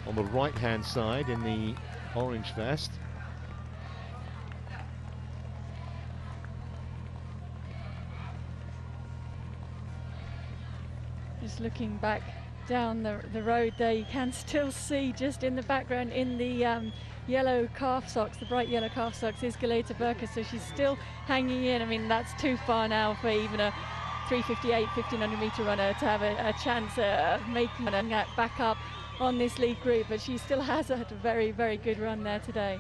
[SPEAKER 1] on the right-hand side in the orange vest.
[SPEAKER 3] Just looking back down the road there, you can still see just in the background in the yellow calf socks, the bright yellow calf socks, is Galeta Burka, so she's still hanging in. I mean, that's too far now for even a 3:58 1500 meter runner to have a chance of making that back up on this lead group, but she still has had a very good run there today.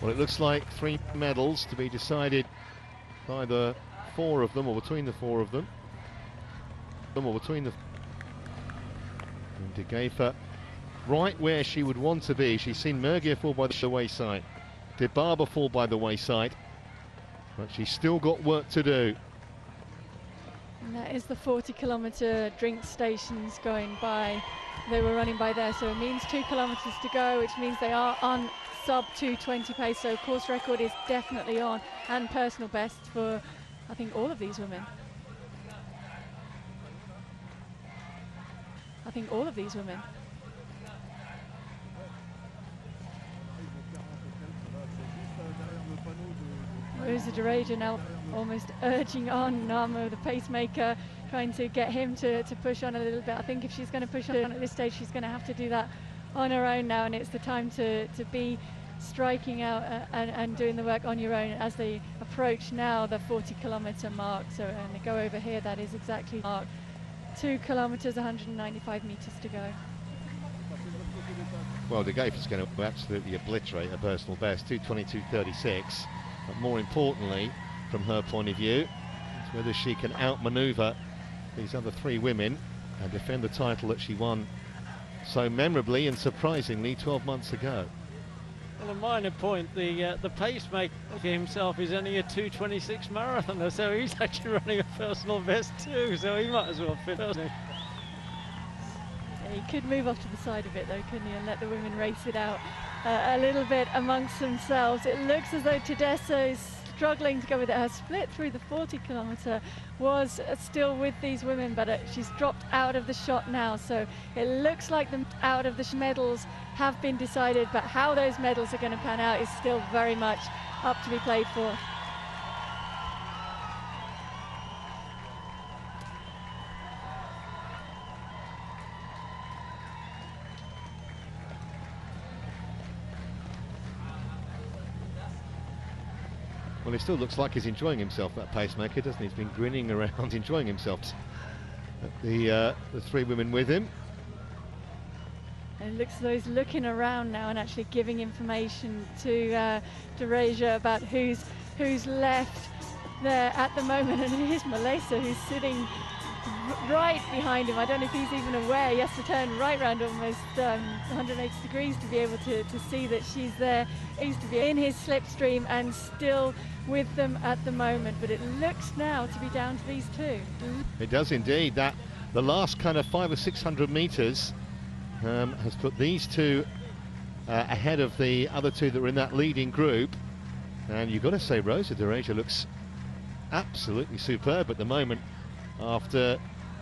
[SPEAKER 1] Well, it looks like 3 medals to be decided by the 4 of them, or between the 4 of them. And Degefa right where she would want to be. She's seen Mergia fall by the wayside, Dibaba fall by the wayside, but she's still got work to do.
[SPEAKER 3] And that is the 40-kilometer drink stations going by. They were running by there, so it means 2 kilometers to go, which means they are on sub 2:20 pace, so course record is definitely on, and personal best for I think all of these women. Rosa DeRaja now almost urging on Namo, the pacemaker, trying to get him to push on a little bit. I think if she's going to push on at this stage, she's going to have to do that on her own now, and it's the time to be striking out and doing the work on your own as they approach now the 40-kilometre mark. So, and they go over here, that is exactly mark. 2 kilometres, 195 metres to go.
[SPEAKER 1] Well, De Gape is going to absolutely obliterate her personal best, 2:22.36. But more importantly, from her point of view, is whether she can outmaneuver these other three women and defend the title that she won so memorably and surprisingly 12 months ago.
[SPEAKER 2] Well, a minor point, the pacemaker himself is only a 2:26 marathoner, so he's actually running a personal best too, so he might as well fit it.
[SPEAKER 3] He could move off to the side of it though, couldn't he, and let the women race it out a little bit amongst themselves. It looks as though Tedesco is struggling to go with it. Her split through the 40-kilometre was still with these women, but she's dropped out of the shot now, so it looks like the out of the medals have been decided, but how those medals are going to pan out is still very much up to be played for.
[SPEAKER 1] Well, it still looks like he's enjoying himself, that pacemaker, doesn't he? He's been grinning around, enjoying himself. The three women with him.
[SPEAKER 3] And it looks as though he's looking around now and actually giving information to DeRaja about who's left there at the moment. And here's Melissa, who's sitting right behind him. I don't know if he's even aware. He has to turn right round almost 180 degrees to be able to see that she's there. He used to be in his slipstream and still with them at the moment, but it looks now to be down to these two.
[SPEAKER 1] It does indeed. That the last kind of 500 or 600 metres has put these two ahead of the other two that were in that leading group, and you've got to say Rosa DeRaja looks absolutely superb at the moment. After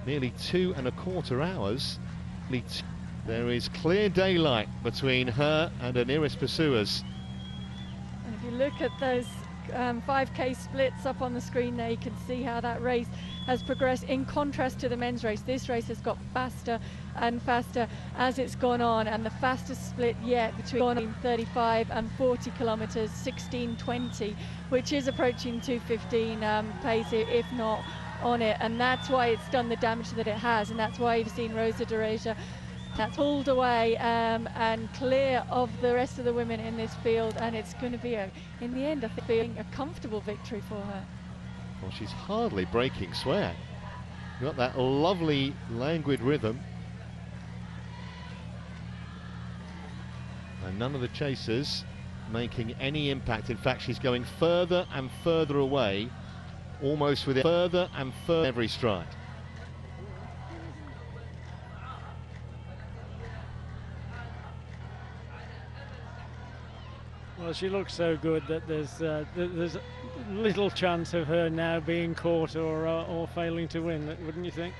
[SPEAKER 1] nearly 2¼ hours, there is clear daylight between her and her nearest pursuers.
[SPEAKER 3] And if you look at those 5K splits up on the screen there, you can see how that race has progressed in contrast to the men's race. This race has got faster and faster as it's gone on, and the fastest split yet between 35 and 40 kilometres, 16:20, which is approaching 2:15 pace, if not on it, and that's why it's done the damage that it has, and that's why you've seen Rosa DeRaja that's pulled away and clear of the rest of the women in this field, and it's going to be in the end I think a comfortable victory for her.
[SPEAKER 1] Well, she's hardly breaking sweat. Got that lovely languid rhythm, and none of the chasers making any impact. In fact, she's going further and further away, almost with it further and further every stride.
[SPEAKER 2] Well, she looks so good that there's little chance of her now being caught or failing to win, wouldn't you think?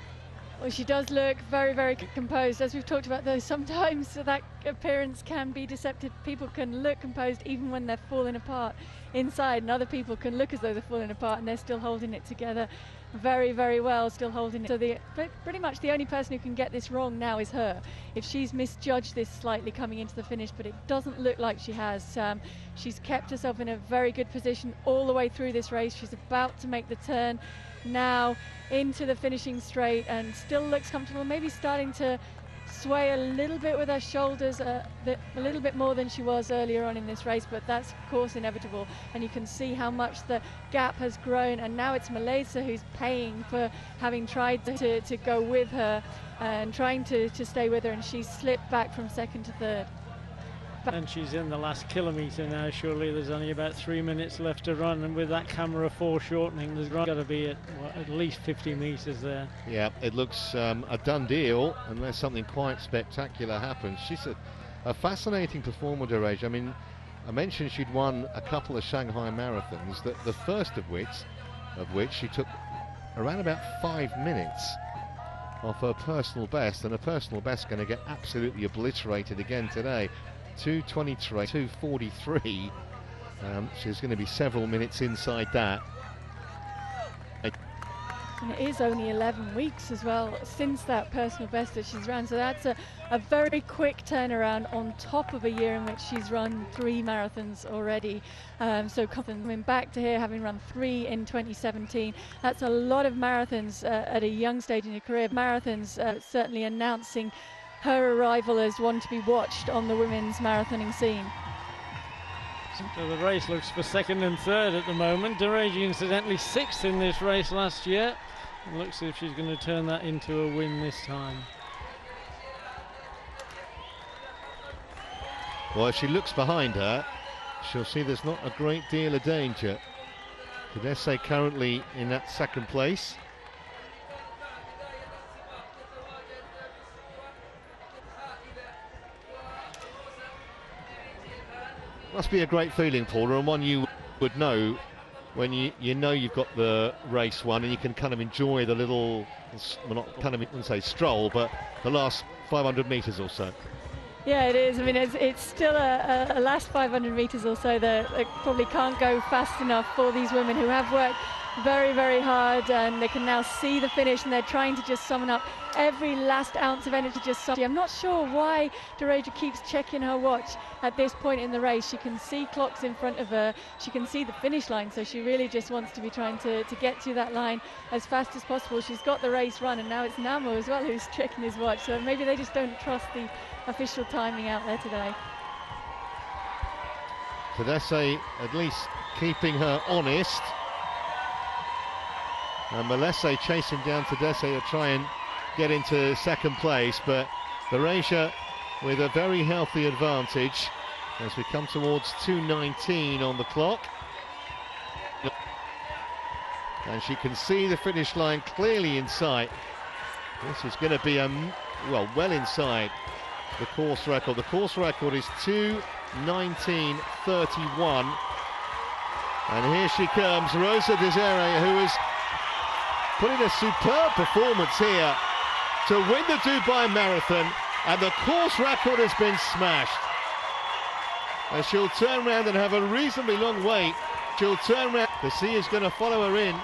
[SPEAKER 3] Well, she does look very, very composed. As we've talked about, though, sometimes that appearance can be deceptive. People can look composed even when they're falling apart inside, and other people can look as though they're falling apart and they're still holding it together very, very well, still holding it. So pretty much the only person who can get this wrong now is her. If she's misjudged this slightly coming into the finish, but it doesn't look like she has. She's kept herself in a very good position all the way through this race. She's about to make the turn now into the finishing straight and still looks comfortable, maybe starting to sway a little bit with her shoulders, a little bit more than she was earlier on in this race, but that's of course inevitable, and you can see how much the gap has grown, and now it's Melissa who's paying for having tried to go with her and trying to stay with her, and she's slipped back from second to third.
[SPEAKER 2] And she's in the last kilometre now. Surely there's only about 3 minutes left to run, and with that camera foreshortening, there's got to be at least 50 metres there.
[SPEAKER 1] Yeah, it looks a done deal unless something quite spectacular happens. She's a fascinating performer, DeRaja. I mean, I mentioned she'd won a couple of Shanghai marathons, the first of which she took around about 5 minutes off her personal best, and her personal best going to get absolutely obliterated again today. 2:23, 2:43. She's going to be several minutes inside that.
[SPEAKER 3] And it is only 11 weeks as well since that personal best that she's run, so that's a very quick turnaround on top of a year in which she's run 3 marathons already. So coming back to here, having run 3 in 2017, that's a lot of marathons at a young stage in your career. Marathons certainly announcing her arrival as one to be watched on the women's marathoning scene.
[SPEAKER 2] So the race looks for second and third at the moment. Dereji incidentally 6th in this race last year. It looks as if she's going to turn that into a win this time.
[SPEAKER 1] Well, if she looks behind her, she'll see there's not a great deal of danger. Tedeschi currently in that second place. Must be a great feeling, Paula, and one you would know when you know you've got the race won, and you can kind of enjoy the little, well, not kind of, I wouldn't say stroll, but the last 500 metres or so.
[SPEAKER 3] Yeah, it is. I mean, it's still a last 500 metres or so that probably can't go fast enough for these women who have worked very, very hard, and they can now see the finish, and they're trying to just summon up every last ounce of energy. I'm not sure why Dereji keeps checking her watch at this point in the race. She can see clocks in front of her, she can see the finish line, so she really just wants to be trying to get to that line as fast as possible. She's got the race run, and now it's Namo as well who's checking his watch, so maybe they just don't trust the official timing out there today.
[SPEAKER 1] Tedeschi at least keeping her honest. And Malese chasing down Tedeschi to try and get into second place, but Bereja with a very healthy advantage as we come towards 2:19 on the clock. And she can see the finish line clearly in sight. This is going to be well inside the course record. The course record is 2:19.31. And here she comes, Rosa Desire, who is putting a superb performance here to win the Dubai Marathon, and the course record has been smashed. And she'll turn around and have a reasonably long wait. She'll turn around. The sea is going to follow her in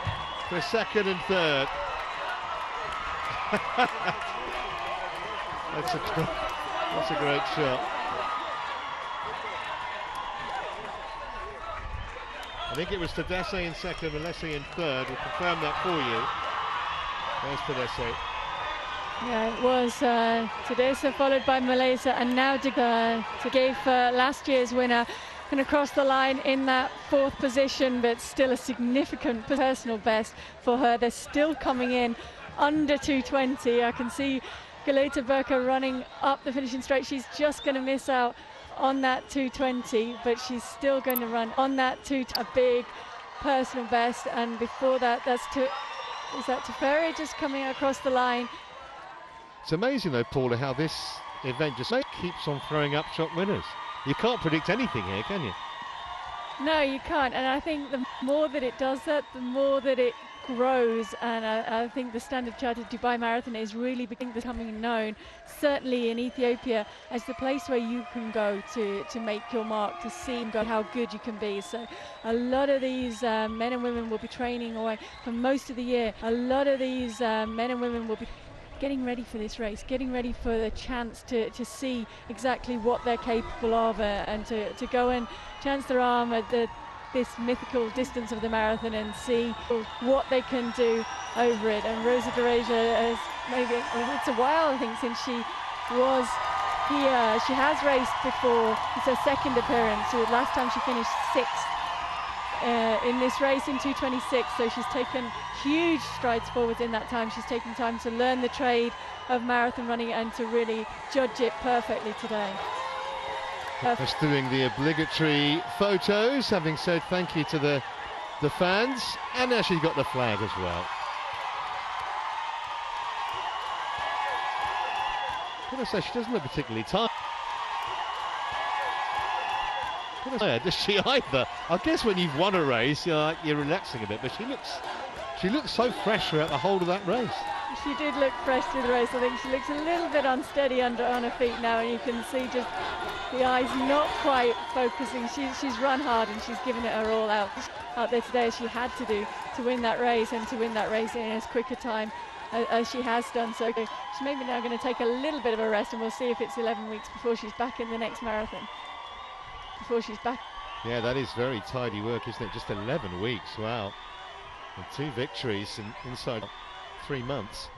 [SPEAKER 1] for second and third. That's a great shot. I think it was Tedeschi in second, Malese in third. We'll confirm that for you. There's Tedeschi.
[SPEAKER 3] Yeah, it was Tedeschi followed by Malese, and now to give last year's winner going to cross the line in that 4th position, but still a significant personal best for her. They're still coming in under 2:20. I can see Galeta Burka running up the finishing straight. She's just going to miss out on that 2:20, but she's still going to run on that a big personal best. And before that, is that Teferi just coming across the line?
[SPEAKER 1] It's amazing though, Paula, how this event just keeps on throwing up shot winners. You can't predict anything here, can you?
[SPEAKER 3] No, you can't. And I think the more that it does that, the more that it grows. And I think the Standard Chartered Dubai Marathon is really becoming known, certainly in Ethiopia, as the place where you can go to make your mark, to see how good you can be. So a lot of these men and women will be training away for most of the year. A lot of these men and women will be getting ready for this race, getting ready for the chance to see exactly what they're capable of, and to go and chance their arm at this mythical distance of the marathon and see what they can do over it. And Rosa Dereja has it's a while, I think, since she was here. She has raced before. It's her 2nd appearance. So last time she finished 6th in this race in 2:26, so she's taken huge strides forward in that time. She's taken time to learn the trade of marathon running and to really judge it perfectly today.
[SPEAKER 1] Just doing the obligatory photos, having said thank you to the fans, and now she's got the flag as well. Can I say, she doesn't look particularly tired. Does she either? I guess when you've won a race, you're relaxing a bit, but she looks so fresh throughout the whole of that race.
[SPEAKER 3] She did look fresh to the race. I think she looks a little bit unsteady on her feet now, and you can see just the eyes not quite focusing. She's run hard and she's given it her all out there today, as she had to do to win that race, and to win that race in as quick a time as she has done. So she's maybe now going to take a little bit of a rest, and we'll see if it's 11 weeks before she's back in the next marathon. Before she's back.
[SPEAKER 1] Yeah, that is very tidy work, isn't it? Just 11 weeks, wow. And 2 victories inside 3 months.